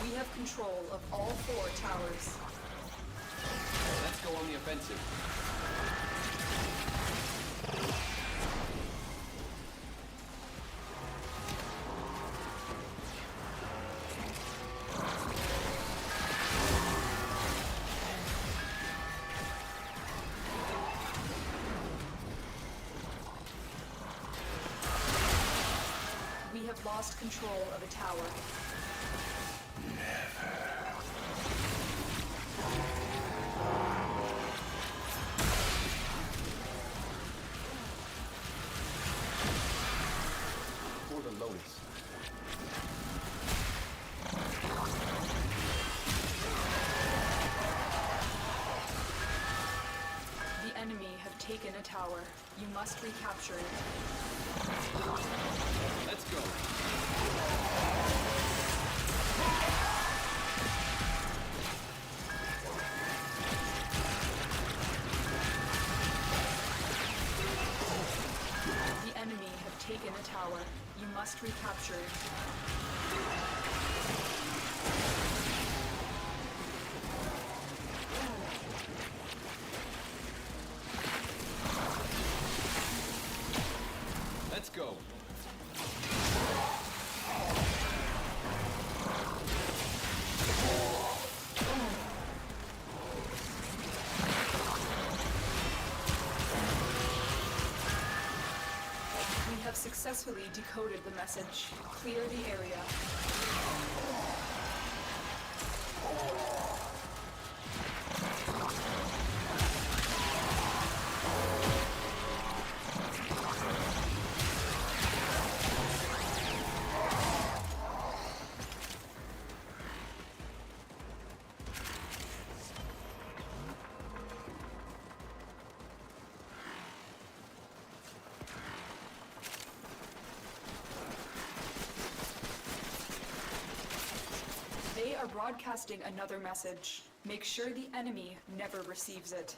We have control of all 4 towers. Let's go on the offensive. We have lost control of a tower. For the Lotus. The enemy have taken a tower. You must recapture it. Let's go. The enemy have taken a tower. You must recapture it. Let's go. We have successfully decoded the message. Clear the area. They are broadcasting another message. Make sure the enemy never receives it.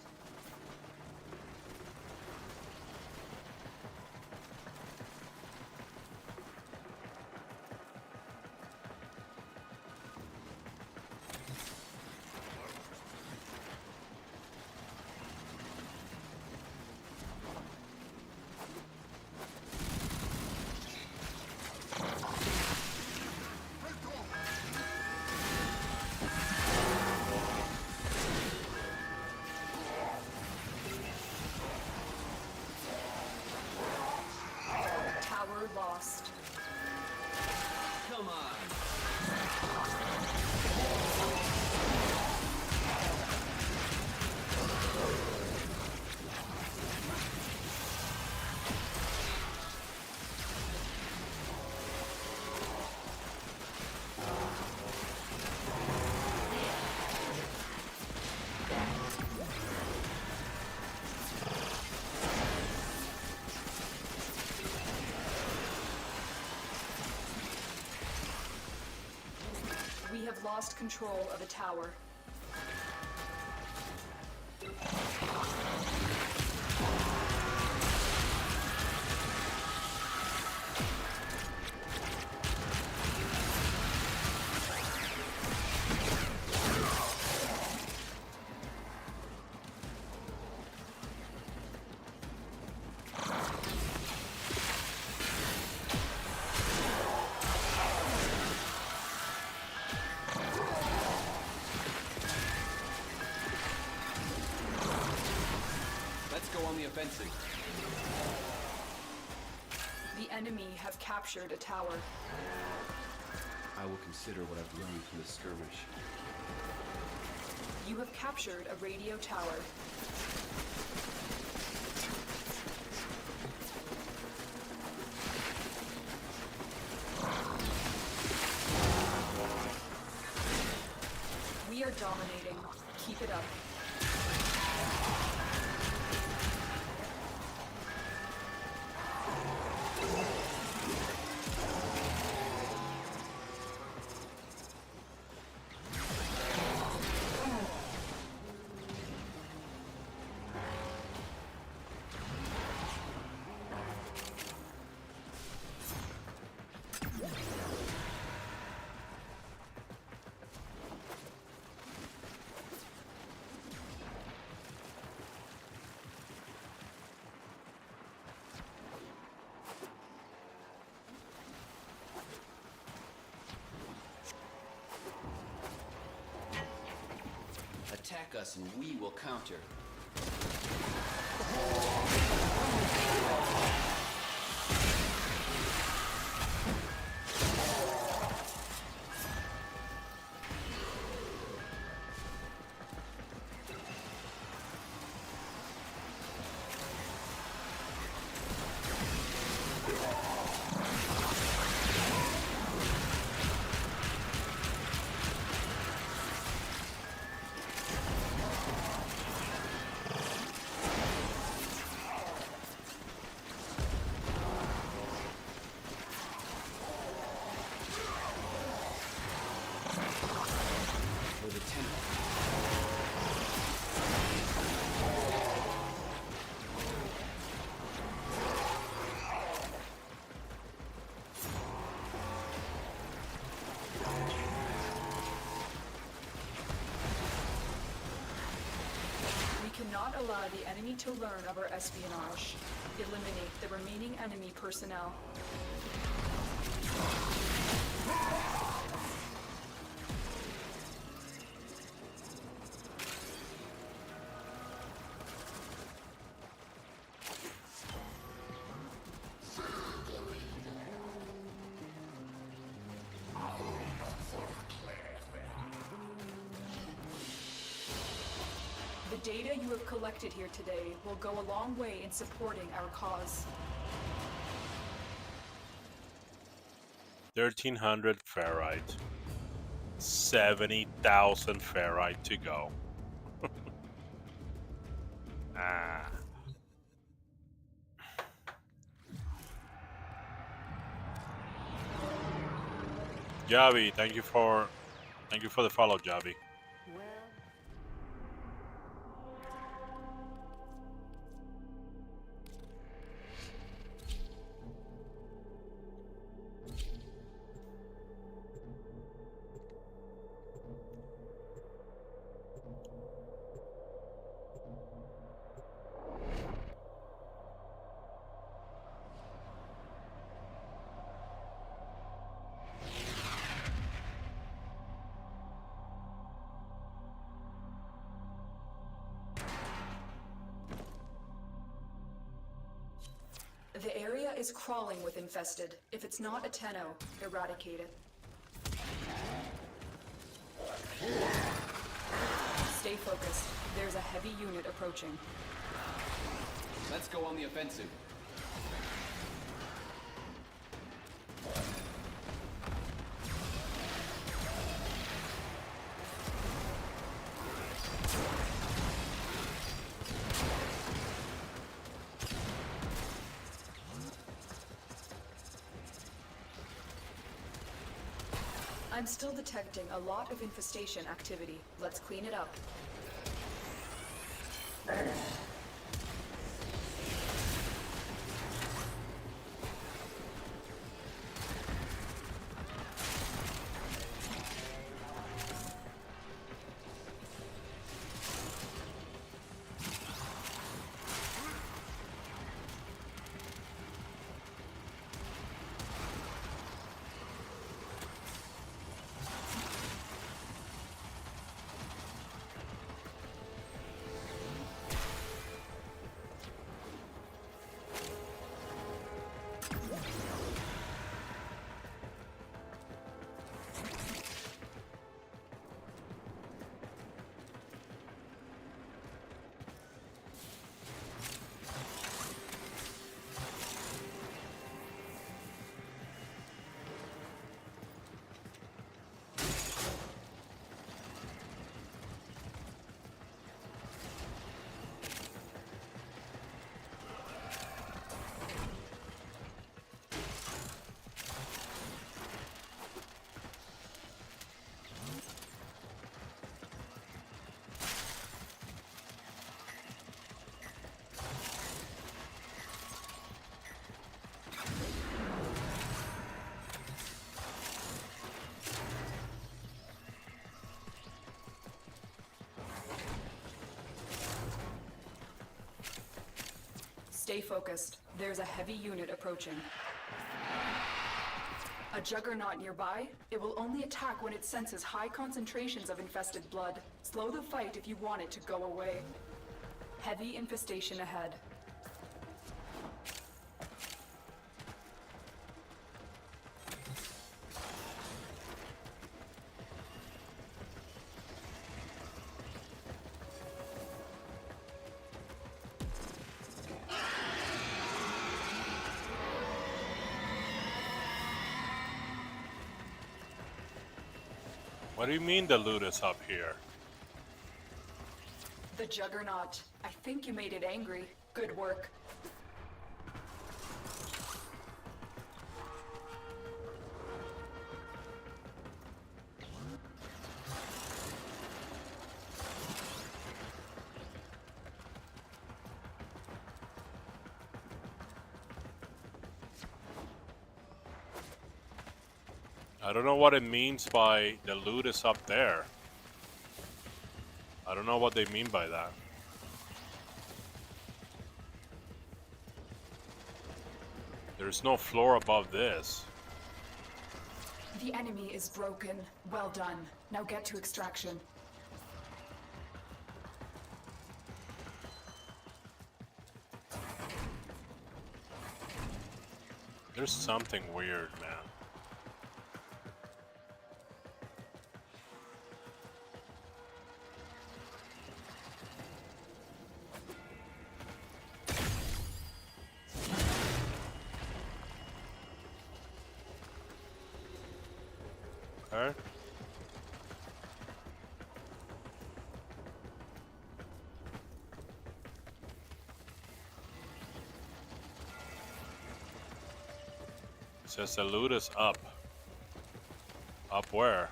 lost control of a tower. Let's go on the offensive. The enemy have captured a tower. I will consider what I've learned from this skirmish. You have captured a radio tower. We are dominating. Keep it up. Attack us and we will counter. For the temple. We cannot allow the enemy to learn of our espionage. Eliminate the remaining enemy personnel. The data you have collected here today will go a long way in supporting our cause. 1,300 ferrite. 70,000 ferrite to go. Ah. Javi, thank you for the follow, Javi. Well, The area is crawling with infested. If it's not a Tenno, eradicate it. Stay focused. There's a heavy unit approaching. Let's go on the offensive. I'm still detecting a lot of infestation activity. Let's clean it up. Stay focused. There's a heavy unit approaching. A juggernaut nearby? It will only attack when it senses high concentrations of infested blood. Slow the fight if you want it to go away. Heavy infestation ahead. What do you mean the loot is up here? The juggernaut. I think you made it angry. Good work. I don't know what it means by the loot is up there. I don't know what they mean by that. There's no floor above this. The enemy is broken. Well done. Now get to extraction. There's something weird, man. Okay. It says the loot is up. Up where?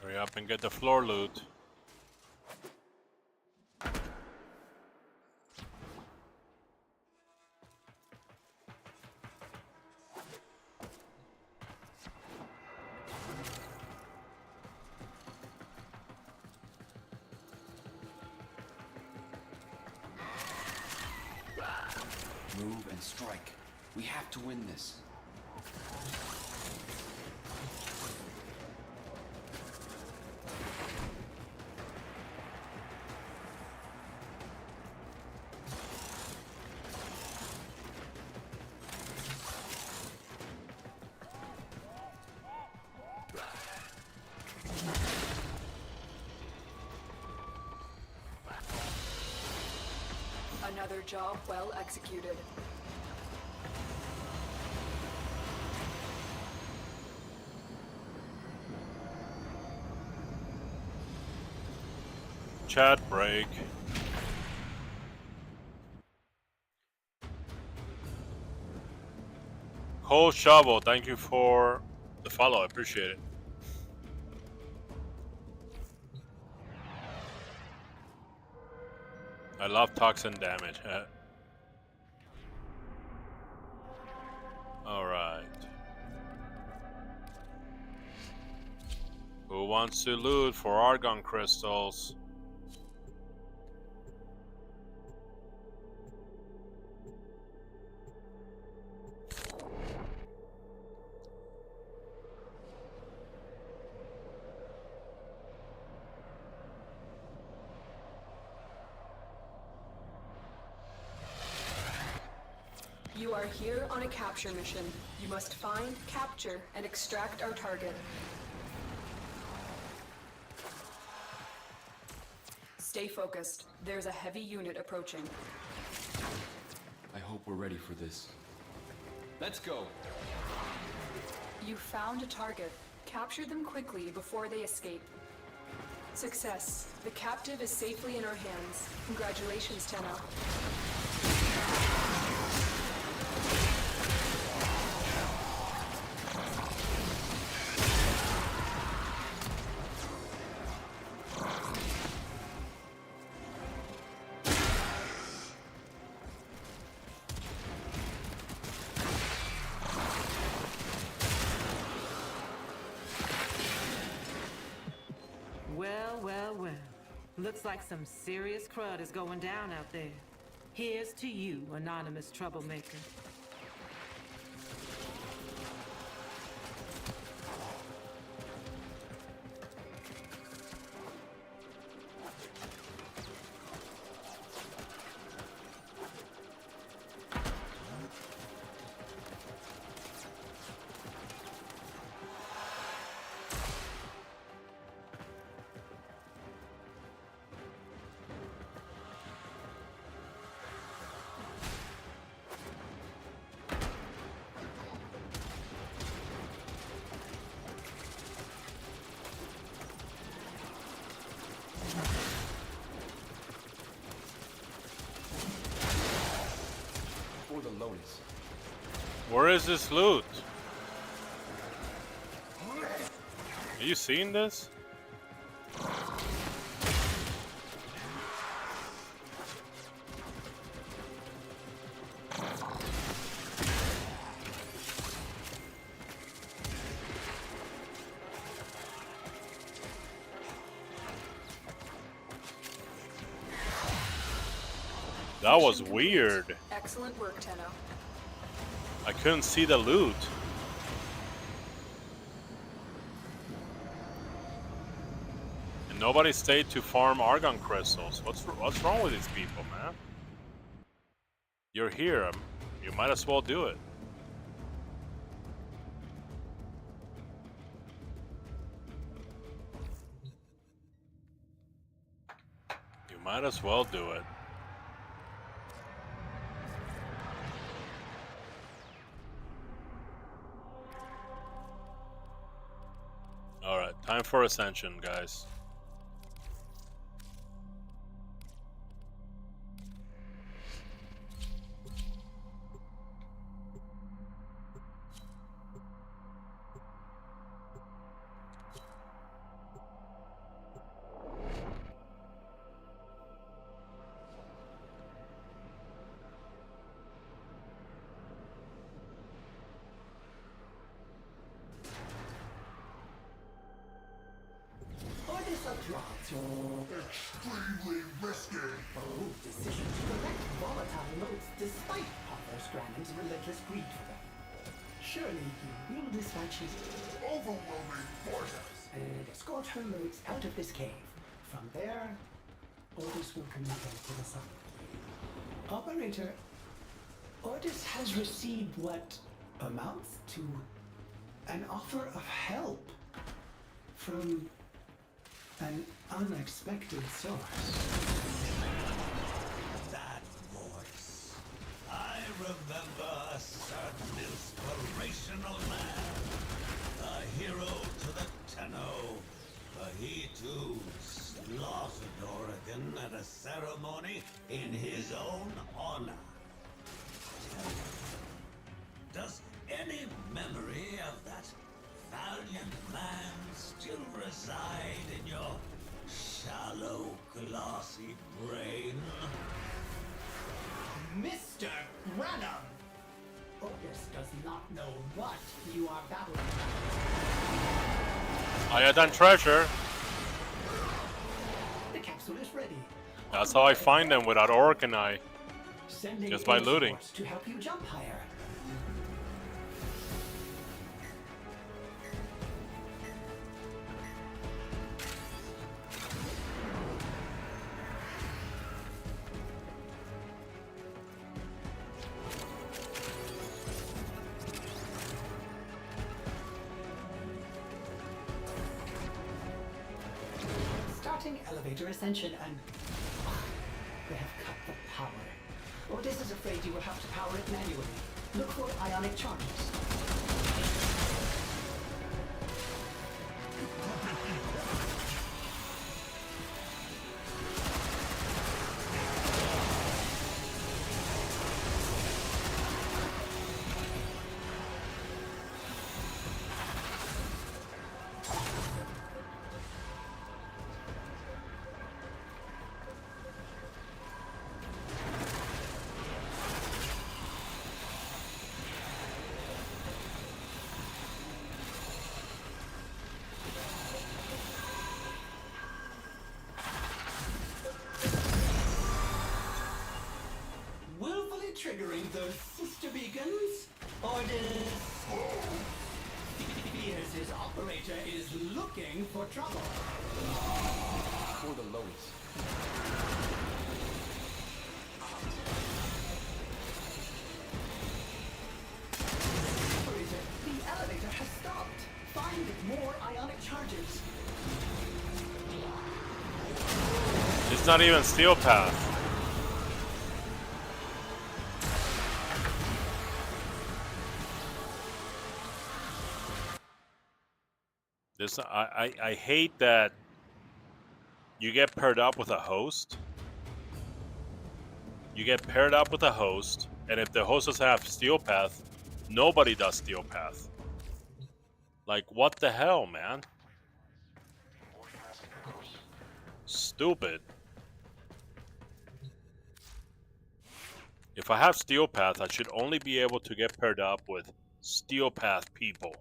Hurry up and get the floor loot. Move and strike. We have to win this. Another job well executed. Chat break. Cole Shovel, thank you for the follow. I appreciate it. I love toxin damage. Alright. Who wants to loot for argon crystals? You are here on a capture mission. You must find, capture, and extract our target. Stay focused. There's a heavy unit approaching. I hope we're ready for this. Let's go! You found a target. Capture them quickly before they escape. Success. The captive is safely in our hands. Congratulations, Tenno. Well, well, well. Looks like some serious crud is going down out there. Here's to you, anonymous troublemaker. For the Lotus. Where is this loot? Are you seeing this? That was weird. Excellent work, Tenno. I couldn't see the loot. And nobody stayed to farm argon crystals. What's wrong with these people, man? You're here. You might as well do it. You might as well do it. Alright, time for Ascension, guys. Extremely risky. Bold decision to collect volatile notes despite Father Scrannon's relentless greed for them. Surely you will dispatch his Overwhelming forces. and escort her notes out of this cave. From there, Ordis will communicate to the sun. Operator, Ordis has received what amounts to an offer of help from an unexpected source. That Dragon at a ceremony in his own honor. Does any memory of that valiant man still reside in your shallow, glassy brain? Mr. Branham! Otis does not know what you are battling. Iodine treasure. The capsule is ready. That's how I find them without Orkanai. Sending Just by air looting. supports to help you jump higher. Starting elevator ascension and... they have cut the power. Otis is afraid you will have to power it manually. Look for ionic charges. Willfully triggering those sister beacons? Orders! Fears his operator is looking for trouble. For the Lois. Operator, the elevator has stopped. Find more ionic charges. It's not even Steel Path. This I hate that you get paired up with a host. You get paired up with a host, and if the host doesn't have Steel Path, nobody does Steel Path. Like, what the hell, man? Stupid. If I have Steel Path, I should only be able to get paired up with Steel Path people.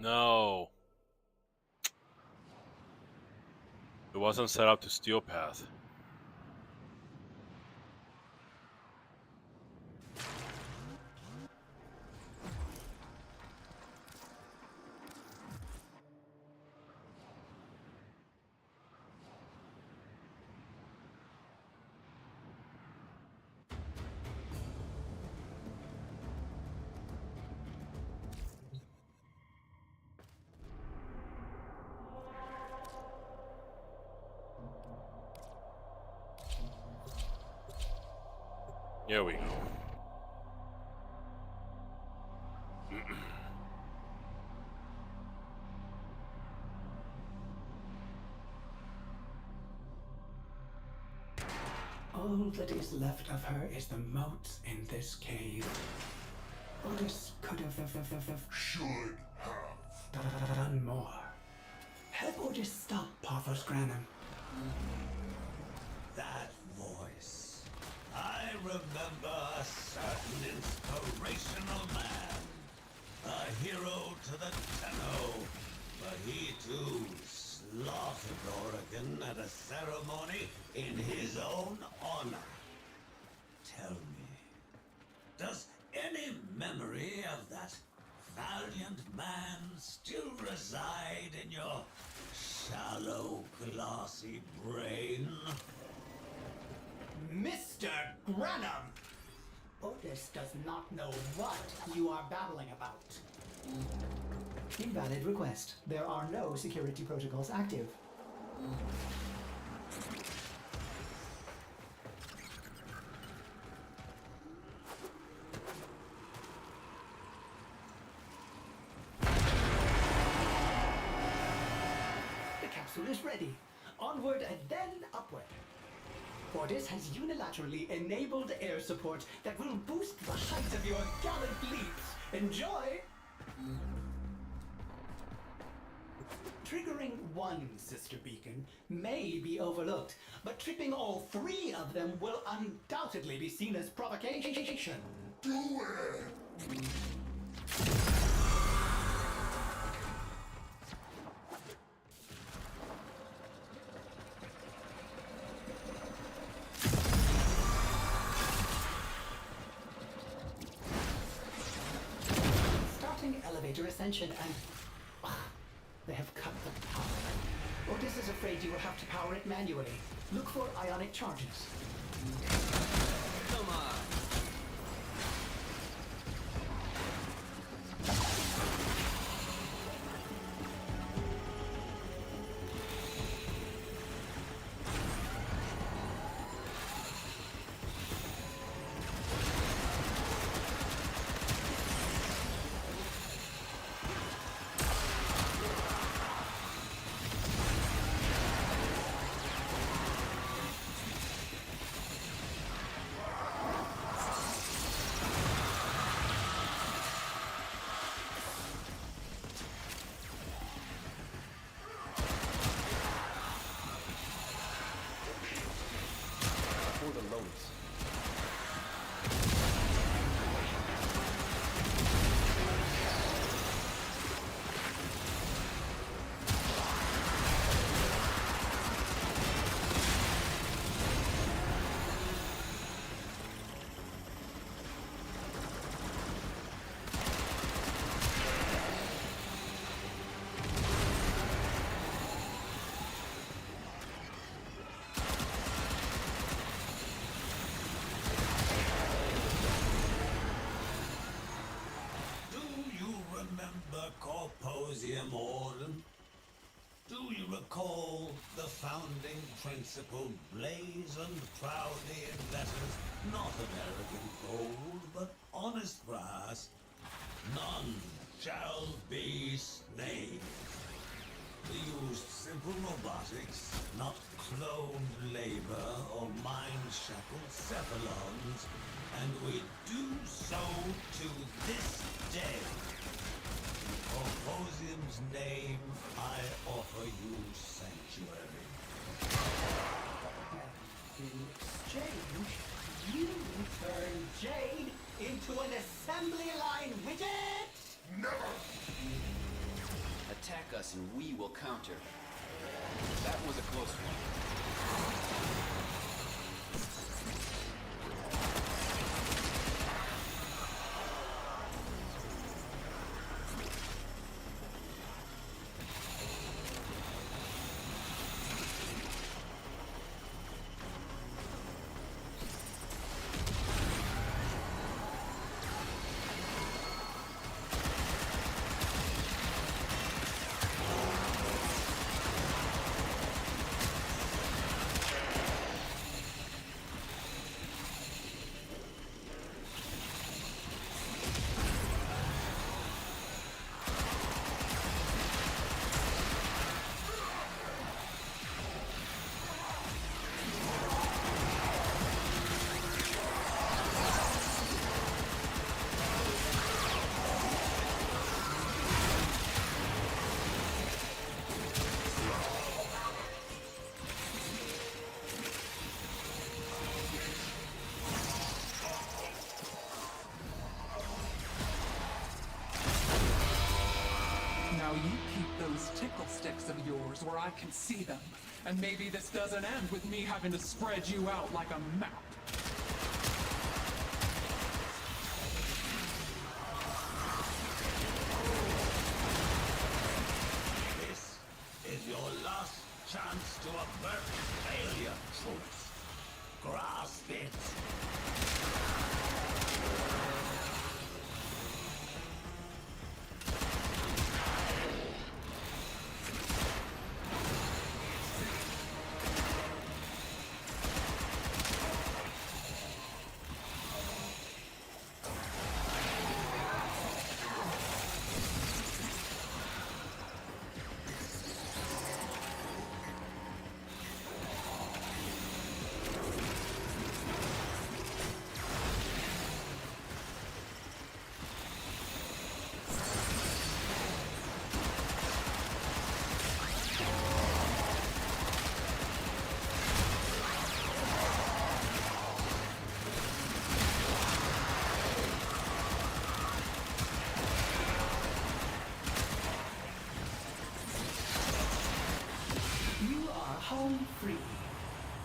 No. It wasn't set up to steal path. Here we go. All that is left of her is the moat in this cave. Otis could have Should have. done more. Help Otis stop Parthos Granum. That voice. I remember a certain inspirational man. A hero to the Tenno. But he too slaughtered Oregon at a ceremony in his own honor. Tell me, does any memory of that valiant man still reside in your shallow, glassy brain? Mr. Granum! Otis does not know what you are babbling about. Invalid request. There are no security protocols active. The capsule is ready. Onward and then upward. Otis has unilaterally enabled air support that will boost the height of your gallant leaps. Enjoy! Triggering one sister beacon may be overlooked, but tripping all three of them will undoubtedly be seen as provocation. Do it! Starting elevator ascension and... they have cut the power. Otis is afraid you will have to power it manually. Look for ionic charges. Come on. For the loads. Corposium Orden? Do you recall the founding principle blazoned proudly in letters not American gold, but honest brass? None shall be slaves. We used simple robotics, not cloned labor or mind-shackled cephalons, and we do so to this day. In Corposium's name, I offer you sanctuary. In exchange, you turn Jade into an assembly line widget? Never! Attack us and we will counter. That was a close one. Now you keep those tickle sticks of yours where I can see them. And maybe this doesn't end with me having to spread you out like a map. This is your last chance to avert failure, troops. Grasp it. Home free.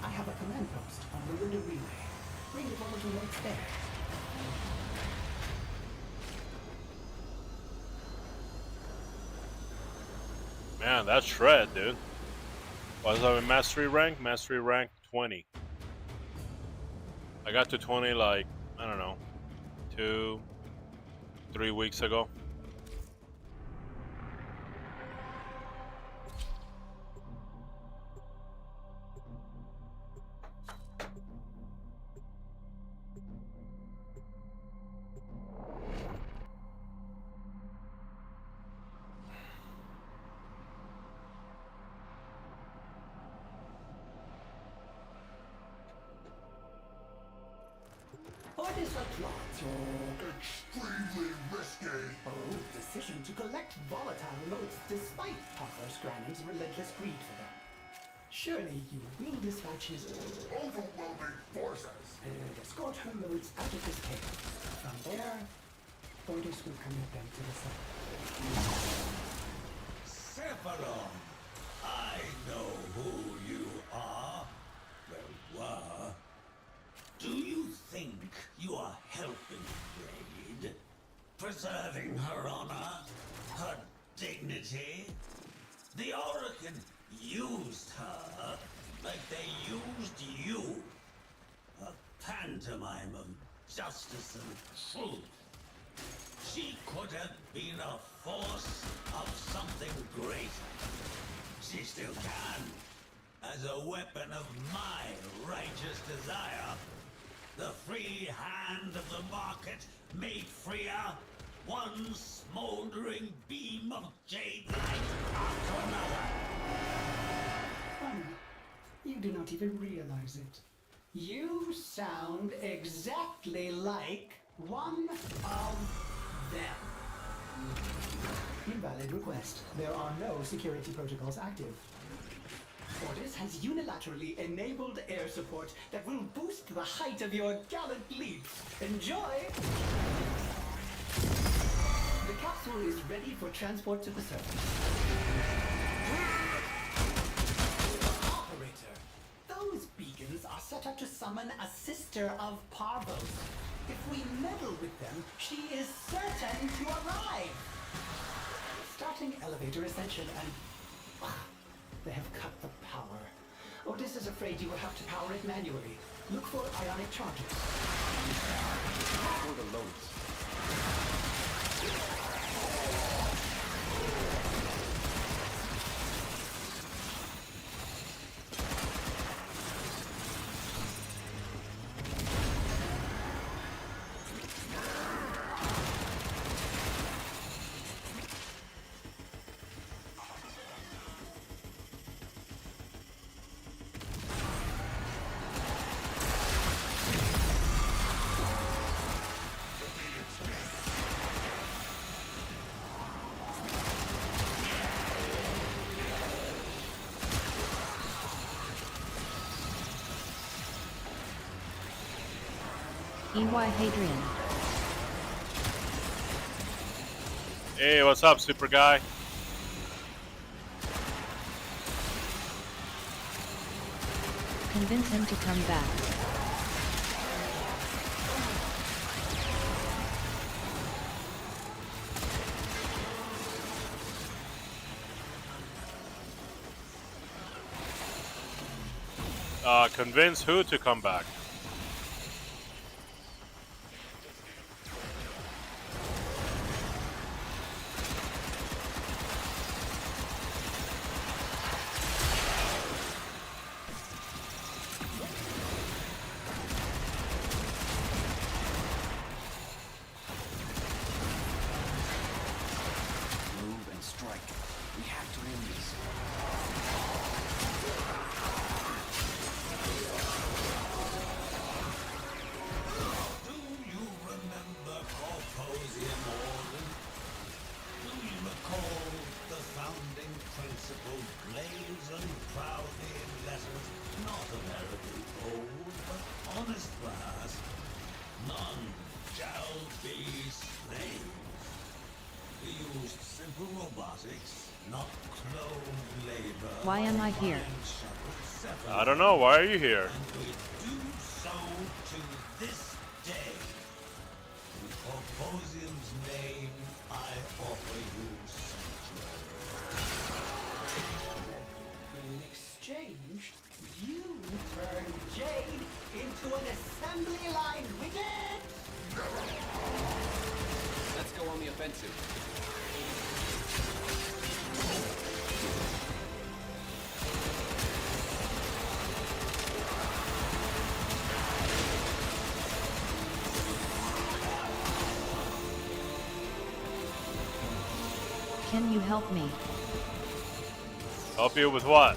I have a command post on the window relay. Bring it over to what's there. Man, that's shred, dude. Was I in mastery rank? Mastery rank 20. I got to 20 like, I don't know, 2-3 weeks ago. What is the plot? Extremely risky. Bold decision to collect volatile notes despite Papa Scrannon's relentless greed for them. Surely you will dispatch his Overwhelming forces. and escort her modes out of this cave. From there, orders will commit them to the sun. Sephiroth, I know who you are. Well, were. Do you think you are helping Blade? Preserving her honor? Her dignity? The Orokin used her like they used you. A pantomime of justice and truth. She could have been a force of something greater. She still can. As a weapon of my righteous desire. The free hand of the market made freer. One smoldering beam of jade light after another. Honor, you do not even realize it. You sound exactly like one of them. Invalid request. There are no security protocols active. Ordis has unilaterally enabled air support that will boost the height of your gallant leap. Enjoy! The capsule crew is ready for transport to the surface. Operator, those beacons are set up to summon a sister of Parvos. If we meddle with them, she is certain to arrive. Starting elevator ascension and... they have cut the power. Otis is afraid you will have to power it manually. Look for ionic charges. For the loads. EY Hadrian. Hey, what's up, super guy? Convince him to come back. Convince who to come back? Move and strike. We have to win this. Do you remember Corposium Organ? Do you recall the founding principle blazoned proudly in letters not American old, but honest brass? None shall be slaves. We used simple robotics, not clone labor. Why am I here? I don't know. Why are you here? And we do so to this day. In Corposium's name, I offer you sanctuary. In exchange, you turn Jade into an assembly line widget! Let's go on the offensive. Can you help me? Help you with what?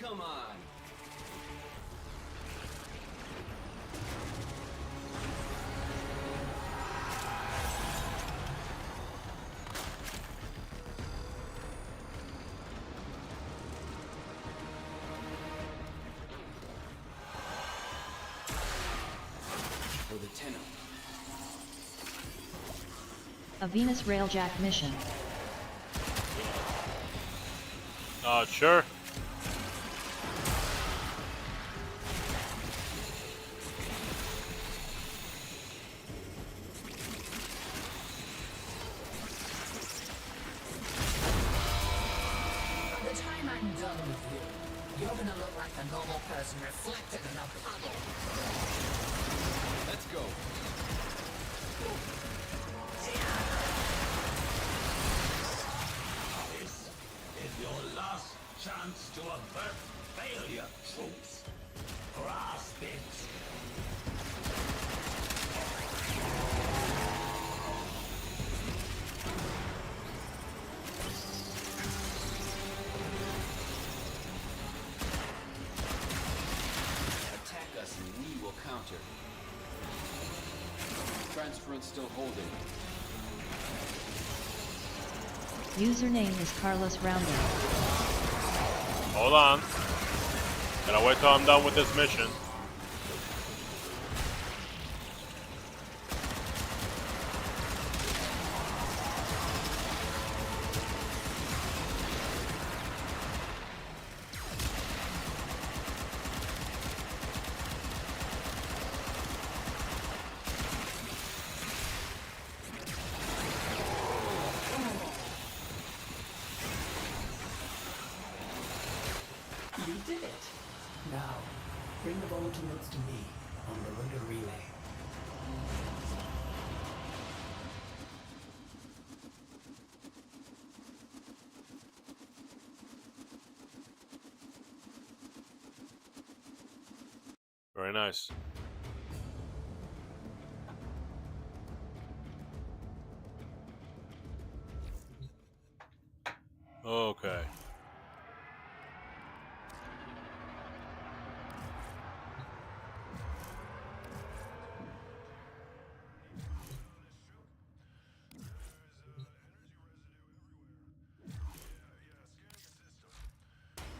Come on. For the Tenno. A Venus Railjack mission. Sure. By the time I'm done with you, you're gonna look like a normal person reflected in a puddle. Let's go. This is your last chance to avert failure, troops. Grasp it. counter. Transference still holding. Username is Carlos Rounder. Hold on. Gotta wait till I'm done with this mission. You did it. Now, bring the ultimates to me on the rudder relay. Very nice. Okay.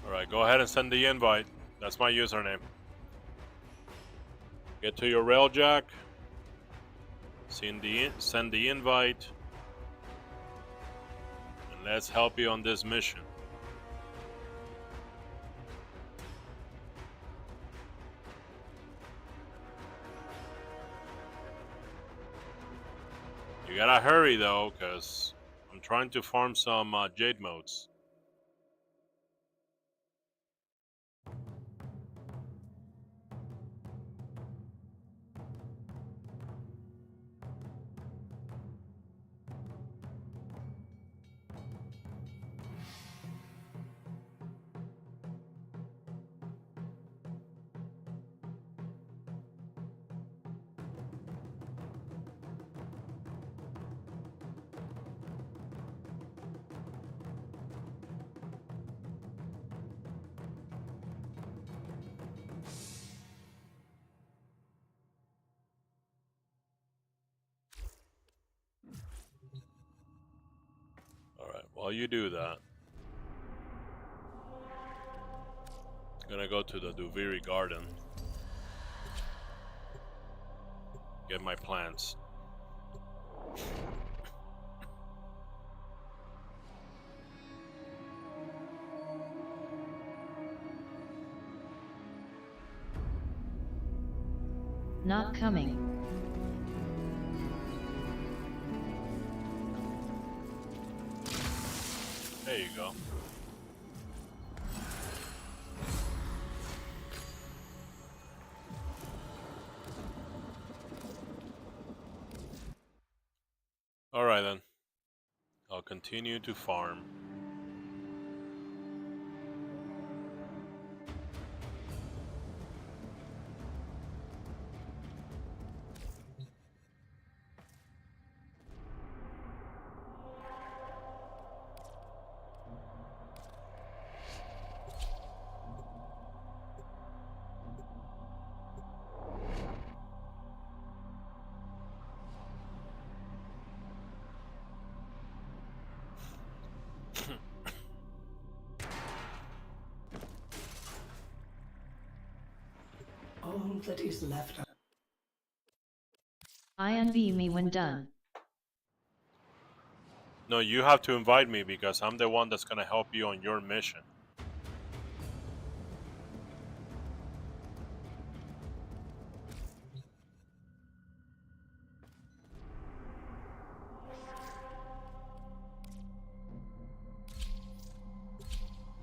Alright, go ahead and send the invite. That's my username. Get to your railjack. Send the invite. And let's help you on this mission. You gotta hurry though, because I'm trying to farm some jade motes. Alright, while you do that, I'm gonna go to the Duviri garden. Get my plants. Not coming. There you go. Alright then. I'll continue to farm. All that is left. INV me when done. No, you have to invite me because I'm the one that's gonna help you on your mission.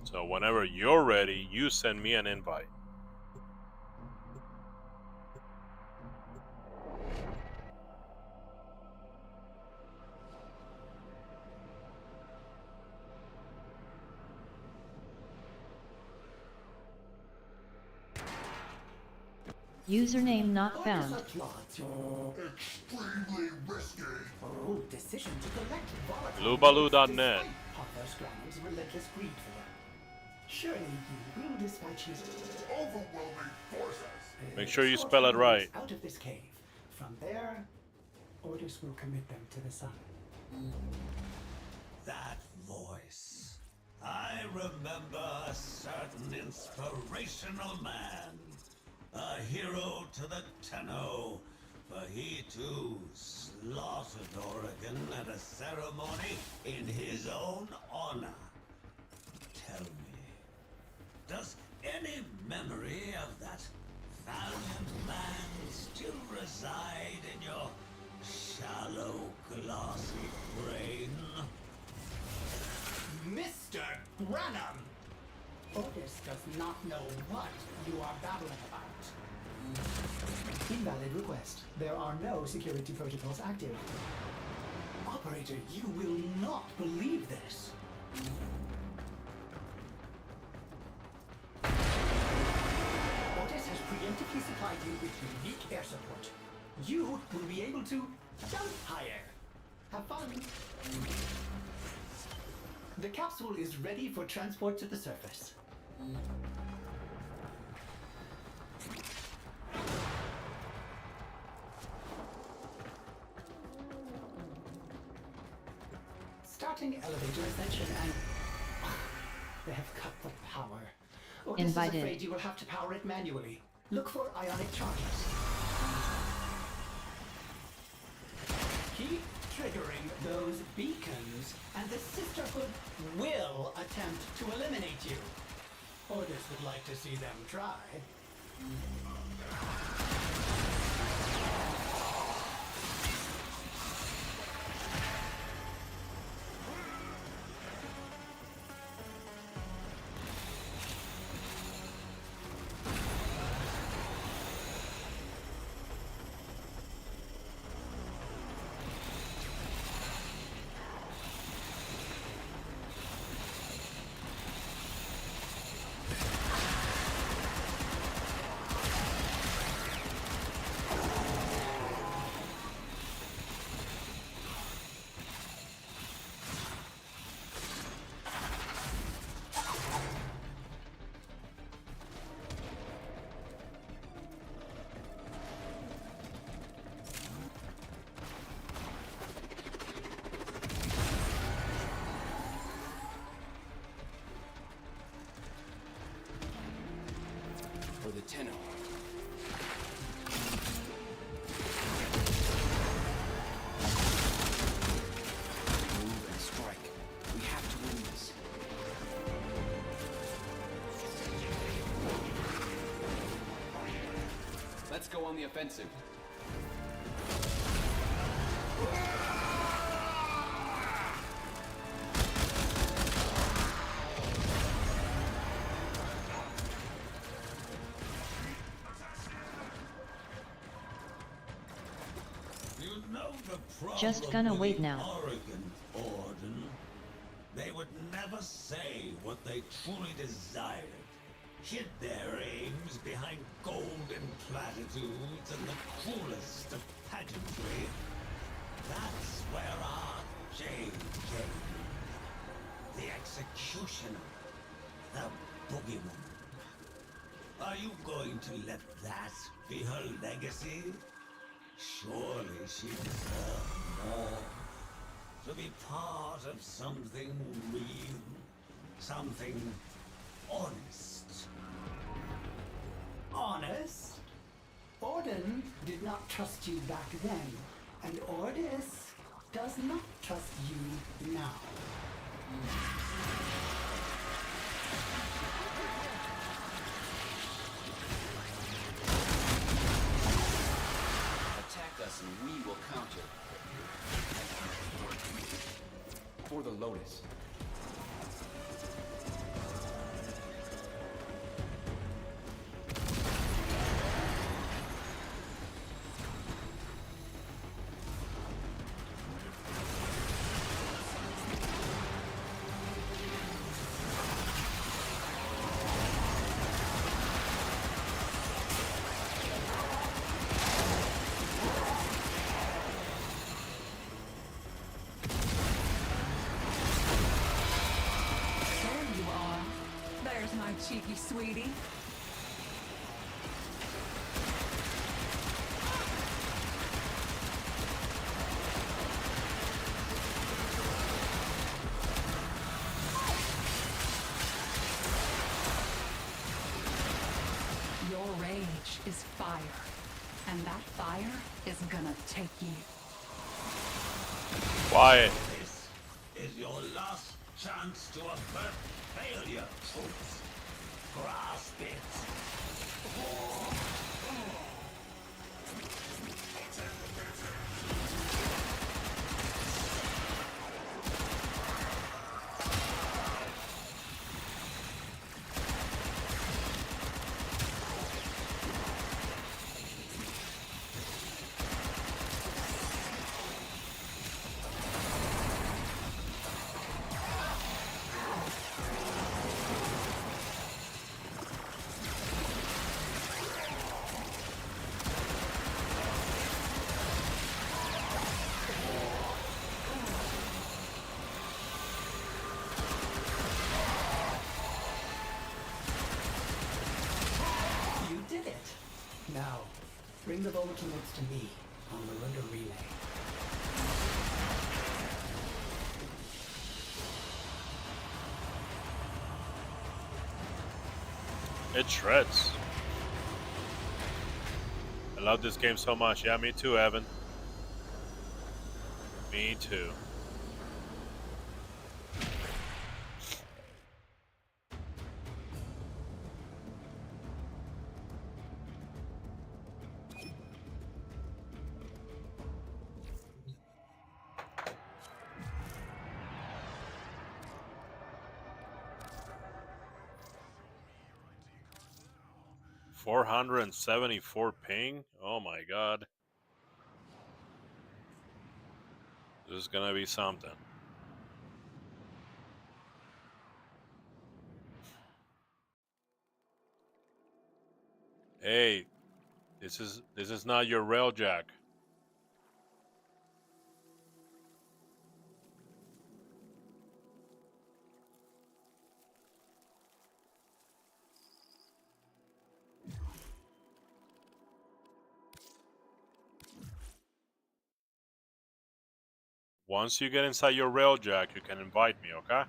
So whenever you're ready, you send me an invite. Username not found. Extremely risky. Bold decision to collect volatile Lubaloo.net. Pothos Granum's relentless greed for them. Surely you will dispatch his Overwhelming forces. Make sure you Escort spell it the right. Out of this cave. From there, orders will commit them to the sun. That voice. I remember a certain inspirational man. A hero to the Tenno. For he too slaughtered Oregon at a ceremony in his own honor. Tell me, does any memory of that valiant man still reside in your shallow, glassy brain? Mr. Branham! Ordis does not know what you are babbling about. Invalid request. There are no security protocols active. Operator, you will not believe this. Ordis has preemptively supplied you with unique air support. You will be able to jump higher. Have fun. The capsule is ready for transport to the surface. Starting elevator ascension and... They have cut the power. Ordis is Invited. afraid you will have to power it manually. Look for ionic charges. Keep triggering those beacons, and the Sisterhood will attempt to eliminate you. Ordis would like to see them try. For the Tenno. Move and strike. We have to win this. Let's go on the offensive. You know the problem Just gonna with wait the now. Oregon Orden? They would never say what they truly desired. Hid their aims behind golden platitudes and the cruelest of pageantry. That's where our Jade came. The executioner. The boogeyman. Are you going to let that be her legacy? Surely she deserves more. To be part of something real. Something honest. Honest? Orden did not trust you back then, and Ordis does not trust you now. Attack us and we will counter. For the Lotus. Cheeky sweetie. is fire. And that fire is gonna take you. Quiet. This is your last chance to avert failure, troops. Grasp it. You did it! Now, bring the volatile notes to me on the Rudder relay. It shreds. I love this game so much. Yeah, me too, Evan. Me too. $474 ping? Oh my god. This is gonna be something. Hey, this is not your railjack. Once you get inside your railjack, you can invite me, okay?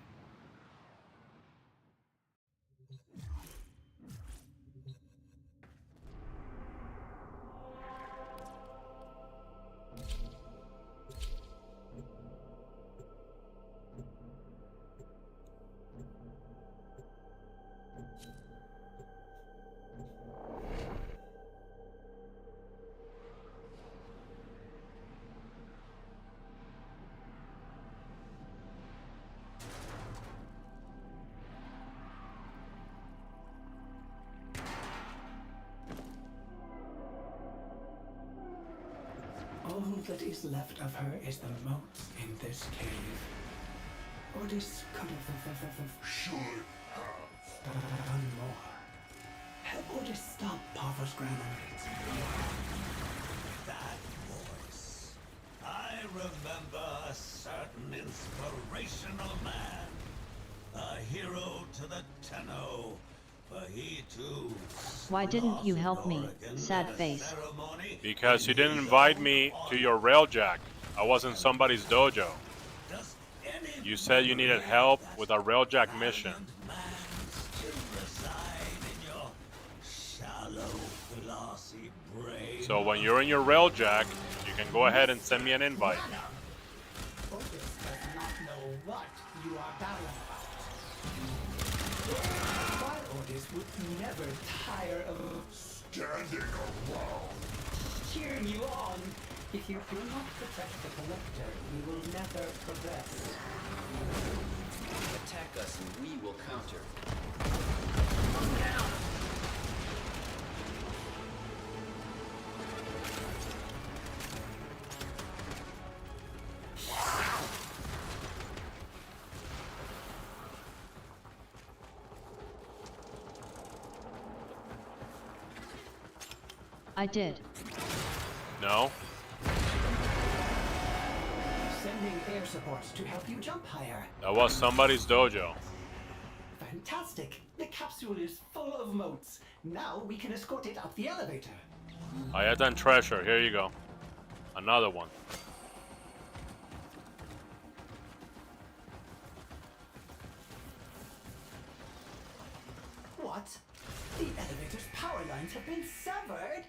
All that is left of her is the moats in this cave. Ordis could have Should done more. Help Ordis stop Parva's granite. that voice. I remember a certain inspirational man. A hero to the Tenno. But he too. Why didn't you help me, Oregon sad at a face? ceremony Because you in didn't his invite own me to honor. your railjack. I was in somebody's dojo. Does any You said you needed memory help of with that a railjack mission. valiant man still reside in your shallow, glossy brain? So when you're in your railjack, you can go ahead and send me an invite. Ordis does not know what you are babbling about. Why Ordis would never tire of Standing around. cheering you on. If you do not protect the collector, we will never progress. Attack us and we will counter. I did. No? Sending air supports to help you jump higher. That was somebody's dojo. Fantastic! The capsule is full of moats. Now we can escort it up the elevator. Ayatan treasure, here you go. Another one. What? The elevator's power line lines have been severed.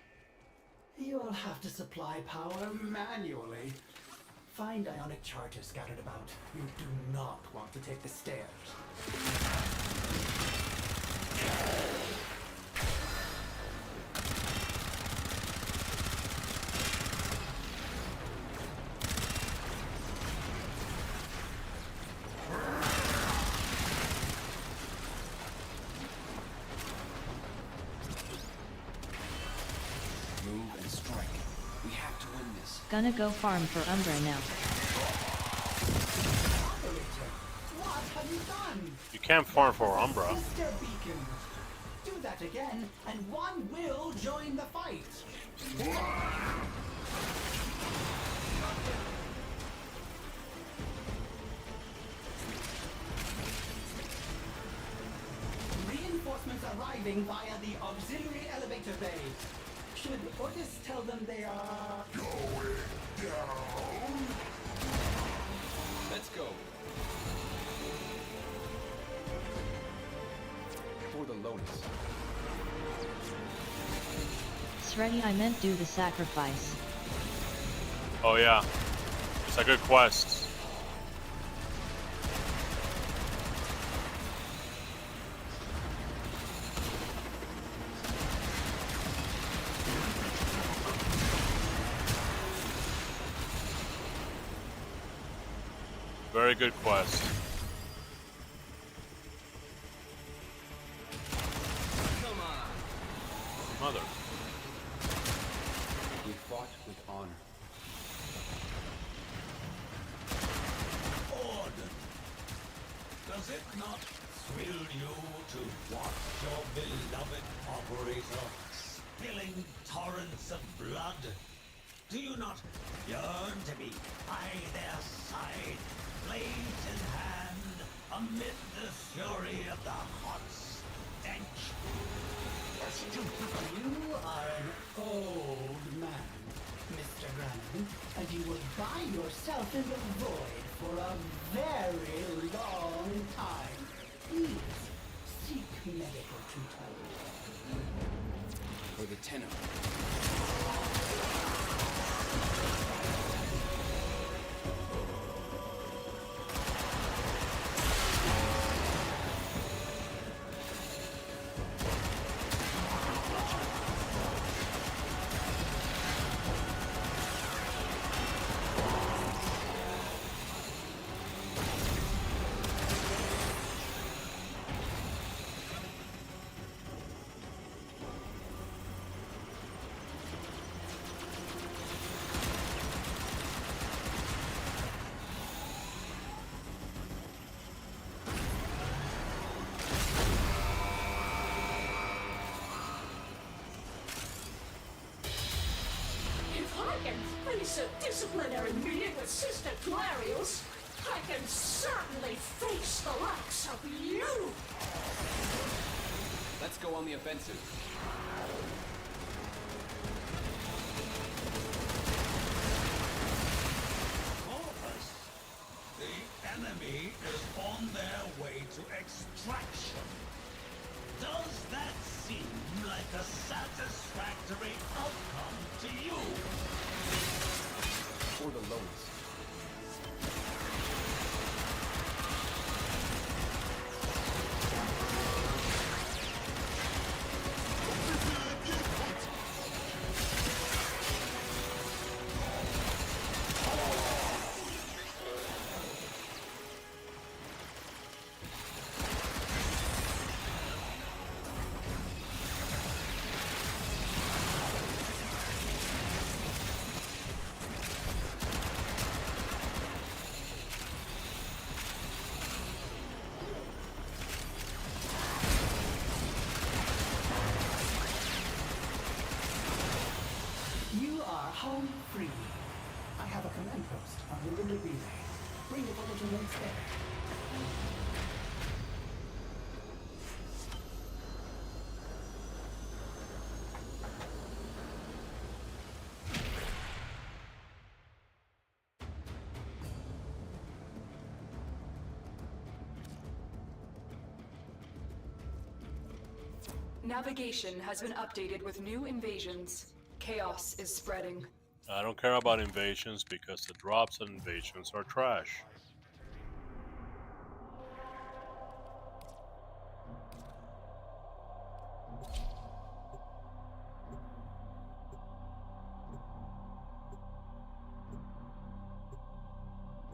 You'll have to supply power manually. Find ionic charges scattered about. You do not want to take the stairs. Move and strike. We have to win this. Gonna go farm for Umbra now. Operator, what have you done? You can't farm for Umbra. Sister beacon. Do that again, and one will join the fight. Reinforcements arriving via the auxiliary elevator bay. Should Otis tell them they are going down? Let's go. For the Lotus. Sreddy, I meant do the sacrifice. Oh yeah, it's a good quest. Very good quest. Come on. Mother. We fought with honor. Order. Does it not thrill you to watch your beloved operator spilling torrents of blood? Do you not yearn to be by their side, blades in hand, amid the fury of the hot stench? You are an old man, Mr. Grannon, and you will buy yourself in the void for a very long time. Please, seek medical treatment. For the tenor. Face a disciplinary meeting with Sister Clarios, I can certainly face the likes of you! Let's go on the offensive. Corvus, the enemy is on their way to extraction. Does that seem like a satisfactory outcome to you? For the Lotus. Home free. I have a command post on the Lily Relay. Bring it over to Link's there. Navigation has been updated with new invasions. Chaos is spreading. I don't care about invasions because the drops on invasions are trash.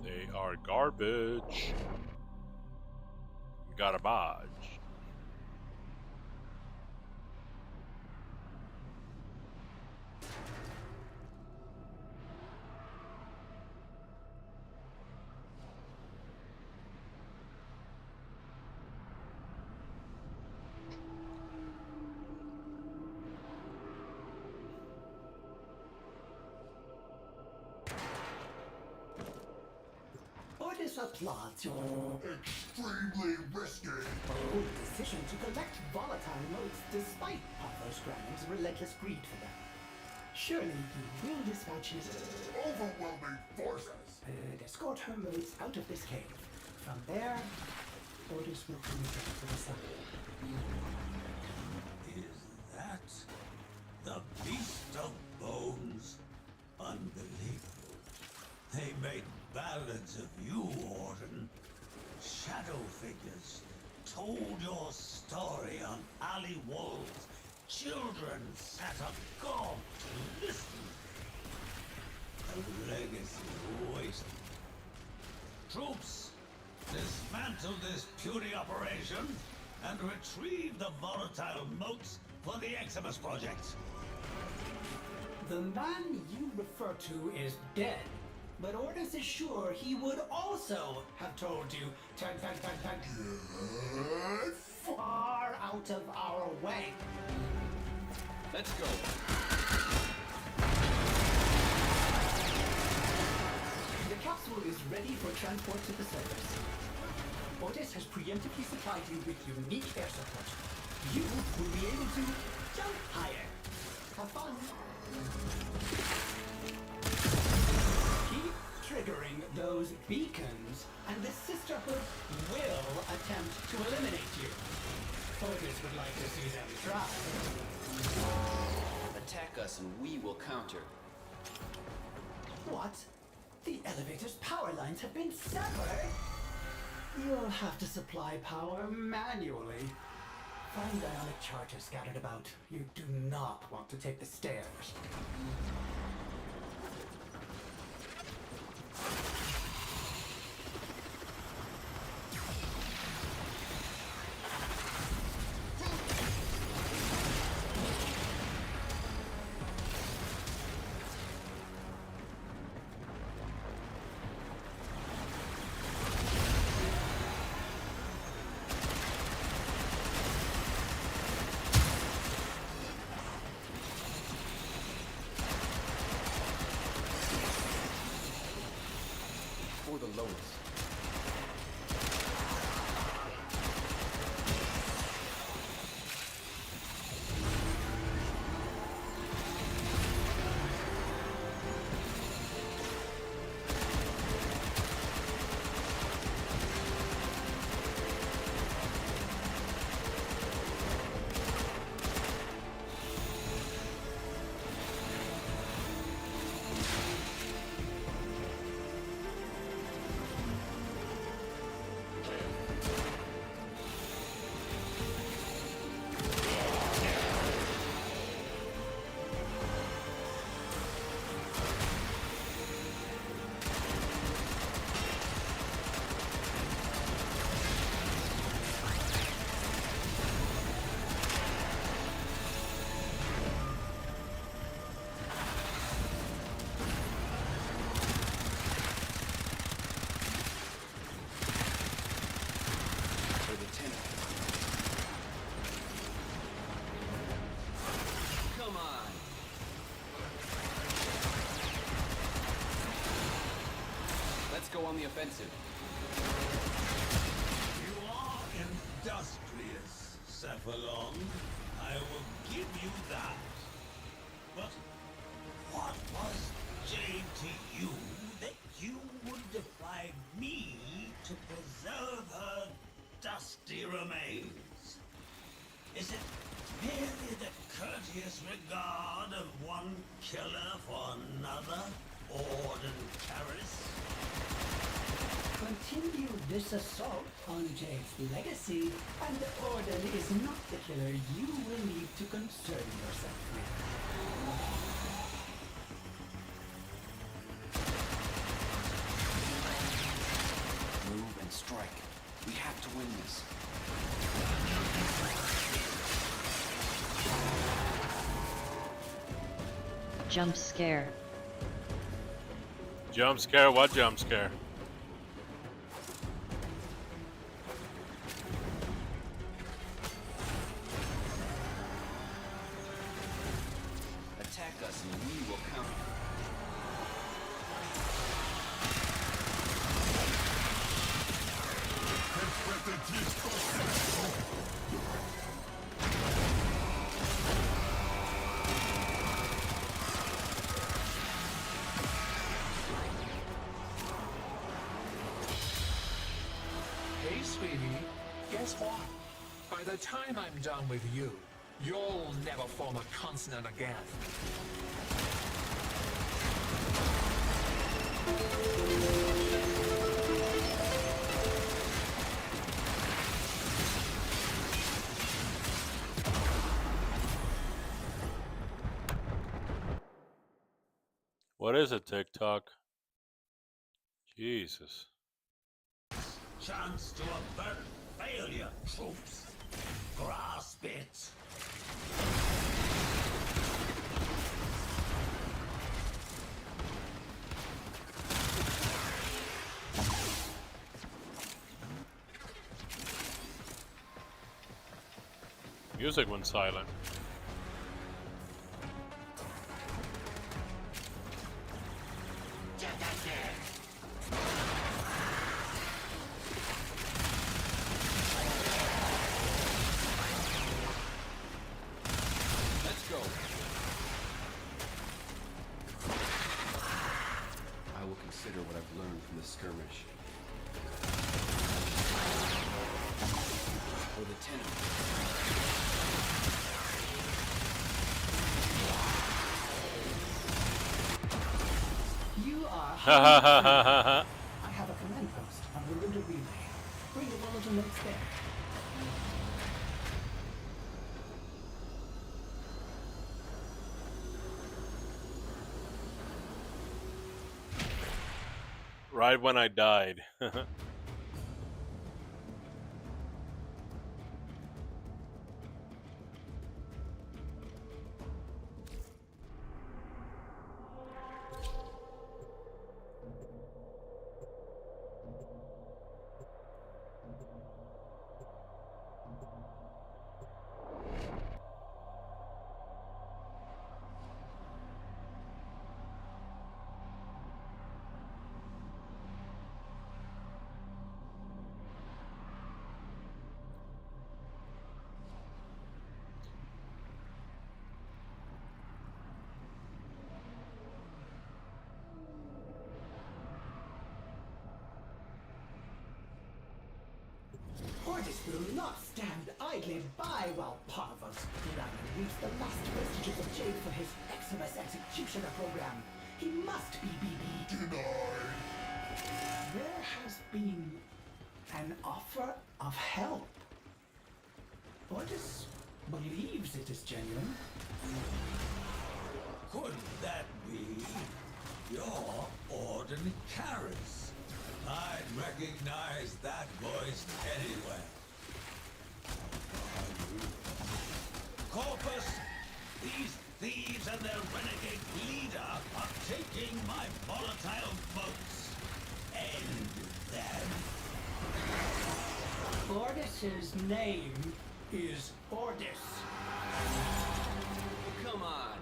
They are garbage. Garbage. Ordis applauds your extremely risky bold decision to collect volatile motes despite Pathos Grandham's relentless greed for them. Surely you will dispatch his overwhelming forces and escort her motes out of this cave. From there, Ordis will communicate with the sun. Is that the Beast of Bones? Unbelievable. They made ballads of you, Orton. Shadow figures told your story on alley walls. Children sat agog to listen. A legacy wasted. Troops, dismantle this puny operation and retrieve the volatile motes for the Eximus Project. The man you refer to is dead, but Ordis is sure he would also have told you to get far out of our way. Let's go. The capsule is ready for transport to the surface. Ordis has preemptively supplied you with unique air support. You will be able to jump higher. Have fun. Keep triggering those beacons, and the Sisterhood will attempt to eliminate you. Ordis would like to see them try. Attack us and we will counter. What? The elevator's power lines have been severed? You'll have to supply power manually. Find ionic charges scattered about. You do not want to take the stairs. For the lowest. Come on. Let's go on the offensive. You are industrious, Cephalon. I will give you that. But what was Jade to you that you would defy me to preserve her dusty remains? Is it Merely the courteous regard of one killer for another, Orden Karis. Continue this assault on Jade's legacy, and the Orden is not the killer you will need to concern yourself with. Move and strike. We have to win this. Jump scare. Jump scare? What jump scare? Attack us and we will counter. Hey, sweetie. Guess what? By the time I'm done with you, you'll never form a consonant again. What is it, TikTok? Jesus. Chance to avert failure, troops. Grasp it. Music went silent. Let's go. I will consider what I've learned from the skirmish. For the tenement. You are Ha ha ha ha ha ha. I have a command post on the Lunar Relay. Bring the bulletin notes there. Right when I died. Ordis will not stand idly by while Parvos Lyman reaps the last vestiges of Jade for his Eximus Executioner program. He must be BB. Denied. There has been an offer of help. Ordis believes it is genuine. Could that be your Orden Karis? I'd recognize that voice anywhere. Corpus, these thieves and their renegade leader are taking my volatile boats. End them. Ordis's name is Ordis. Come on.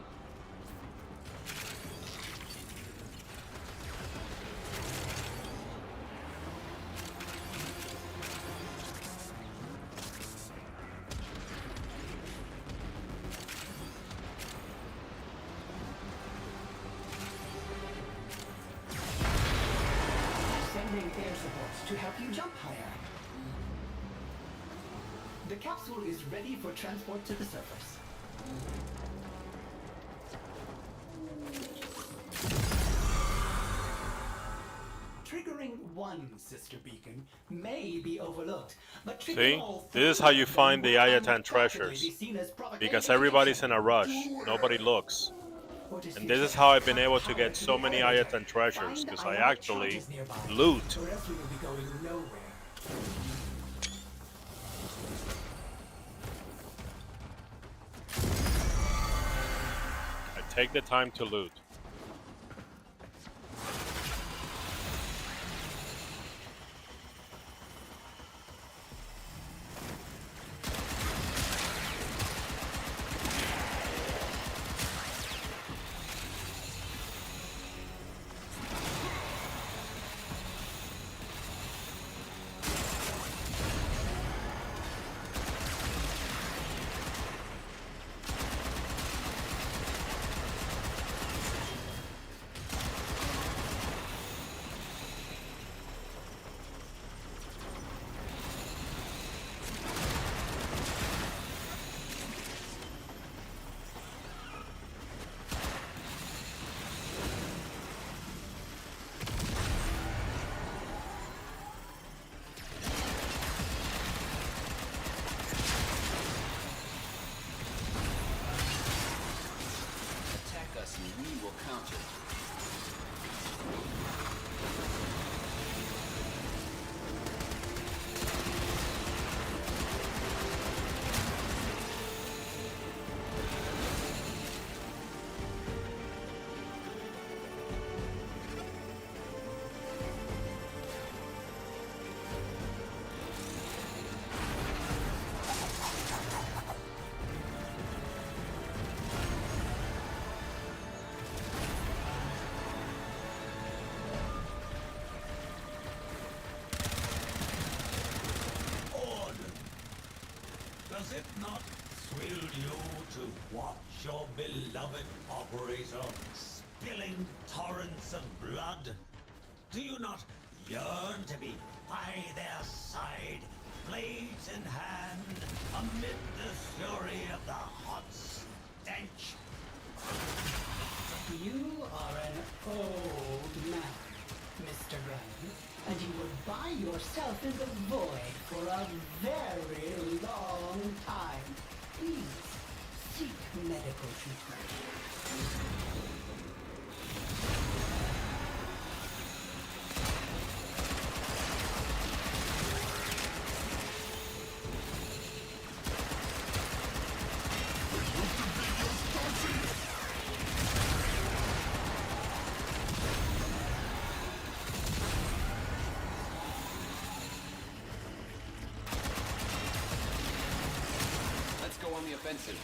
Sending air supports to help you jump higher. The capsule is ready for transport to the surface. Triggering one sister beacon may be overlooked, but triggering all three This is how you of them find the will Ayatan undoubtedly treasures. be seen as Because provocation everybody's in a rush. against Nobody looks. Otis And this is said, how I've been "Jump able to power get to so the many elevator. Ayatan treasures. Find Because I ionic actually charges nearby, loot. or else we will be going nowhere." I take the time to loot. Attack us and we will counter. Order. Does it not thrill you to watch your beloved operator spilling torrents of blood? Do you not yearn to be by their side, blades in hand, amid the fury of the hot stench? You are an old man, Mr. Ryan, and you would buy yourself in the void for a very long time. Please, seek medical treatment. Let's go on the offensive.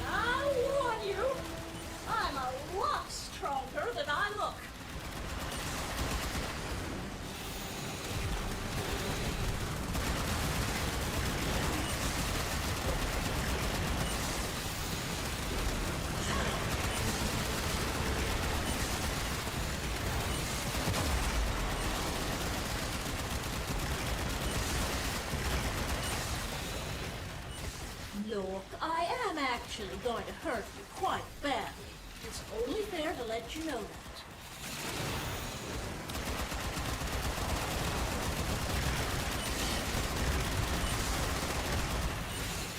I warn you, I'm a lot stronger than I look. Look, I am actually going to hurt you quite badly. It's only fair to let you know that.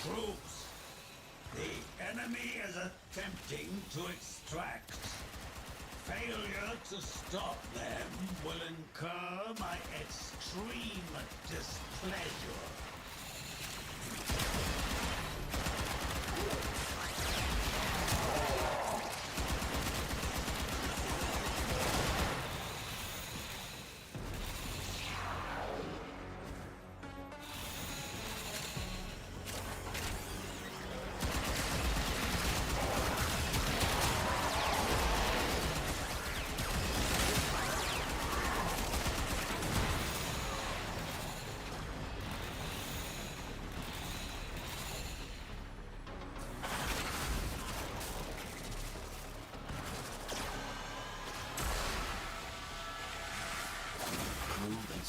Troops, the enemy is attempting to extract. Failure to stop them will incur my extreme displeasure.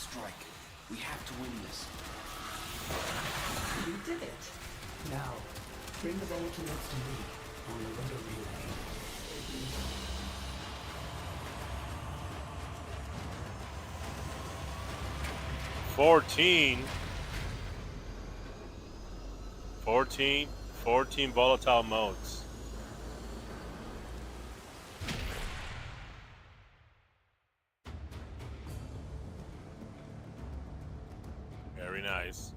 strike. We have to win this. You did it. Now, bring the ball to next to me on the rotor relay. 14 volatile modes. Very nice.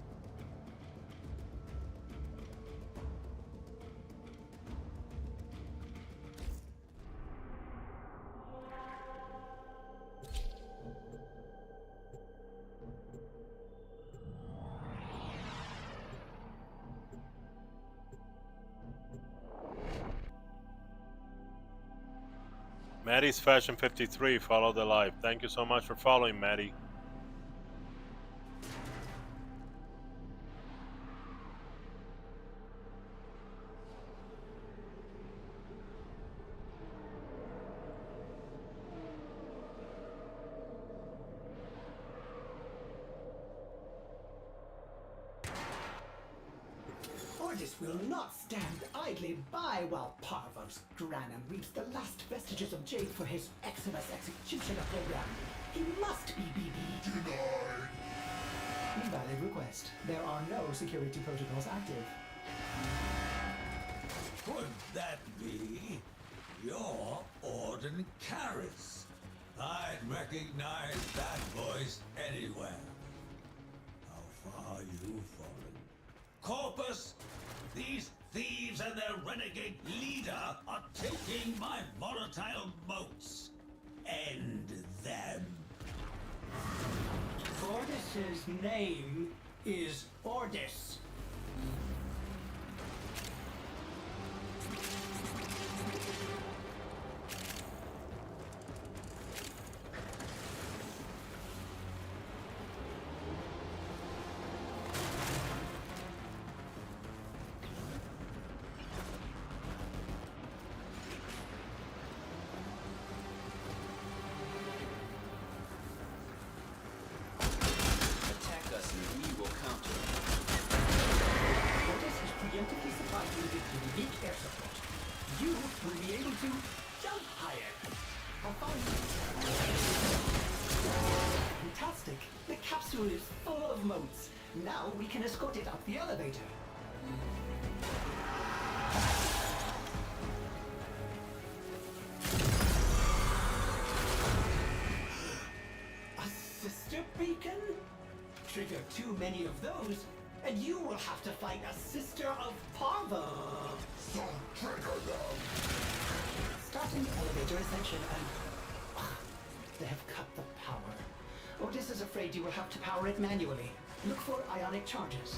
Maddie's Fashion 53, follow the live. Thank you so much for following, Maddie. Ordis will not stand idly by while Parvos Granum reaps the last vestiges of Jade for his Eximus executioner program. He must be BB. Denied. Invalid request. There are no security protocols active. Could that be your Orden Caris? I'd recognize that voice anywhere. How far you've fallen. Corpus, these thieves and their renegade leader are taking my volatile motes. End them. Ordis's name is Ordis. Attack us and we will counter. Ordis has preemptively supplied you with unique air support. You will be able to jump higher. Have fun. Fantastic. The capsule is full of motes. Now we can escort it up the elevator. A sister beacon? Trigger too many of those, and you will have to fight a sister of Parva. So trigger them. Starting elevator ascension and... they have cut the power. Ordis is afraid you will have to power it manually. Look for ionic charges.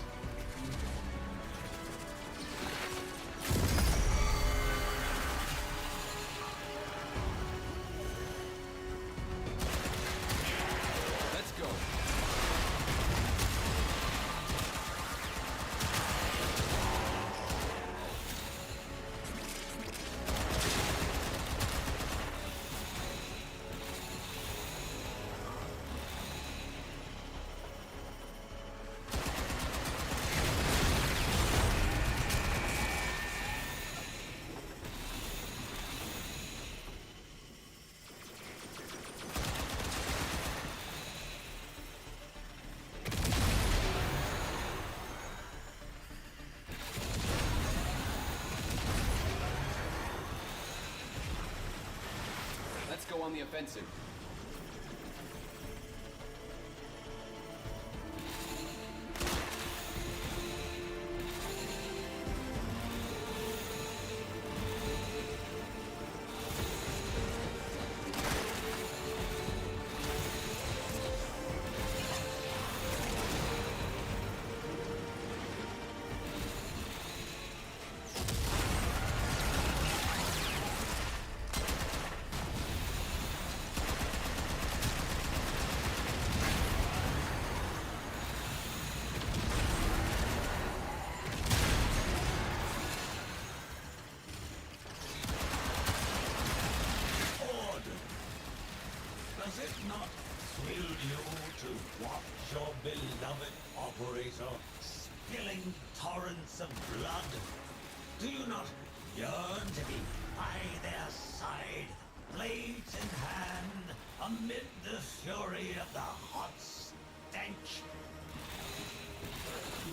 Let's go. Let's go on the offensive. Does it not thrill you to watch your beloved operator spilling torrents of blood? Do you not yearn to be by their side, blades in hand, amid the fury of the hot stench?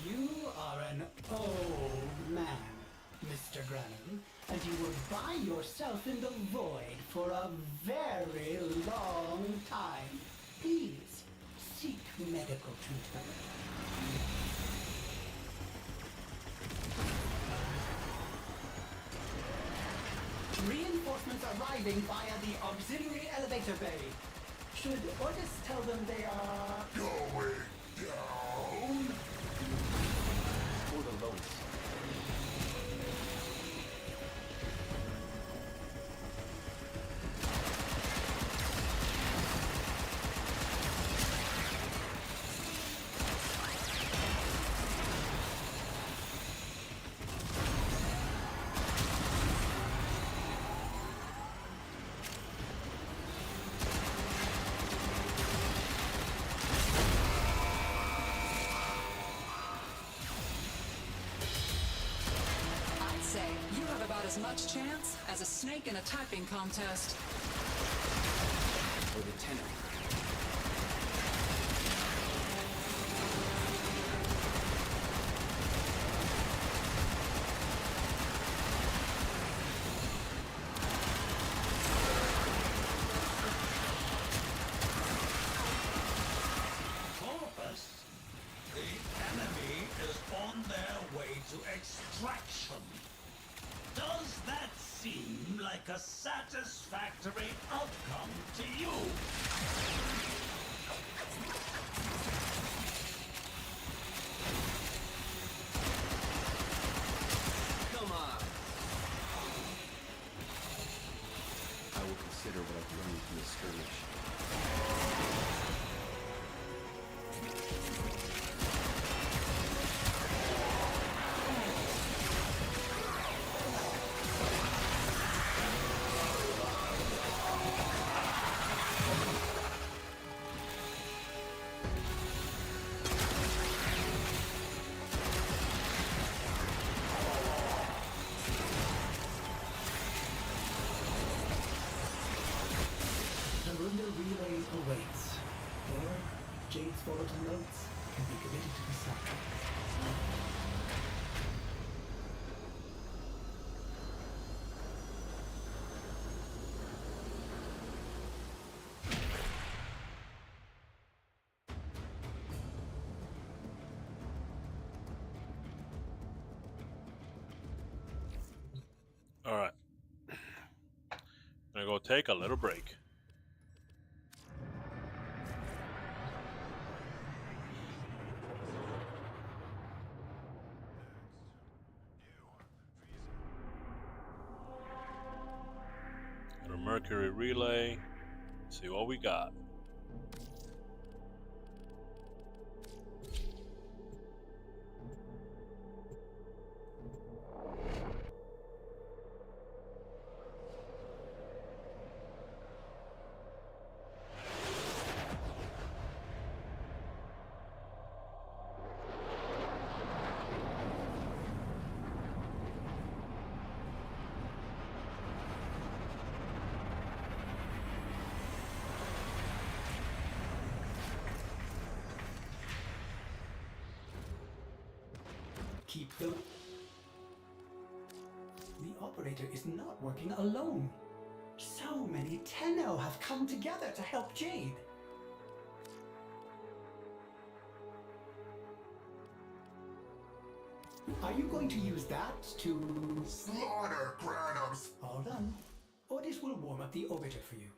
You are an old man, Mr. Granum, and you will buy yourself in the void for a very long time. Please, seek medical treatment. Reinforcements arriving via the auxiliary elevator bay. Should Ordis tell them they are... Going down? For the lowest. I'd say you have about as much chance as a snake in a typing contest. For the tenor. Corpus? The enemy is on their way to extraction. Does that seem like a satisfactory outcome to you? Come on! I will consider what I've learned from this skirmish. The Runda relay awaits. Or Jade's bulletin notes can be committed to the soundtrack. All right. Gonna go take a little break. Go to Mercury Relay. See what we got. Keep them. The operator is not working alone. So many Tenno have come together to help Jade. Are you going to use that to... Slaughter Granums! All done. Ordis will warm up the orbiter for you.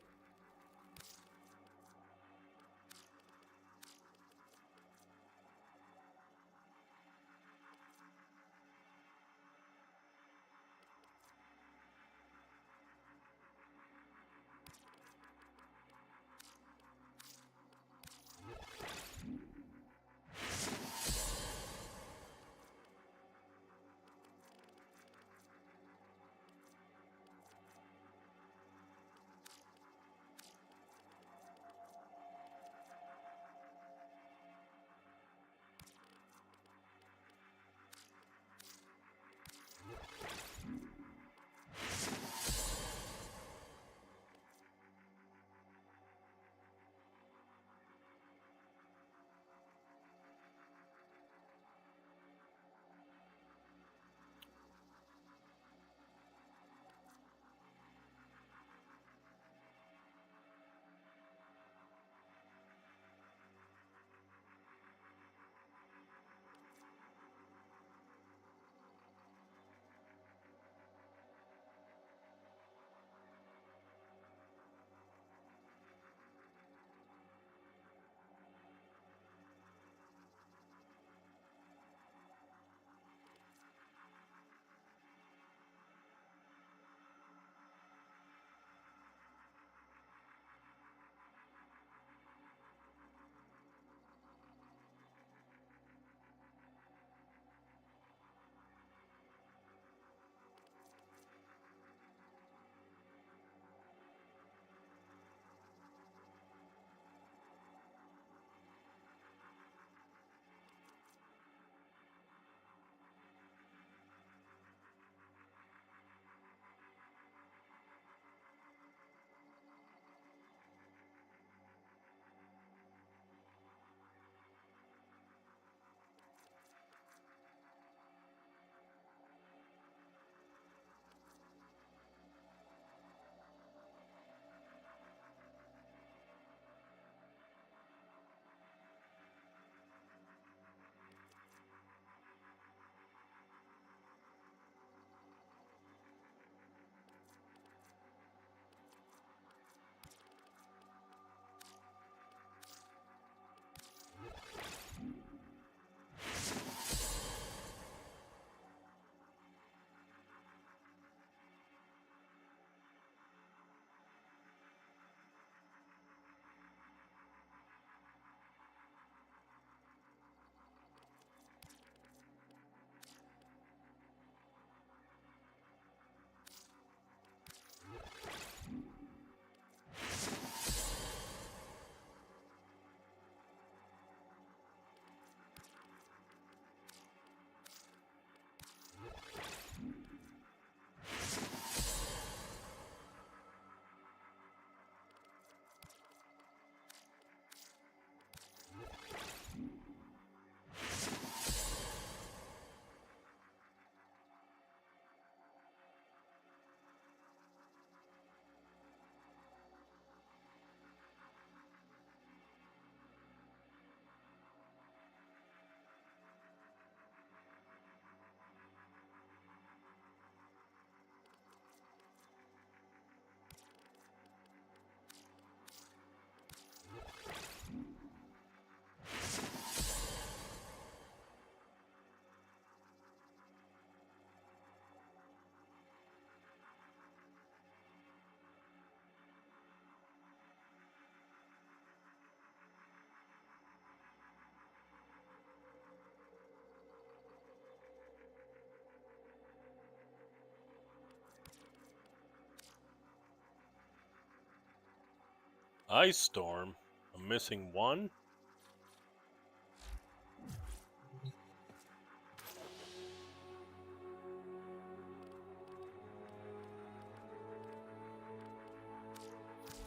Ice Storm. I'm missing one.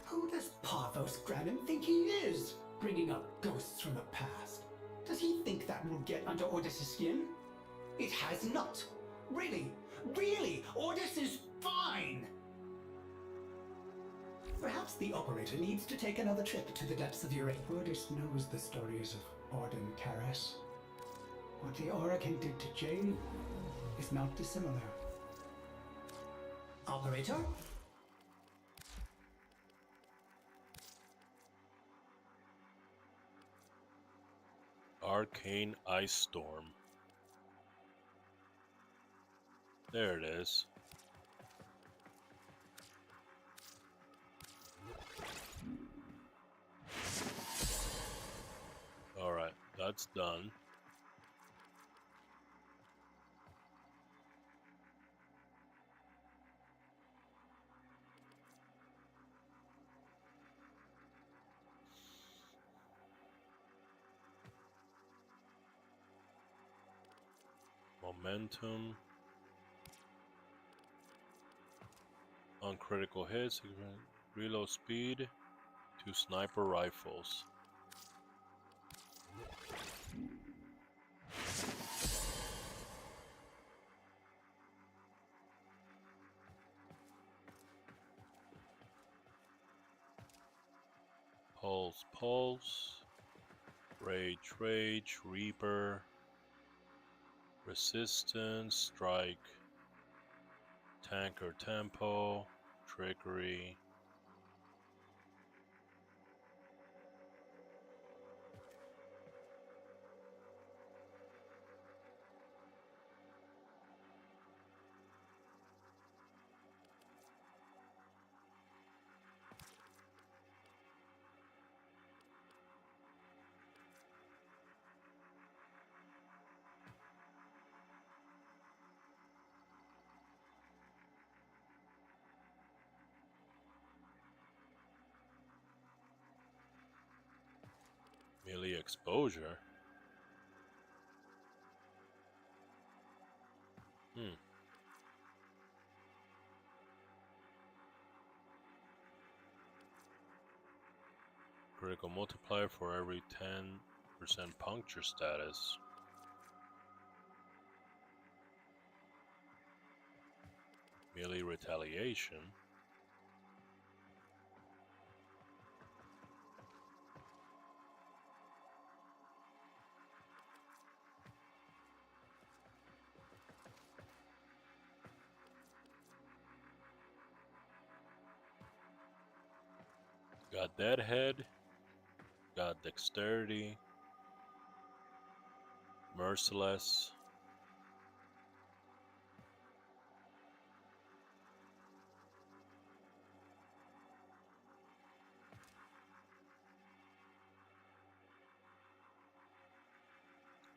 Who does Parvos Granum think he is? Bringing up ghosts from the past. Does he think that will get under Ordis' skin? It has not. Really, Ordis is fine. Perhaps the operator needs to take another trip to the depths of Urania. Ordis knows the stories of Orden Karas. What the Oracle did to Jane is not dissimilar. Operator? Arcane Ice Storm. There it is. Alright, that's done. Momentum. On critical hits, reload speed, 2 sniper rifles. Pulse, Rage, Reaper, Resistance, Strike, Tanker Tempo, Trickery. Melee exposure. Critical multiplier for every 10% puncture status. Melee retaliation. Got Deadhead. Got Dexterity. Merciless.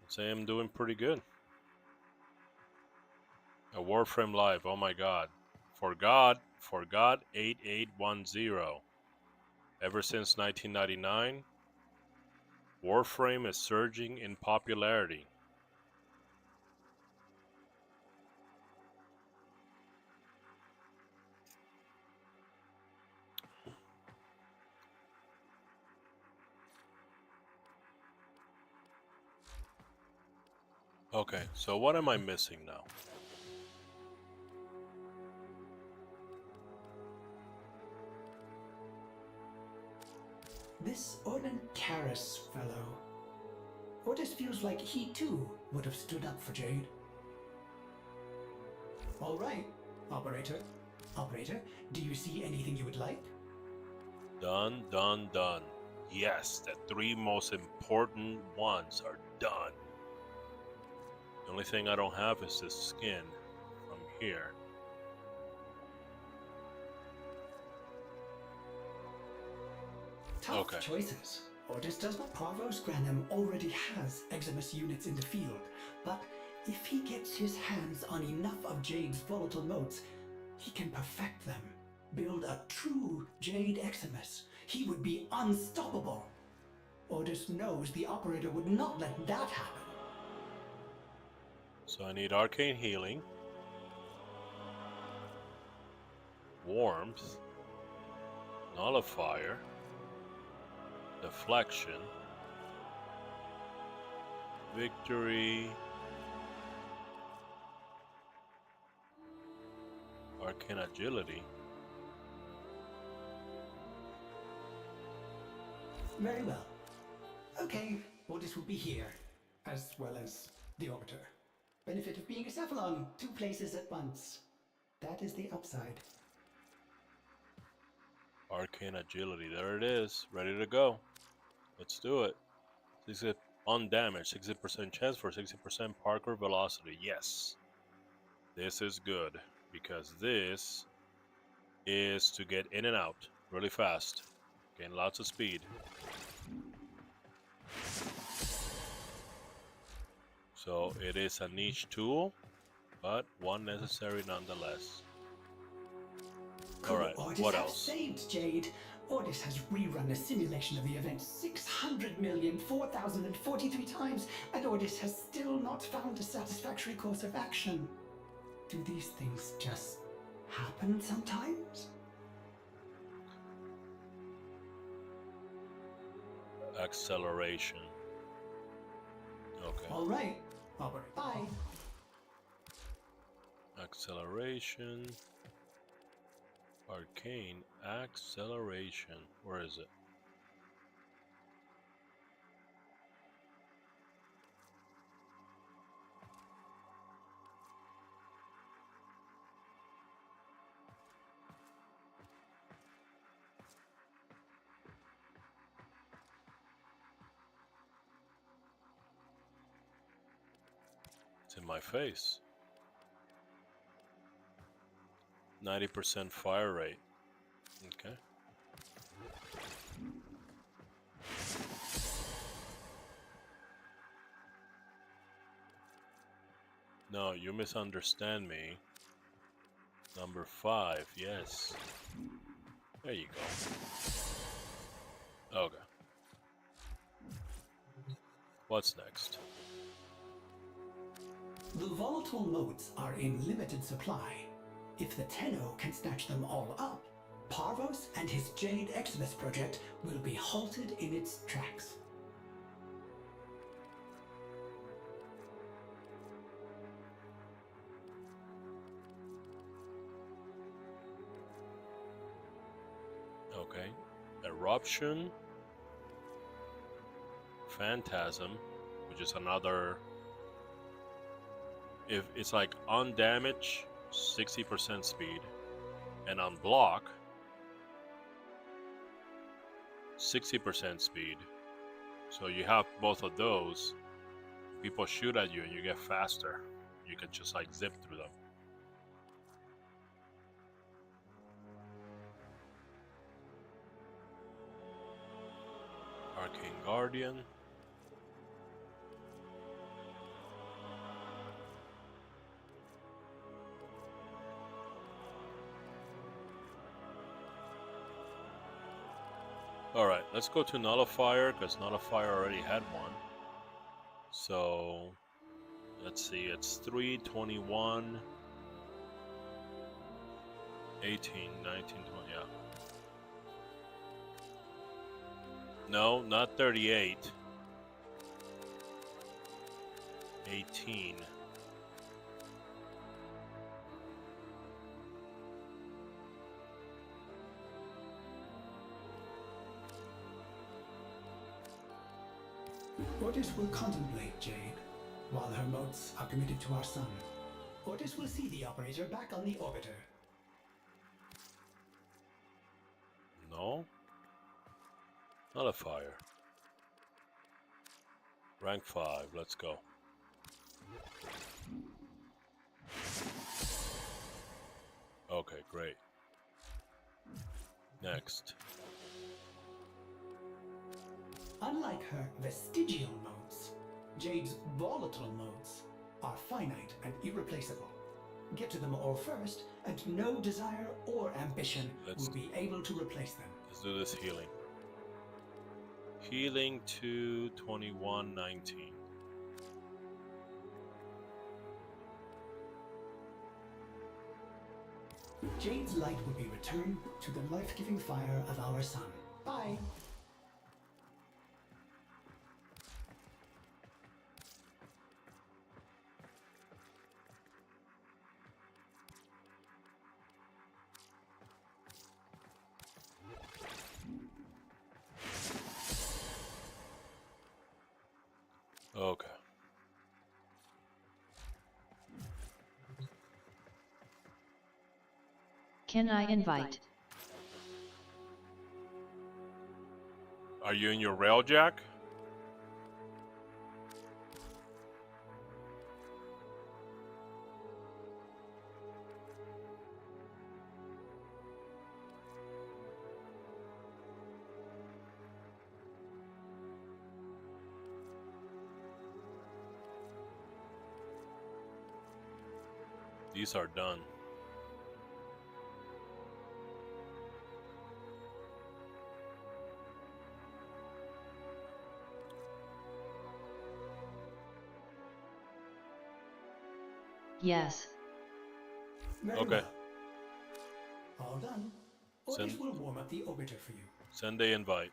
I'd say I'm doing pretty good. A Warframe Live, oh my god. Forgot 8810. Ever since 1999, Warframe is surging in popularity. Okay, so what am I missing now? This Orden Karas fellow. Ordis feels like he too would have stood up for Jade. All right, Operator. Operator, do you see anything you would like? Done. Yes, the 3 most important ones are done. The only thing I don't have is this skin from here. Tough choices. Ordis does not. Parvos Granum already has Eximus units in the field, but if he gets his hands on enough of Jade's volatile motes, he can perfect them. build a true Jade Eximus, he would be unstoppable. Ordis knows the operator would not let that happen. So I need arcane healing, warmth, nullifier, deflection, victory, arcane agility. Very well. Okay, Ordis will be here, as well as the Orbiter. Benefit of being a Cephalon, 2 places at once. That is the upside. Arcane agility, there it is, ready to go. Let's do it. 60 undamaged, 60% chance for 60% Parker velocity. Yes, this is good because this is to get in and out really fast, gain lots of speed. So it is a niche tool, but one necessary nonetheless. Alright, what else? Saved Jade. Ordis has rerun a simulation of the event 600,004,043 times, and Ordis has still not found a satisfactory course of action. Do these things just happen sometimes? Acceleration. Okay. All right. Bye. Acceleration. Arcane acceleration. Where is it? It's in my face. 90% fire rate. Okay. No, you misunderstand me. Number 5, yes. There you go. Okay. What's next? The volatile modes are in limited supply. If the Tenno can snatch them all up, Parvos and his Jade Eximus project will be halted in its tracks. Okay. Eruption. Phantasm, which is another. If it's like on damage, 60% speed, and on block, 60% speed. So you have both of those. People shoot at you and you get faster. You can just like zip through them. Arcane Guardian. Alright, let's go to Nullifier, because Nullifier already had one. So, let's see, it's 3, 21, 18, 19, 20, yeah. No, not 38. 18. Ordis will contemplate Jade, while her motes are committed to our sun. Ordis will see the operator back on the orbiter. No. Nullifier. Rank 5, let's go. Okay, great. Next. Unlike her vestigial modes, Jade's volatile modes are finite and irreplaceable. Get to them all first, and no desire or ambition will be able to replace them. Let's do this healing. Healing to 2119. Jade's light will be returned to the life-giving fire of our sun. Bye. Okay. Can I invite? Are you in your railjack? These are done. Yes. Very Okay. well. All done. Otis Send- will warm up the orbiter for you. Send the invite.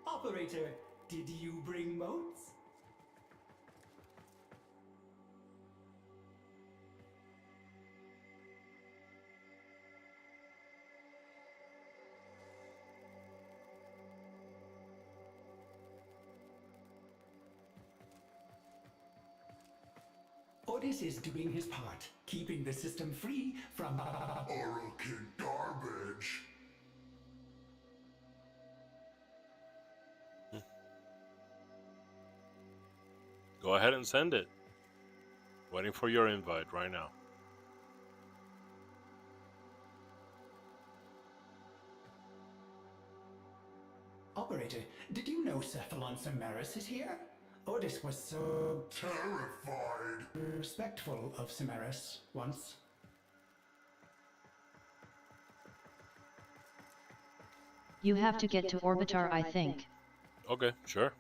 Operator, did you bring motes? Otis is doing his part, keeping the system free from Orokin garbage. Go ahead and send it. Waiting for your invite right now. Operator, did you know Cephalon Samaris is here? Otis was so terrified, respectful of Samaris once. You have to get to Orbitar, I think. Okay, sure.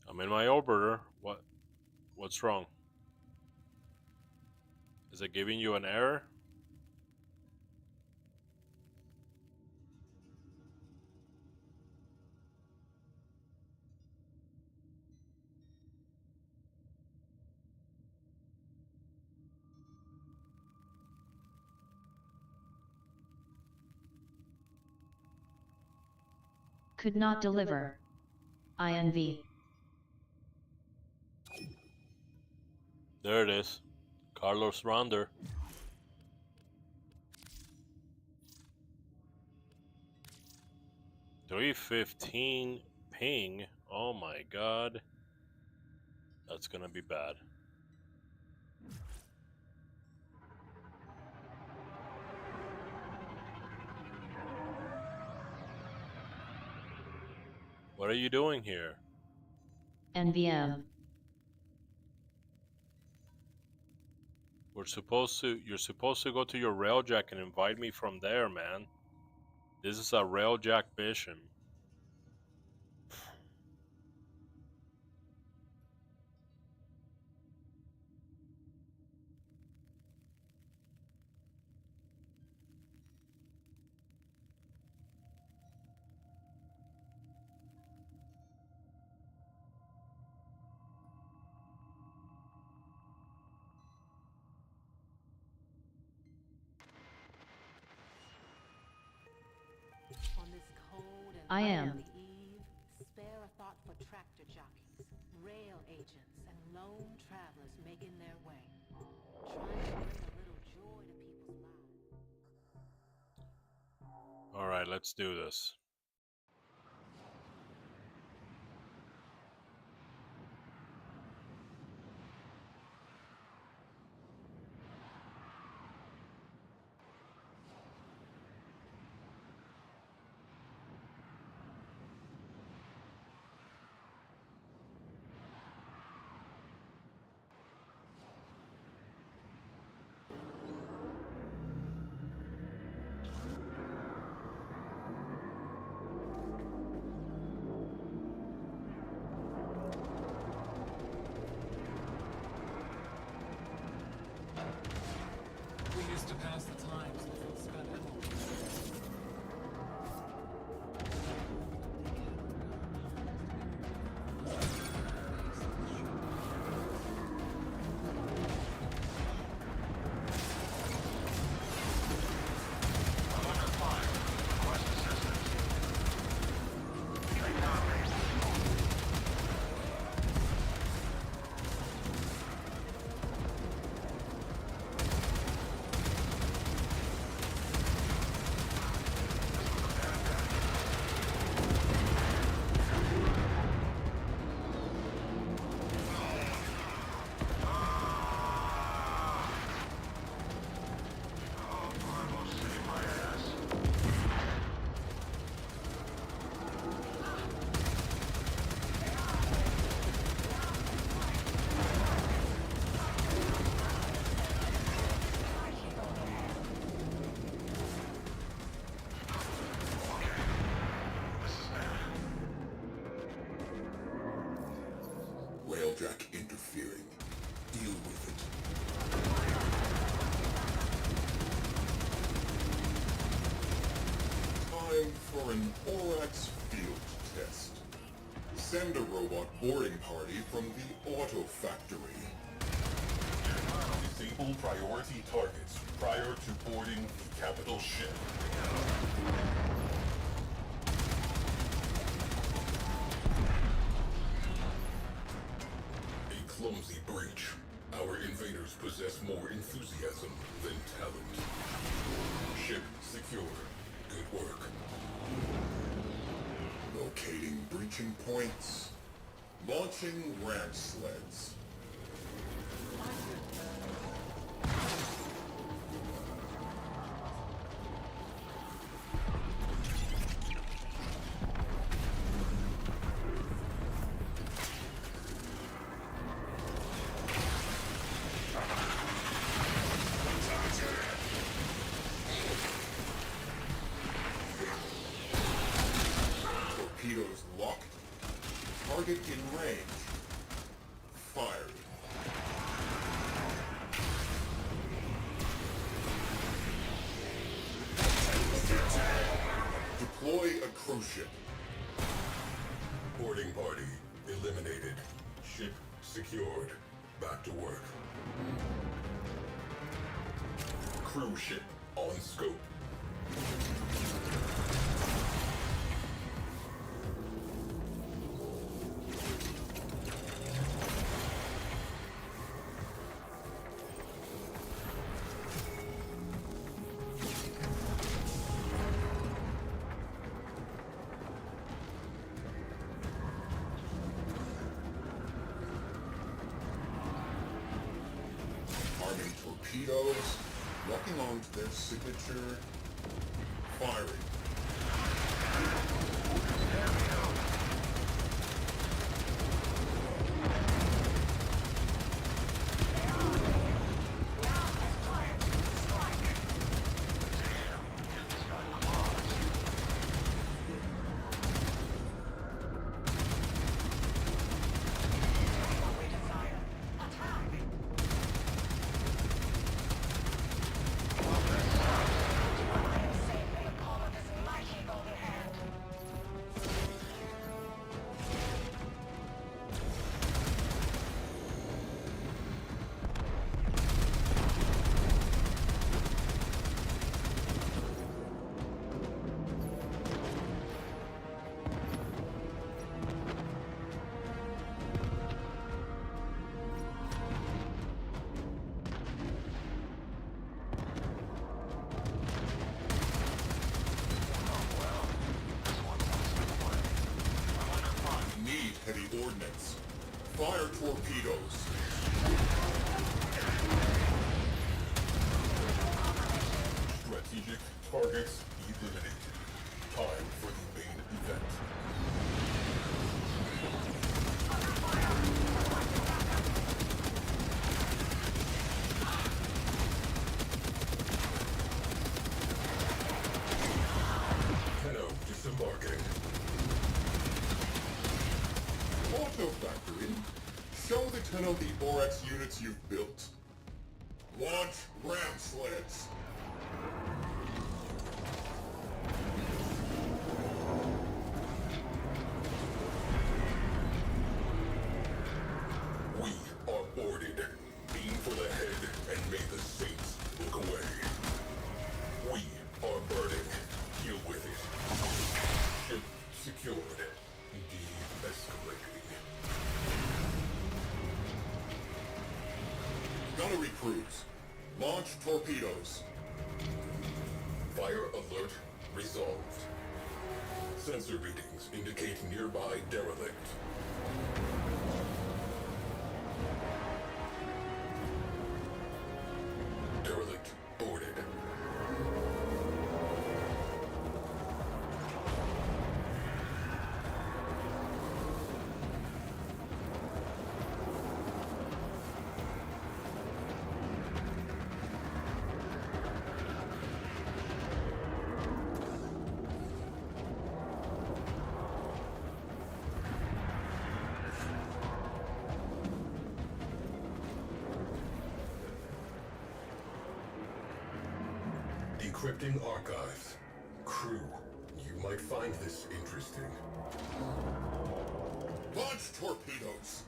I'm in my orbiter. What's wrong? Is it giving you an error? Could not deliver. INV. There it is. Carlos Ronder. .315 ping. Oh my god. That's gonna be bad. What are you doing here? NVM. You're supposed to go to your railjack and invite me from there, man. This is a railjack mission. I am. Spare a thought for tractor jockeys, rail agents, and lone travelers making their way. Trying to bring a little joy to people's lives. All right, let's do this. We used to pass the time since we spent it all. Railjack interfering. Deal with it. Time for an Orax field test. Send a robot boarding party from the Auto Factory. Disable priority targets prior to boarding the capital ship. A clumsy breach. Our invaders possess more enthusiasm than talent. Ship secure. Good work. Locating breaching points. Launching ramp sleds. Torpedoes locked. Target in range. Fired. Deploy a cruise ship. Boarding party eliminated. Ship secured. Back to work. Cruise ship on scope. Arming torpedoes, locking onto their signature, firing. ordnance. Fire torpedoes. Strategic targets eliminated. Time for the main event. Tenno disembarking. Auto factory. Show the Tenno the Oryx units you've built. Launch ram sleds. We are boarded. Aim for the head and may the saints look away. We are burning. Deal with it. Ship secured. De-escalating. Gunnery crews. Launch torpedoes. Fire alert resolved. Sensor readings indicate nearby derelict. Derelict boarded. Decrypting archives. Crew, you might find this interesting. Launch torpedoes!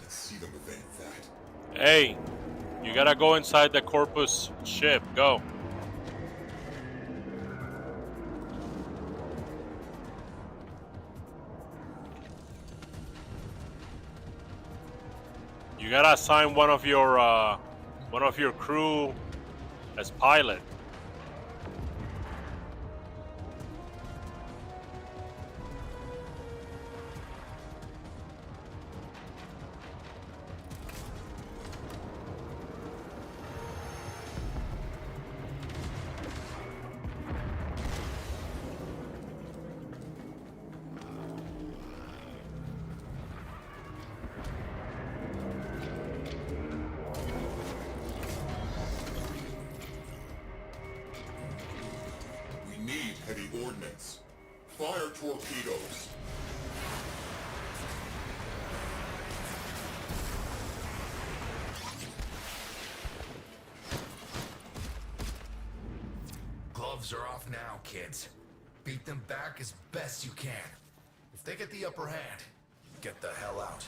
Let's see them evade that. Hey, you gotta go inside the Corpus ship. Go. You gotta assign one of your crew as pilot. Heavy ordnance. Fire torpedoes. Gloves are off now, kids. Beat them back as best you can. If they get the upper hand, get the hell out.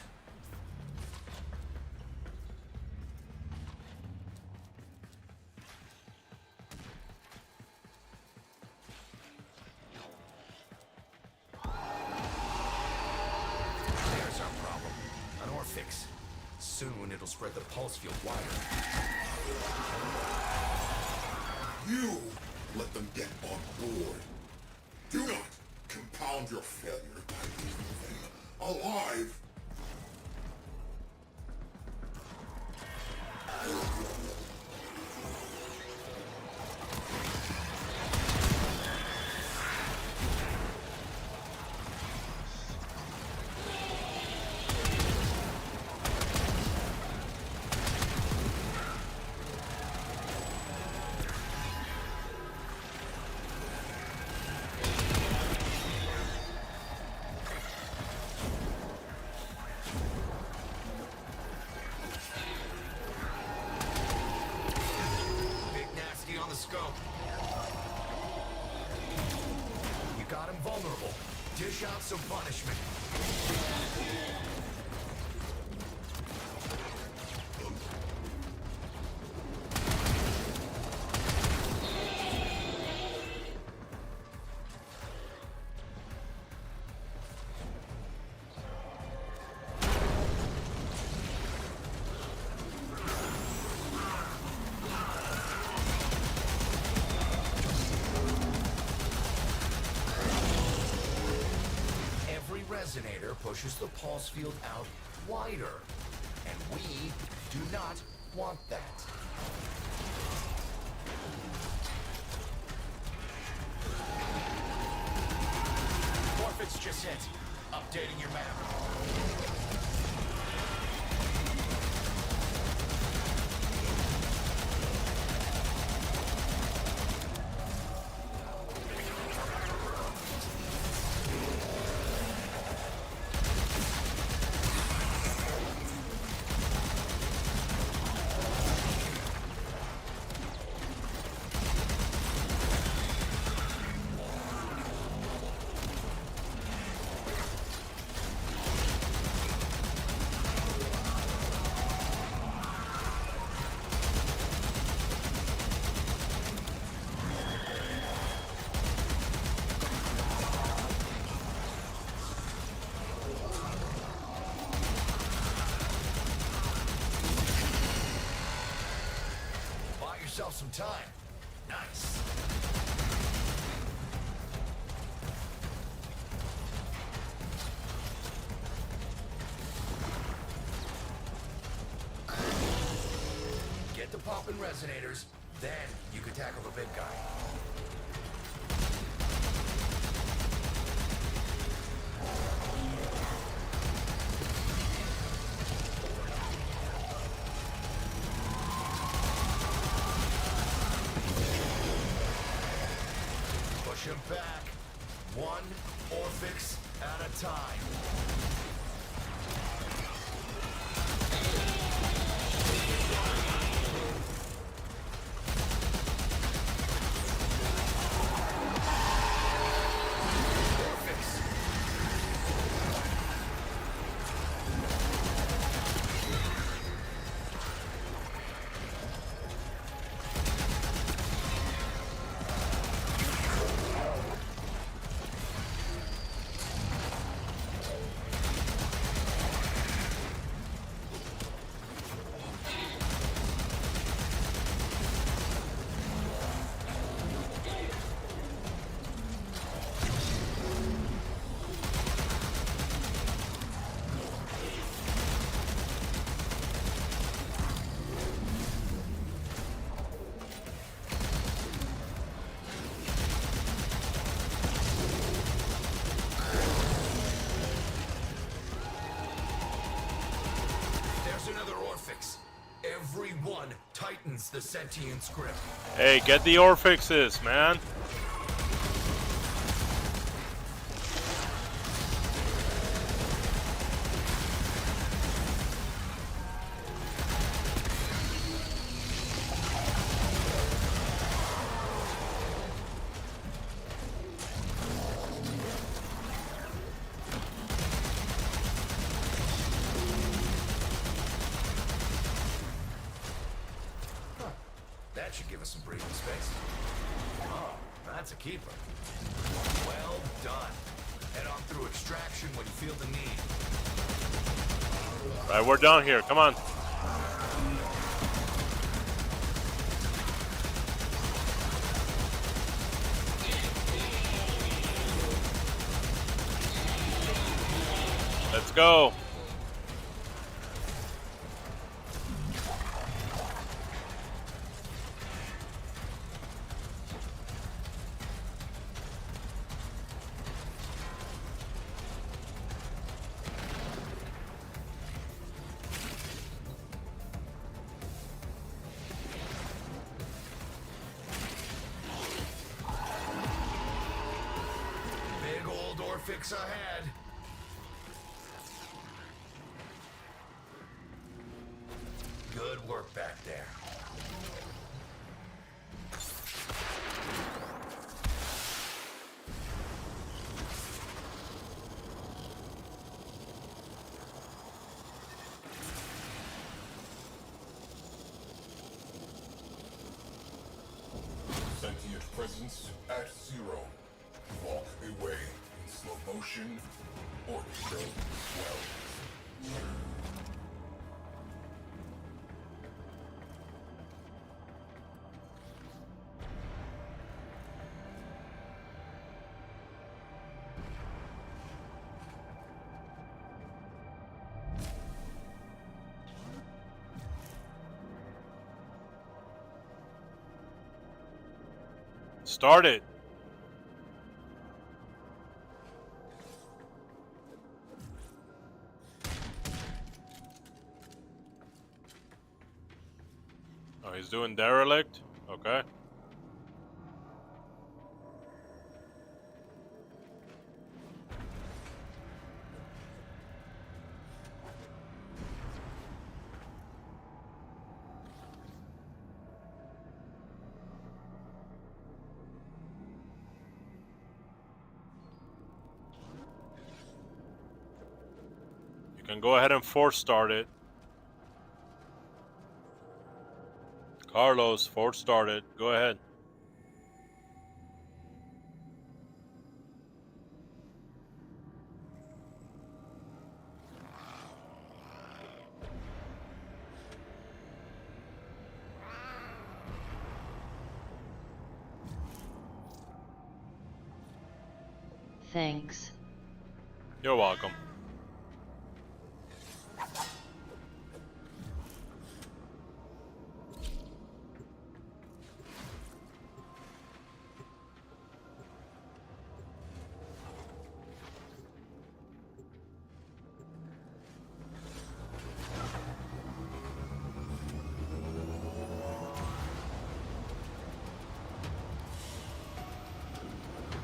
Soon it'll spread the pulse field wider. You let them get on board. Do not compound your failure by leaving them alive. Scope. You got him vulnerable. Dish out some punishment. Resonator pressure pushes the pulse field out wider. And we do not want that. Forfeits just hit. Updating your map. Yourself some time. Nice. Get the poppin' resonators, then you can tackle the big guy. Push him back. One Orphix at a time. Everyone tightens the sentient script. Hey, get the Orphixes, man. That should give us some breathing space. Oh, that's a keeper. Well done. Head on through extraction when you feel the need. Right, we're down here. Come on. Let's go. Big old Orphix ahead. Good work back there. Sentient presence at 0. Walk away in slow motion or show well. Start it. Oh, he's doing derelict? Okay. You can go ahead and force start it. Carlos, force start it. Go ahead. Thanks. You're welcome.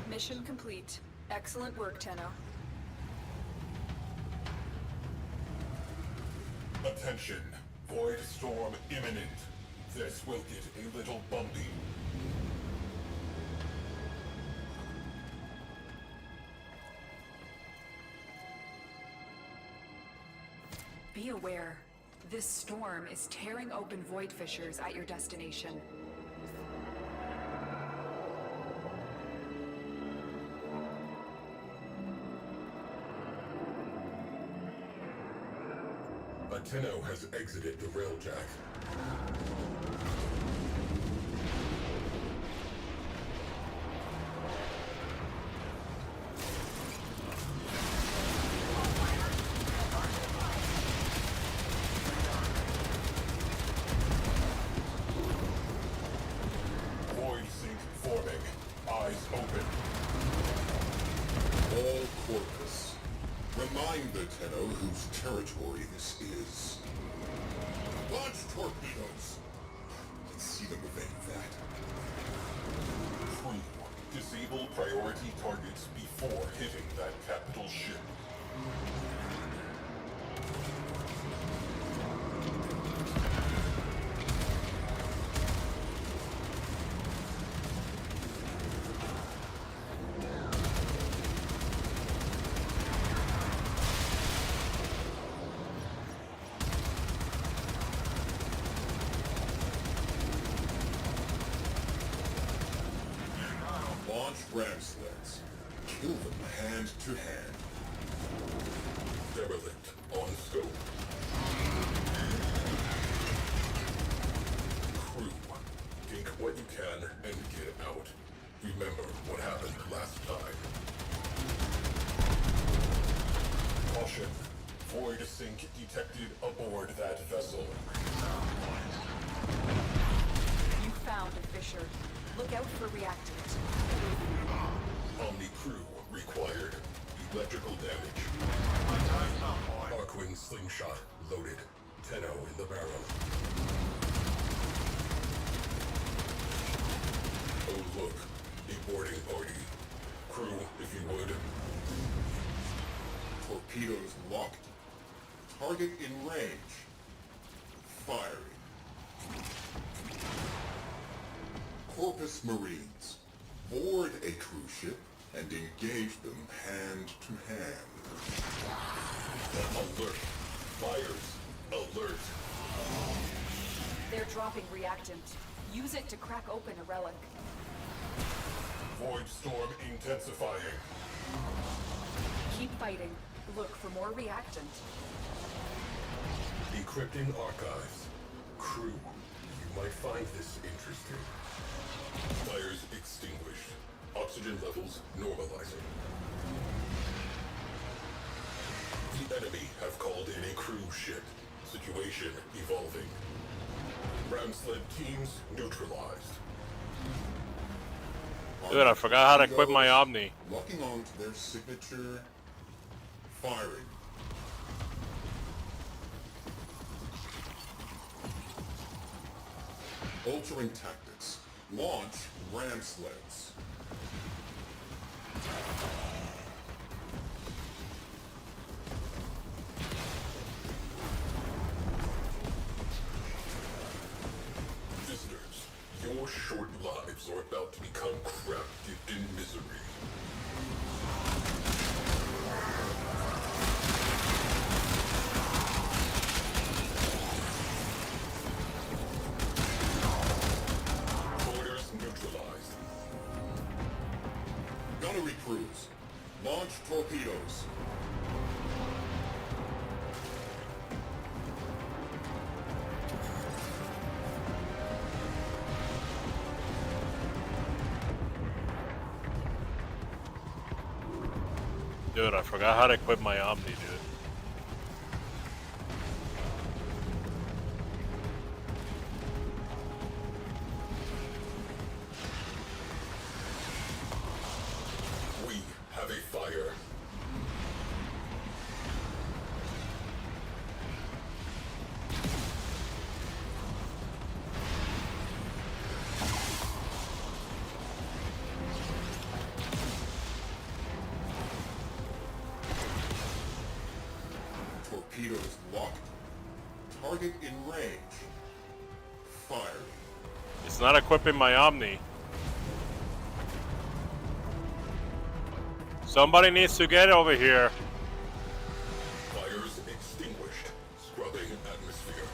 Mission complete. Excellent work, Tenno. Attention. Void storm imminent. This will get a little bumpy. Be aware. This storm is tearing open void fissures at your destination. Tenno has exited the railjack. Void sink forming. Eyes open. All Corpus. Remind the Tenno whose territory this is. Launch torpedoes! Let's see them evade that. Crew, disable priority targets before hitting that capital ship. Launch ram sleds. Kill them hand to hand. Derelict on scope. Crew, take what you can and get out. Remember what happened last time. Caution. Void sink detected aboard that vessel. You found a fissure. Look out for reactant. Omni crew required. Electrical damage. Arquin slingshot loaded. Tenno in the barrel. Oh look, a boarding party. Crew, if you would. Torpedoes locked. Target in range. Firing. Corpus Marines. Board a cruise ship and engage them hand to hand. Alert. Fires. Alert. They're dropping reactant. Use it to crack open a relic. Void storm intensifying. Keep fighting. Look for more reactant. Decrypting archives. Crew, you might find this interesting. Fires extinguished. Oxygen levels normalizing. The enemy have called in a cruise ship. Situation evolving. Ram sled teams neutralized. Dude, I forgot how to equip my Omni. Locking on to their signature firing. Altering tactics. Launch ram sleds. Visitors, your short lives are about to become crafted in misery. Orders neutralized. Gunnery crews, launch torpedoes. Dude, I forgot how to equip my Omni, dude. We have a fire. Torpedoes locked. Target in range. Firing. It's not equipping my Omni. Somebody needs to get over here. Fires extinguished. Scrubbing atmosphere.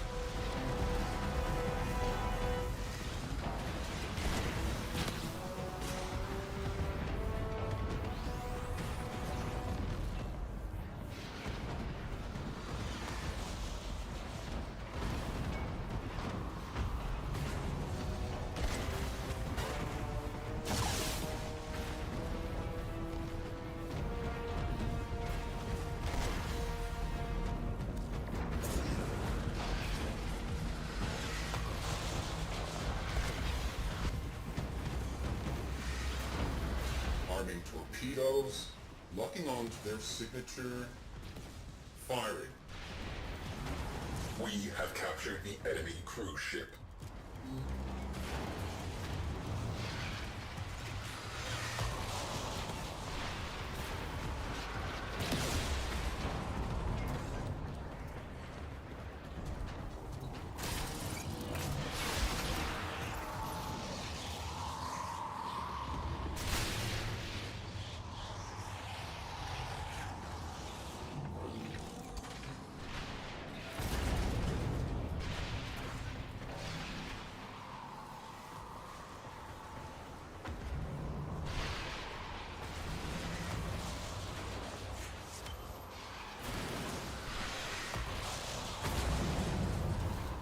Arming torpedoes, locking on to their signature firing. We have captured the enemy cruise ship.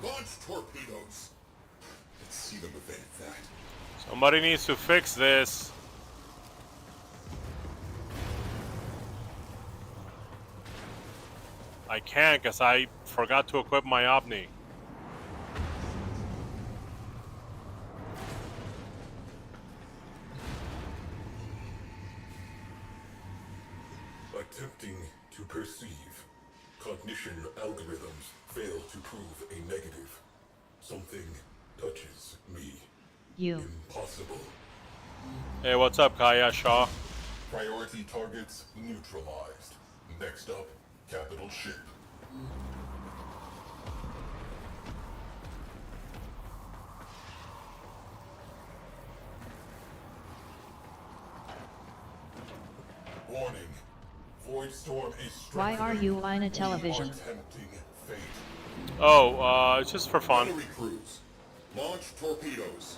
Launch torpedoes. Let's see them evade that. Somebody needs to fix this. I can't because I forgot to equip my Omni. Attempting to perceive. Cognition algorithms fail to prove a negative. Something touches me. You. Impossible. Hey, what's up, Kaya Shaw? Priority targets neutralized. Next up, capital ship. Warning. Void storm is Why are you on a television? Oh, it's just for fun. Gunnery crews, launch torpedoes.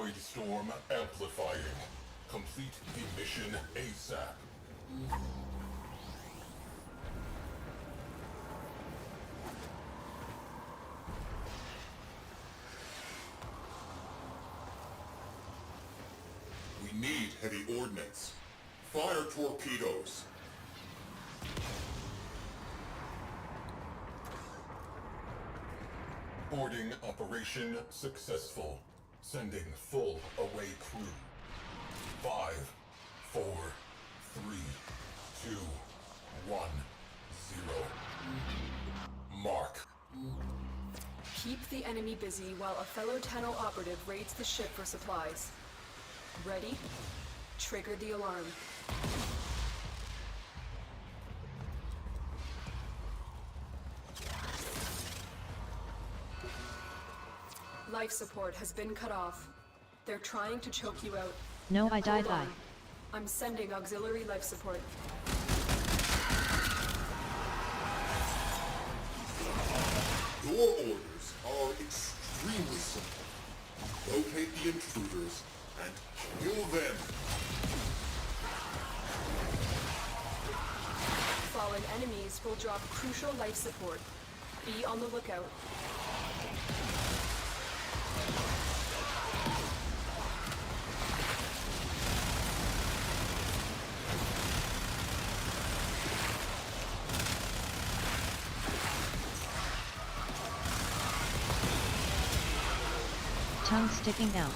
Void Storm amplifying. Complete the mission ASAP. We need heavy ordnance. Fire torpedoes. Boarding operation successful. Sending full away crew. 5, 4, 3, 2, 1, 0. Mark. Keep the enemy busy while a fellow Tenno operative raids the ship for supplies. Ready? Trigger the alarm. Life support has been cut off. They're trying to choke you out. No, I died. Hold on. I'm sending auxiliary life support. Your orders are extremely simple. Locate the intruders and kill them. Fallen enemies will drop crucial life support. Be on the lookout. Tongue sticking out.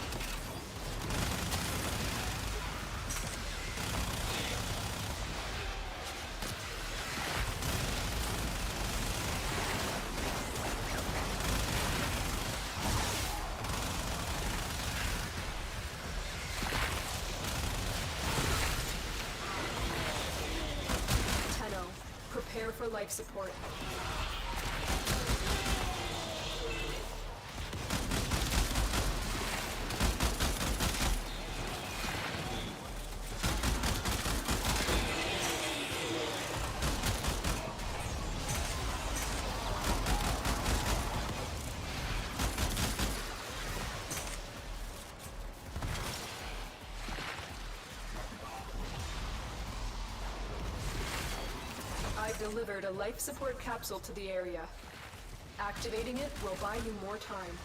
Tenno, prepare for life support. I delivered a life support capsule to the area. Activating it will buy you more time.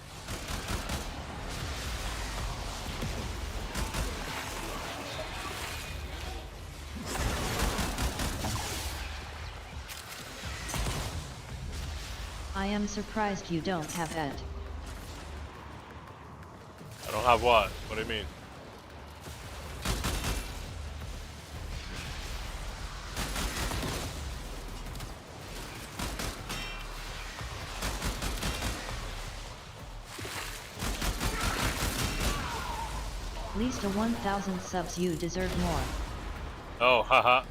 I am surprised you don't have head. I don't have what? What do you mean? At least a 1,000 subs, you deserve more. Oh, haha.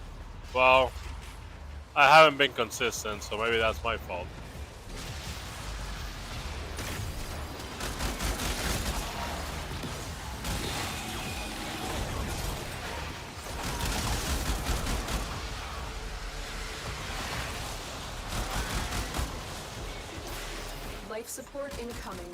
Well, I haven't been consistent, so maybe that's my fault. Life support incoming.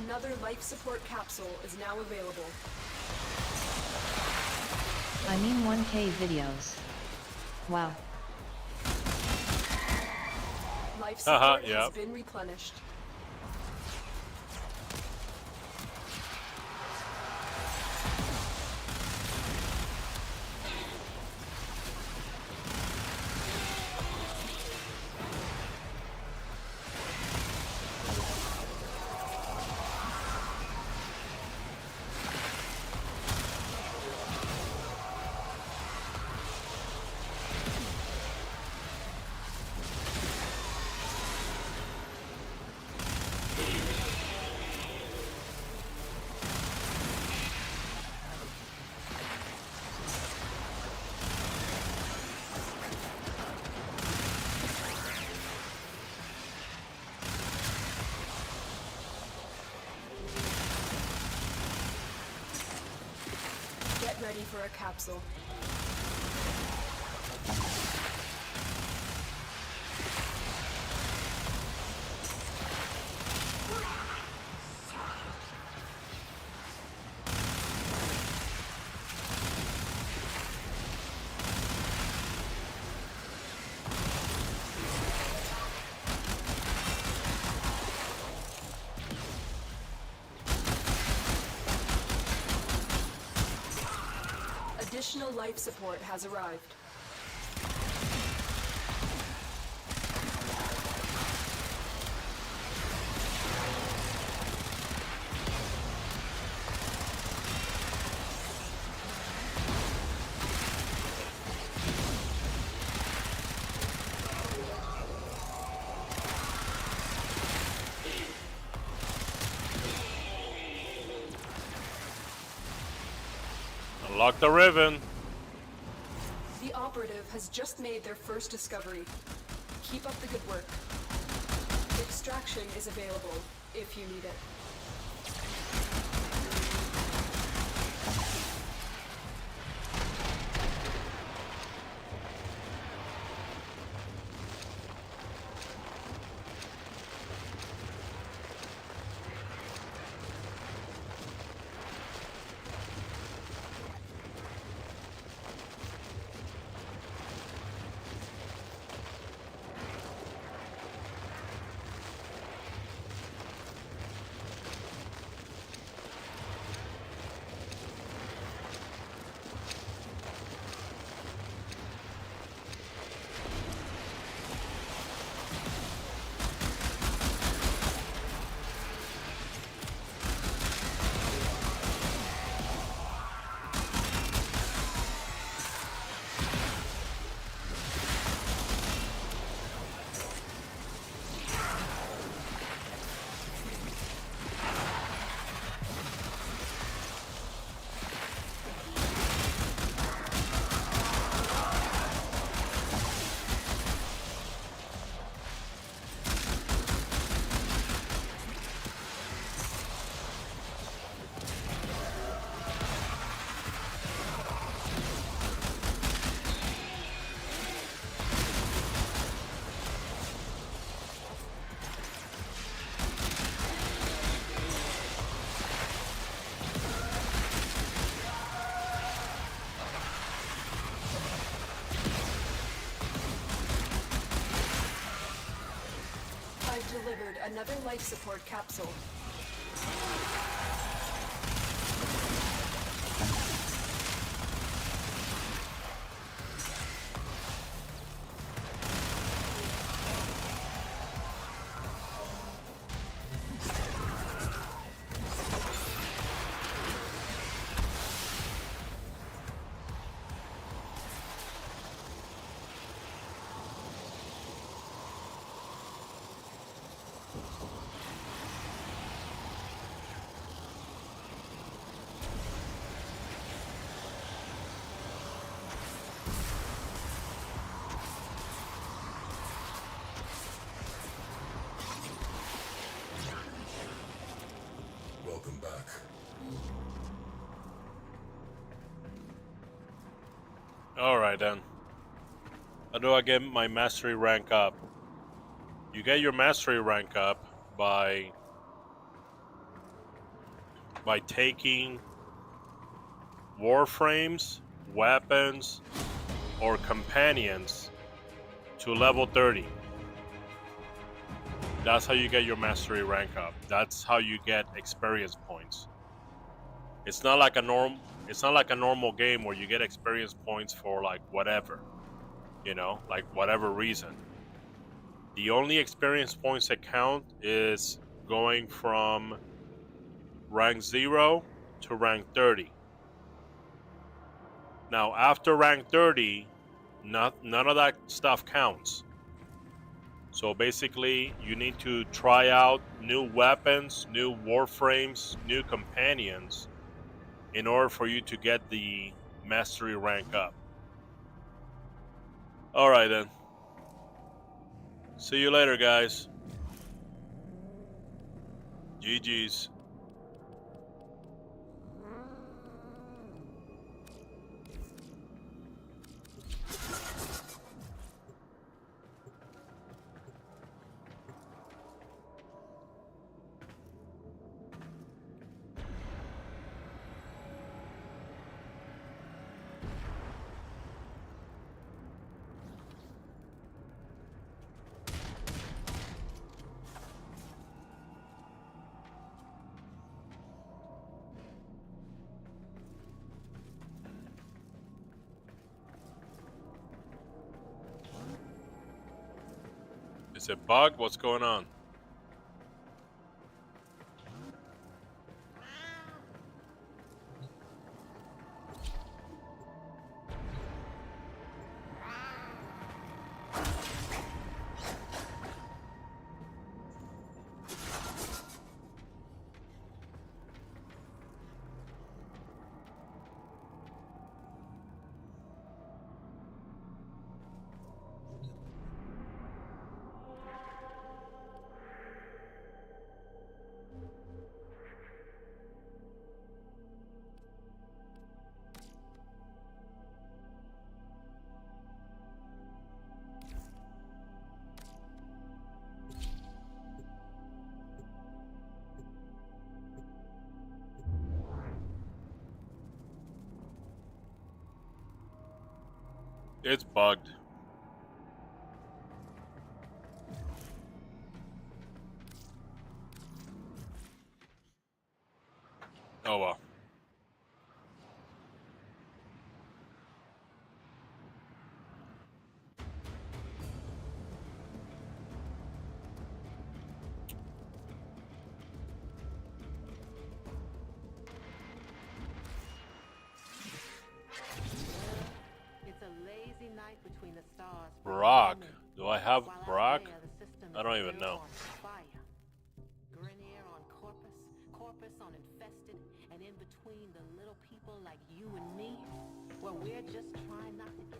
Another life support capsule is now available. I mean 1K videos. Wow. Life support yep. has been replenished. for a capsule. Additional life support has arrived. Unlock the ribbon. The operative has just made their first discovery. Keep up the good work. Extraction is available if you need it. I've delivered another life support capsule. Welcome back. Alright then. How do I get my mastery rank up? You get your mastery rank up by taking warframes, weapons, or companions to level 30. That's how you get your mastery rank up. That's how you get experience points. It's not like a normal game where you get experience points for like whatever, you know, like whatever reason. The only experience points that count is going from rank 0 to rank 30. Now, after rank 30, none of that stuff counts. So basically, you need to try out new weapons, new warframes, new companions in order for you to get the mastery rank up. Alright then. See you later, guys. GG's. Is it bugged? What's going on? It's bugged. Oh well. It's a lazy night between the stars. Brock. Do I have Brock? I don't even know. Grenier on Corpus, Corpus on Infested, and in between the little people like you and me, well, we're just trying not to get.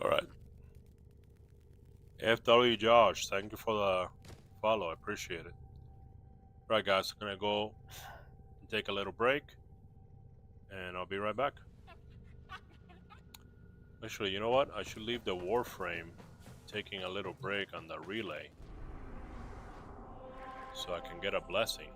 All right. FW Josh, thank you for the follow. I appreciate it. All right, guys, I'm gonna go and take a little break, and I'll be right back. Actually, you know what? I should leave the Warframe taking a little break on the relay so I can get a blessing.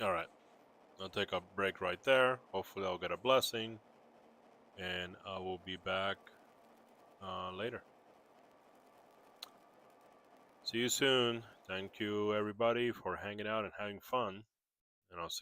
All right. I'll take a break right there. Hopefully I'll get a blessing. And I will be back later. See you soon. Thank you everybody for hanging out and having fun. And I'll see